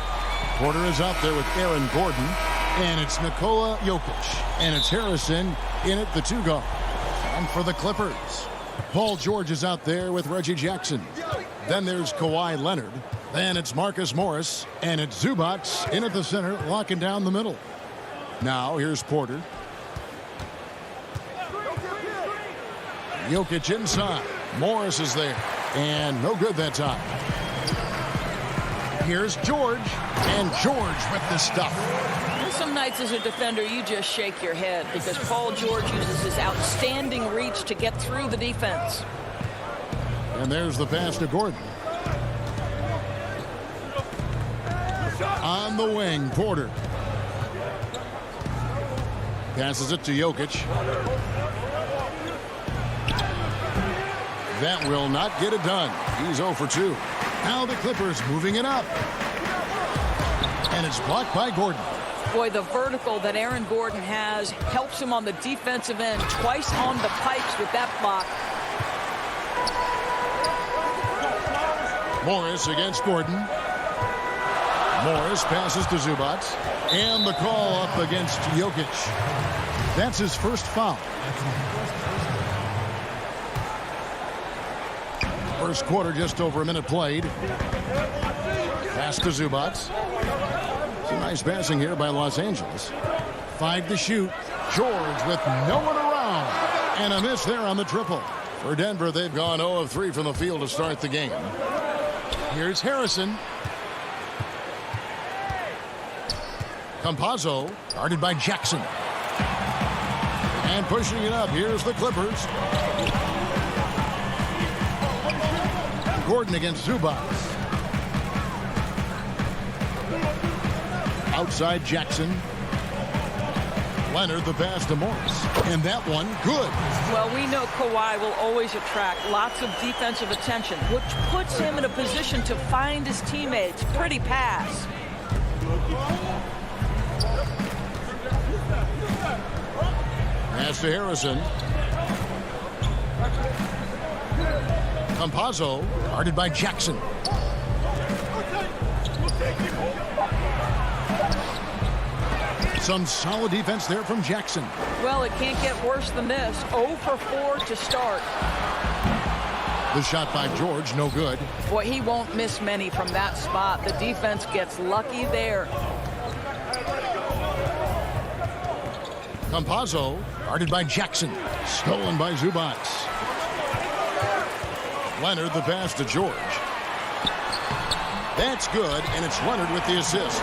Porter is out there with Aaron Gordon. And it's Nikola Jokic. And it's Harrison in at the 2 guard. And for the Clippers, Paul George is out there with Reggie Jackson. Then there's Kawhi Leonard. Then it's Marcus Morris. And it's Zubac in at the center, locking down the middle. Now here's Porter. Jokic inside. Morris is there. And no good that time. Here's George. And George with the stuff. Some nights as a defender, you just shake your head because Paul George uses his outstanding reach to get through the defense. And there's the pass to Gordon. On the wing, Porter. Passes it to Jokic. That will not get it done. He's 0 for 2. Now the Clippers moving it up. And it's blocked by Gordon. Boy, the vertical that Aaron Gordon has helps him on the defensive end. Twice on the pipes with that block. Morris against Gordon. Morris passes to Zubac. And the call up against Jokic. That's his first foul. First quarter, just over a minute played. Pass to Zubac. Some nice passing here by Los Angeles. 5 to shoot. George with no one around. And a miss there on the triple. For Denver, they've gone 0 of 3 from the field to start the game. Here's Harrison. Campazzo, guarded by Jackson. And pushing it up, here's the Clippers. Gordon against Zubac. Outside Jackson. Leonard the pass to Morris. And that one, good. Well, we know Kawhi will always attract lots of defensive attention, which puts him in a position to find his teammates. Pretty pass. Pass to Harrison. Campazzo, guarded by Jackson. Some solid defense there from Jackson. Well, it can't get worse than this. 0 for 4 to start. The shot by George, no good. Boy, he won't miss many from that spot. The defense gets lucky there. Campazzo, guarded by Jackson. Stolen by Zubac. Leonard the pass to George. That's good, and it's Leonard with the assist.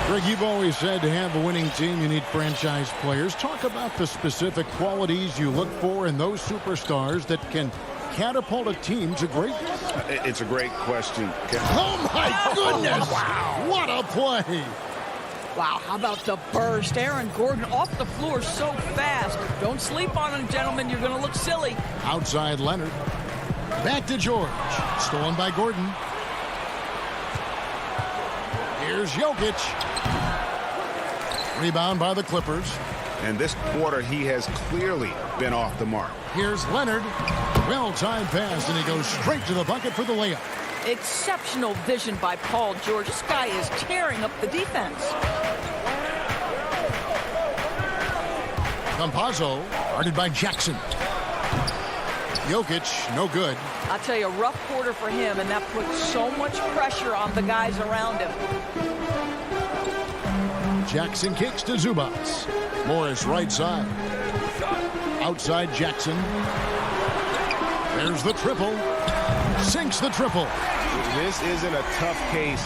Greg, you've always said to have a winning team, you need franchise players. Talk about the specific qualities you look for in those superstars that can catapult a team to greatness. It's a great question. Oh, my goodness! Wow. What a play! Wow, how about the burst? Aaron Gordon off the floor so fast. Don't sleep on him, gentlemen. You're going to look silly. Outside Leonard. Back to George. Stolen by Gordon. Here's Jokic. Rebound by the Clippers. And this quarter, he has clearly been off the mark. Here's Leonard. Well-timed pass, and he goes straight to the bucket for the layup. Exceptional vision by Paul George. This guy is tearing up the defense. Campazzo, guarded by Jackson. Jokic, no good. I'll tell you, a rough quarter for him, and that puts so much pressure on the guys around him. Jackson kicks to Zubac. Morris right side. Outside Jackson. There's the triple. Sinks the triple. This isn't a tough case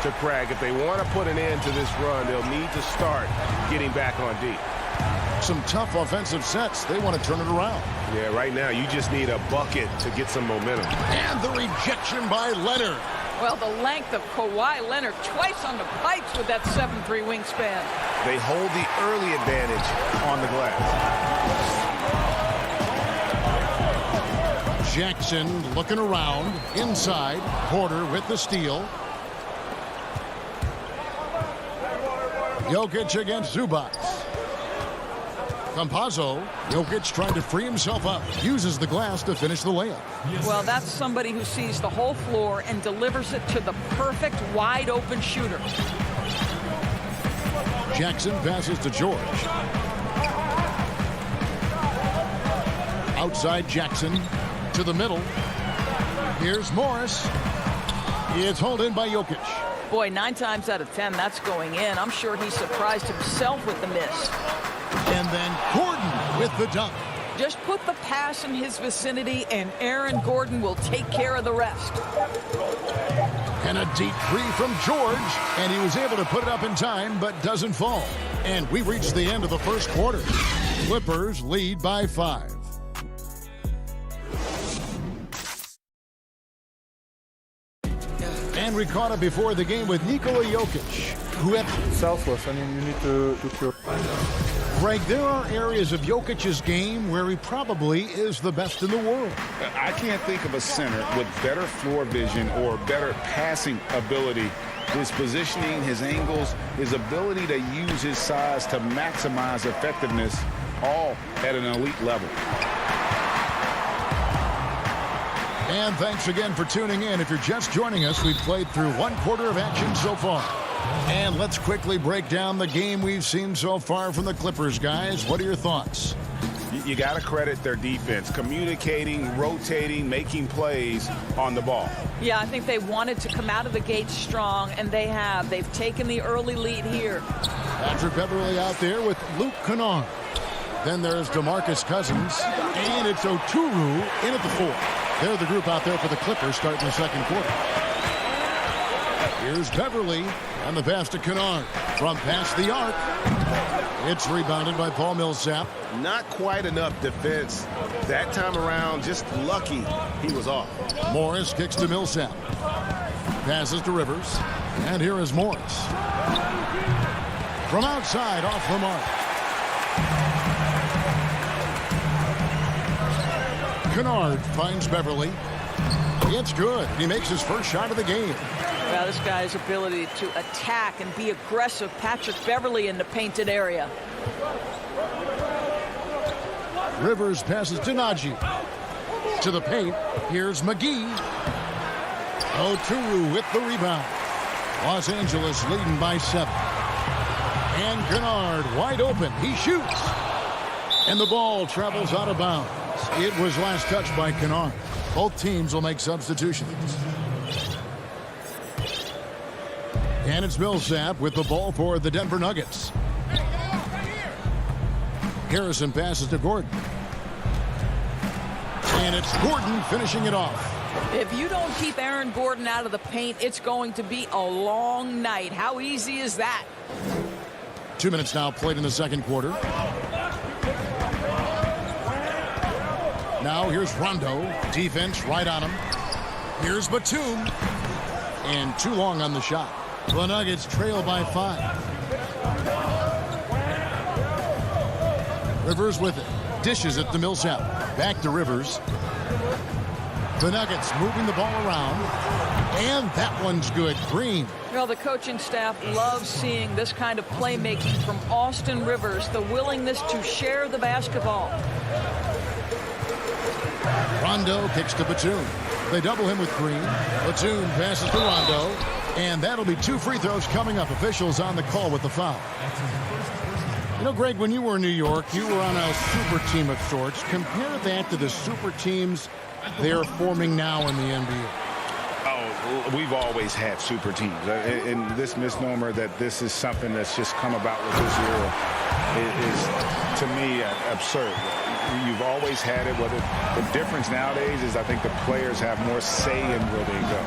to crack. If they want to put an end to this run, they'll need to start getting back on deep. Some tough offensive sets. They want to turn it around. Yeah, right now you just need a bucket to get some momentum. And the rejection by Leonard. Well, the length of Kawhi Leonard twice on the pipes with that 7'3" wingspan. They hold the early advantage on the glass. Jackson looking around. Inside. Porter with the steal. Jokic against Zubac. Campazzo. Jokic trying to free himself up. Uses the glass to finish the layup. Well, that's somebody who sees the whole floor and delivers it to the perfect wide open shooter. Jackson passes to George. Outside Jackson to the middle. Here's Morris. It's hauled in by Jokic. Boy, 9 times out of 10, that's going in. I'm sure he surprised himself with the miss. And then Gordon with the dunk. Just put the pass in his vicinity, and Aaron Gordon will take care of the rest. And a deep three from George, and he was able to put it up in time, but doesn't fall. And we reached the end of the first quarter. Clippers lead by 5. And we caught up before the game with Nikola Jokic, who had selfless. I mean, you need to kill. Greg, there are areas of Jokic's game where he probably is the best in the world. I can't think of a center with better floor vision or better passing ability. His positioning, his angles, his ability to use his size to maximize effectiveness, all at an elite level. And thanks again for tuning in. If you're just joining us, we've played through 1 quarter of action so far. And let's quickly break down the game we've seen so far from the Clippers, guys. What are your thoughts? You got to credit their defense, communicating, rotating, making plays on the ball. Yeah, I think they wanted to come out of the gate strong, and they have. They've taken the early lead here. Patrick Beverley out there with Luke Kennard. Then there's DeMarcus Cousins, and it's Oturu in at the 4. They're the group out there for the Clippers starting the second quarter. Here's Beverley, and the pass to Kennard from past the arc. It's rebounded by Paul Millsap. Not quite enough defense that time around. Just lucky he was off. Morris kicks to Millsap. Passes to Rivers. And here is Morris. From outside, off the mark. Kennard finds Beverley. It's good. He makes his first shot of the game. Well, this guy's ability to attack and be aggressive. Patrick Beverley in the painted area. Rivers passes to Najee. To the paint. Here's McGee. Oturu with the rebound. Los Angeles leading by 7. And Kennard wide open. He shoots. And the ball travels out of bounds. It was last touched by Kennard. Both teams will make substitutions. And it's Millsap with the ball for the Denver Nuggets. Harrison passes to Gordon. And it's Gordon finishing it off. If you don't keep Aaron Gordon out of the paint, it's going to be a long night. How easy is that? 2 minutes now played in the second quarter. Now here's Rondo. Defense right on him. Here's Batum. And too long on the shot. The Nuggets trail by 5. Rivers with it. Dishes it to Millsap. Back to Rivers. The Nuggets moving the ball around. And that one's good. Green. Well, the coaching staff loves seeing this kind of playmaking from Austin Rivers. The willingness to share the basketball. Rondo kicks to Batum. They double him with Green. Batum passes to Rondo. And that'll be 2 free throws coming up. Officials on the call with the foul. You know, Greg, when you were in New York, you were on a super team of sorts. Compare that to the super teams they're forming now in the NBA. Oh, we've always had super teams. And this misnomer that this is something that's just come about with this era is to me, absurd. You've always had it. Whether the difference nowadays is I think the players have more say in where they go.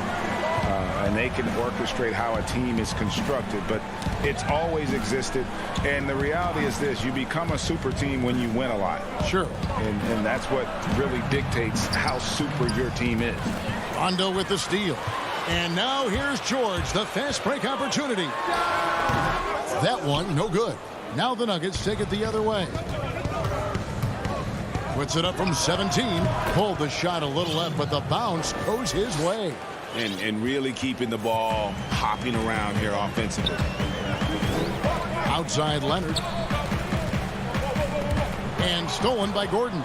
And they can orchestrate how a team is constructed, but it's always existed. And the reality is this: you become a super team when you win a lot. Sure. And that's what really dictates how super your team is. Rondo with the steal. And now here's George, the fast break opportunity. That one, no good. Now the Nuggets take it the other way. Puts it up from 17. Pulled the shot a little left, but the bounce goes his way. And really keeping the ball hopping around here offensively. Outside Leonard. Stolen by Gordon.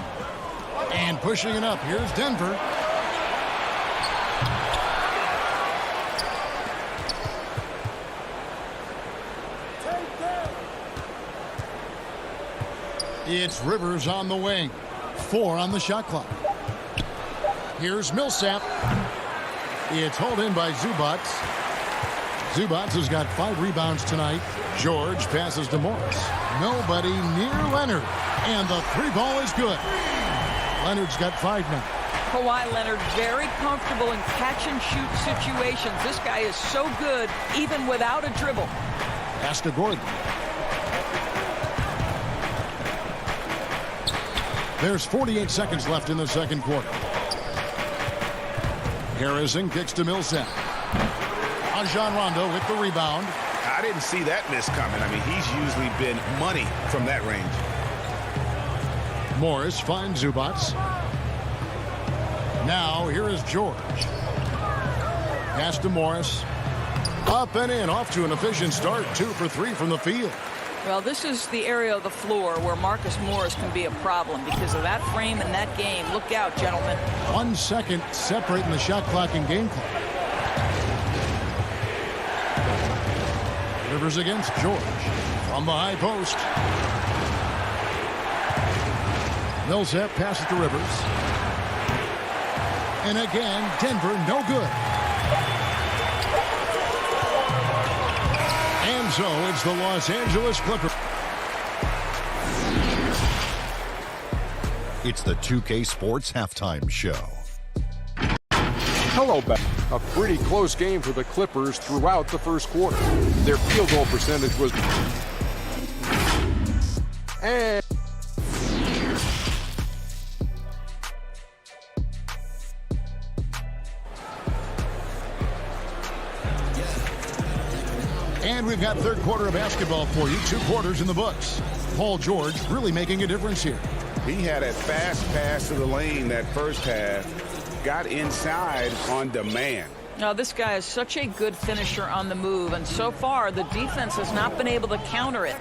And pushing it up. Here's Denver. It's Rivers on the wing. 4 on the shot clock. Here's Millsap. It's hauled in by Zubats. Zubats has got 5 rebounds tonight. George passes to Morris. Nobody near Leonard. And the 3 ball is good. Leonard's got 5 now. Kawhi Leonard very comfortable in catch-and-shoot situations. This guy is so good even without a dribble. Pass to Gordon. There's 48 seconds left in the second quarter. Harrison kicks to Millsap. Rajon Rondo with the rebound. I didn't see that miss coming. I mean, he's usually been money from that range. Morris finds Zubats. Now here is George. Pass to Morris. Up and in, off to an efficient start. 2 for 3 from the field. Well, this is the area of the floor where Marcus Morris can be a problem because of that frame and that game. Look out, gentlemen. 1 second separating the shot clock and game clock. Rivers against George from the high post. Millsap passes to Rivers. And again, Denver no good. And so it's the Los Angeles Clippers. It's the 2K Sports Halftime Show. Hello back. A pretty close game for the Clippers throughout the first quarter. Their field goal percentage was... And we've got third quarter of basketball for you. 2 quarters in the books. Paul George really making a difference here. He had a fast pass to the lane that first half. Got inside on demand. Now, this guy is such a good finisher on the move, and so far the defense has not been able to counter it.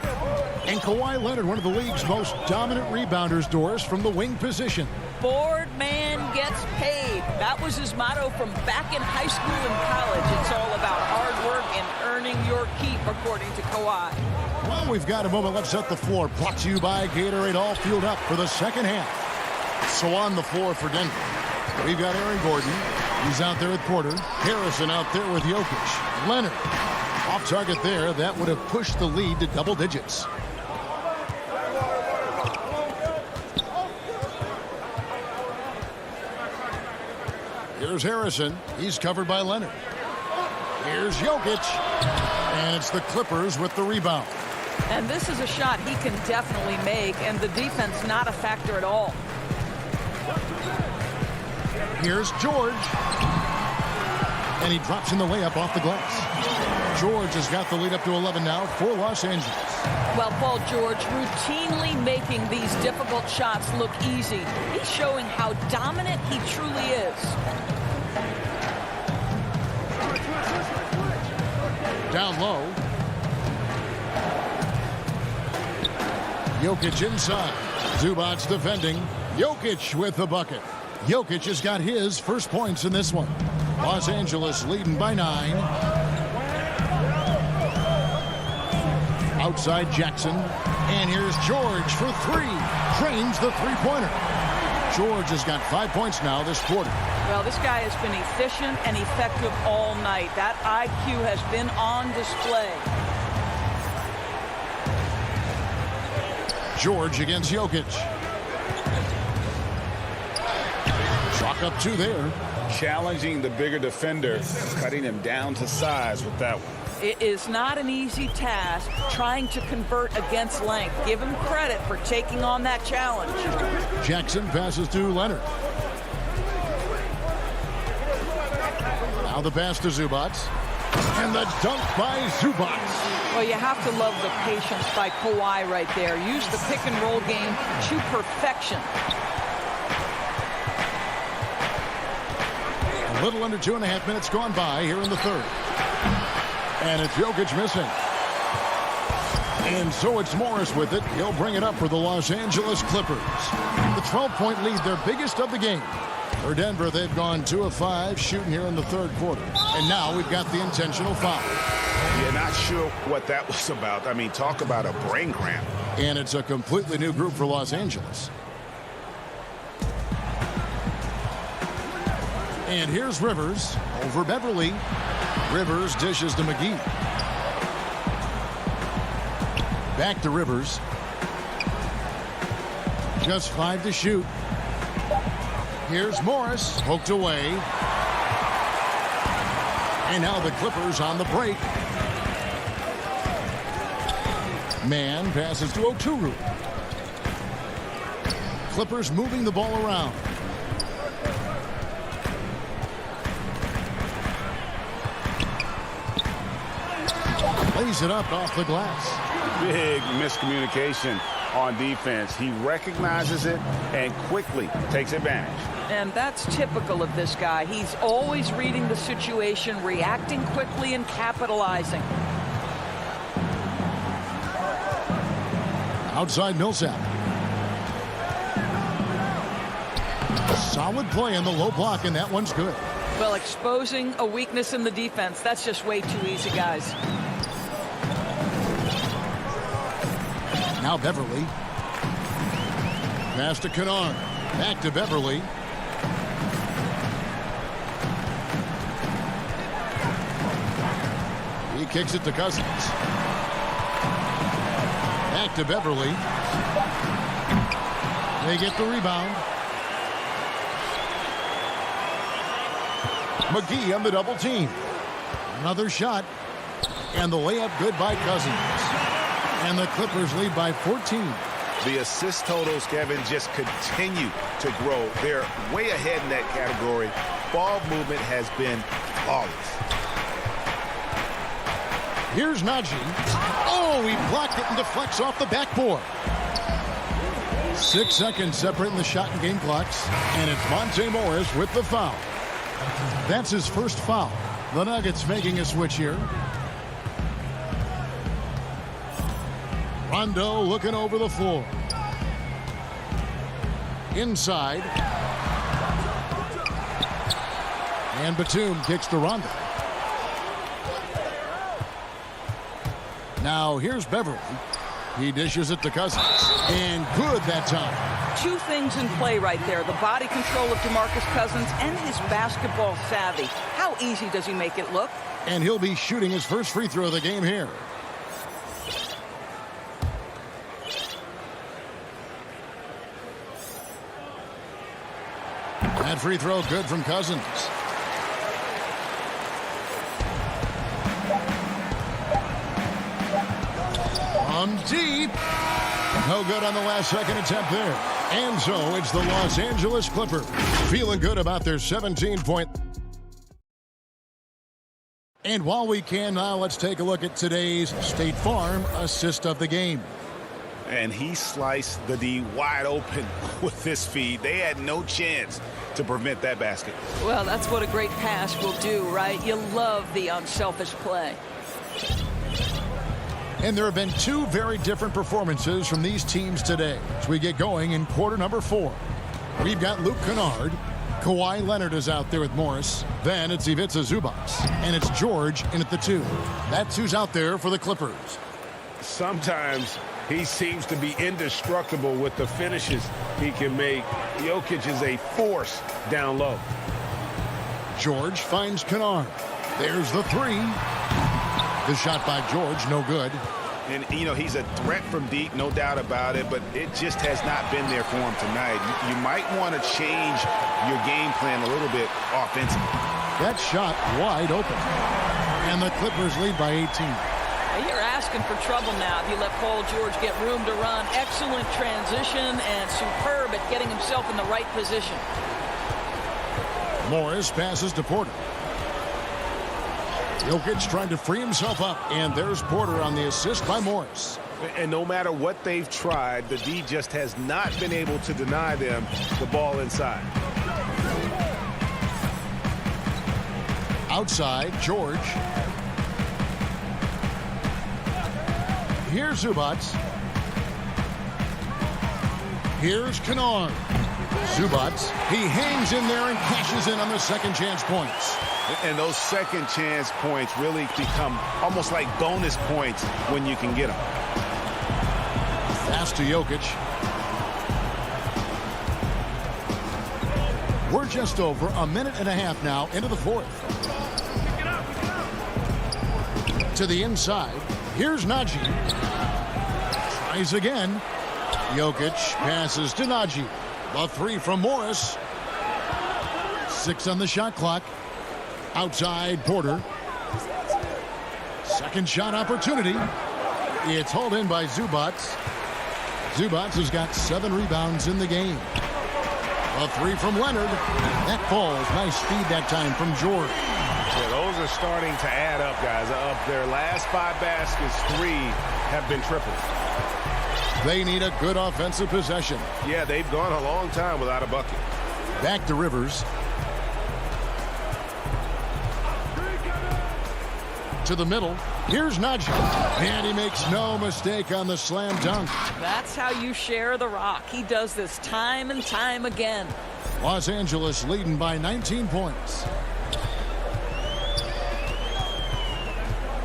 And Kawhi Leonard, one of the league's most dominant rebounders, Doris, from the wing position. Board man gets paid. That was his motto from back in high school and college. It's all about hard work and earning your keep, according to Kawhi. Well, we've got a moment. Let's set the floor. Brought to you by Gatorade, all fueled up for the second half. So on the floor for Denver, we've got Aaron Gordon. He's out there with Porter. Harrison out there with Jokic. Leonard off target there. That would have pushed the lead to double digits. Here's Harrison. He's covered by Leonard. Here's Jokic. And it's the Clippers with the rebound. And this is a shot he can definitely make, and the defense not a factor at all. Here's George. And he drops in the layup off the glass. George has got the lead up to 11 now for Los Angeles. Well, Paul George routinely making these difficult shots look easy. He's showing how dominant he truly is. Down low. Jokic inside. Zubats defending. Jokic with the bucket. Jokic has got his first points in this one. Los Angeles leading by 9. Outside Jackson. And here's George for 3. Drains the three-pointer. George has got 5 points now this quarter. Well, this guy has been efficient and effective all night. That IQ has been on display. George against Jokic. Chalk up 2 there. Challenging the bigger defender, cutting him down to size with that one. It is not an easy task trying to convert against length. Give him credit for taking on that challenge. Jackson passes to Leonard. Now the pass to Zubats. And the dunk by Zubats. Well, you have to love the patience by Kawhi right there. Use the pick and roll game to perfection. A little under 2.5 minutes gone by here in the third. And it's Jokic missing. And so it's Morris with it. He'll bring it up for the Los Angeles Clippers. The 12-point lead, their biggest of the game. For Denver, they've gone 2 of 5 shooting here in the third quarter. And now we've got the intentional foul. Yeah, not sure what that was about. I mean, talk about a brain cramp. And it's a completely new group for Los Angeles. And here's Rivers over Beverly. Rivers dishes to McGee. Back to Rivers. Just 5 to shoot. Here's Morris, poked away. And now the Clippers on the break. Man passes to Oturu. Clippers moving the ball around. Lays it up off the glass. Big miscommunication on defense. He recognizes it and quickly takes advantage. And that's typical of this guy. He's always reading the situation, reacting quickly and capitalizing. Outside Millsap. Solid play in the low block, and that one's good. Well, exposing a weakness in the defense, that's just way too easy, guys. Now Beverly. Pass to Kennard. Back to Beverly. He kicks it to Cousins. Back to Beverly. They get the rebound. McGee on the double team. Another shot. And the layup good by Cousins. And the Clippers lead by 14. The assist totals, Kevin, just continue to grow. They're way ahead in that category. Ball movement has been flawless. Here's Najee. Oh, he blocked it and deflects off the backboard. 6 seconds separating the shot and game clocks. And it's Monte Morris with the foul. That's his first foul. The Nuggets making a switch here. Rondo looking over the floor. Inside. And Batum kicks to Rondo. Now here's Beverly. He dishes it to Cousins. And good that time. 2 things in play right there. The body control of DeMarcus Cousins and his basketball savvy. How easy does he make it look? And he'll be shooting his first free throw of the game here. That free throw good from Cousins. From deep. No good on the last second attempt there. And so it's the Los Angeles Clippers feeling good about their 17-point. And while we can now, let's take a look at today's State Farm assist of the game. And he sliced the D wide open with this feed. They had no chance to prevent that basket. Well, that's what a great pass will do, right? You love the unselfish play. And there have been 2 very different performances from these teams today as we get going in quarter number 4. We've got Luke Kennard. Kawhi Leonard is out there with Morris. Then it's Ivica Zubac. And it's George in at the 2. That's who's out there for the Clippers. Sometimes he seems to be indestructible with the finishes he can make. Jokic is a force down low. George finds Kennard. There's the 3. The shot by George, no good. And, you know, he's a threat from deep, no doubt about it, but it just has not been there for him tonight. You might want to change your game plan a little bit offensively. That shot wide open. And the Clippers lead by 18. You're asking for trouble now if you let Paul George get room to run. Excellent transition and superb at getting himself in the right position. Morris passes to Porter. Jokic trying to free himself up, and there's Porter on the assist by Morris. And no matter what they've tried, the D just has not been able to deny them the ball inside. Outside, George. here's Zubac. Here's Kennard. Zubac, he hangs in there and cashes in on the second chance points. And those second chance points really become almost like bonus points when you can get them. Pass to Jokic. We're just over a minute and a half now into the fourth. To the inside. Here's Najee. Tries again. Jokic passes to Najee. The three from Morris. 6 on the shot clock. Outside Porter. Second shot opportunity. It's hauled in by Zubac. Zubac has got 7 rebounds in the game. A 3 from Leonard. That falls. Nice speed that time from George. Yeah, those are starting to add up, guys. Of their last 5 baskets, 3 have been triples. They need a good offensive possession. Yeah, they've gone a long time without a bucket. Back to Rivers. To the middle. Here's Najee. And he makes no mistake on the slam dunk. That's how you share the rock. He does this time and time again. Los Angeles leading by 19 points.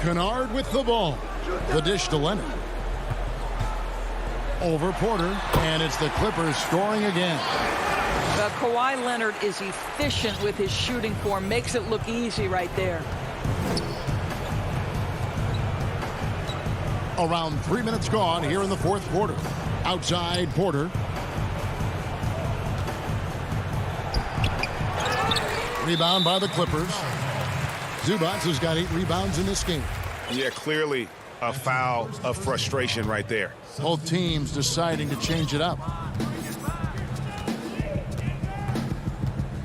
Kennard with the ball. The dish to Leonard. Over Porter. And it's the Clippers scoring again. Kawhi Leonard is efficient with his shooting form. Makes it look easy right there. Around 3 minutes gone here in the fourth quarter. Outside Porter. Rebound by the Clippers. Zubac has got 8 rebounds in this game. Yeah, clearly a foul of frustration right there. Both teams deciding to change it up.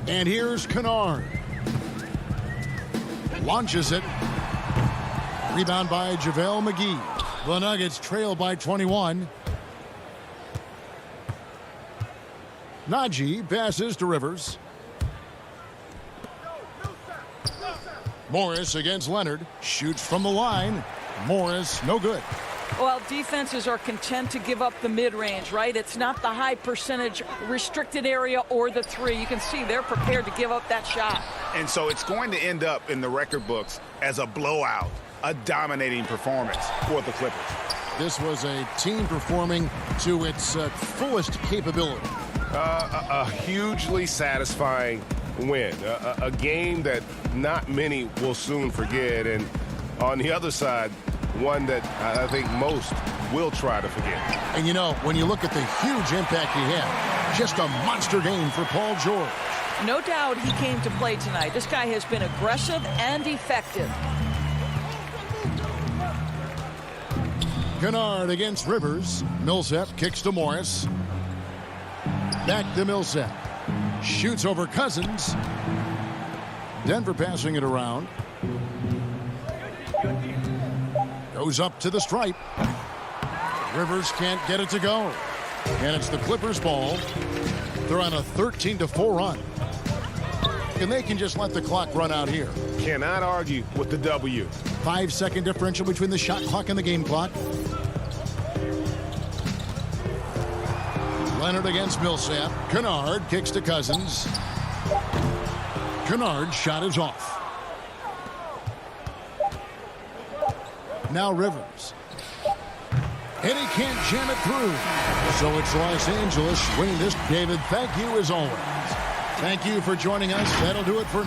And here's Kennard. Launches it. Rebound by JaVale McGee. The Nuggets trail by 21. Najee passes to Rivers. Morris against Leonard. Shoots from the line. Morris, no good. Well, defenses are content to give up the mid-range, right? It's not the high percentage restricted area or the 3. You can see they're prepared to give up that shot. And so it's going to end up in the record books as a blowout, a dominating performance for the Clippers. This was a team performing to its fullest capability. A hugely satisfying win. A game that not many will soon forget. And on the other side, one that I think most will try to forget. And you know, when you look at the huge impact he had, just a monster game for Paul George. No doubt he came to play tonight. This guy has been aggressive and effective. Kennard against Rivers. Millsap kicks to Morris. Back to Millsap. Shoots over Cousins. Denver passing it around. Goes up to the stripe. Rivers can't get it to go. And it's the Clippers' ball. They're on a 13-4 run. And they can just let the clock run out here. Cannot argue with the W. 5-second differential between the shot clock and the game clock. Leonard against Millsap. Kennard kicks to Cousins. Kennard's shot is off. Now Rivers. And he can't jam it through. So it's Los Angeles winning this. David, thank you as always. Thank you for joining us. That'll do it for...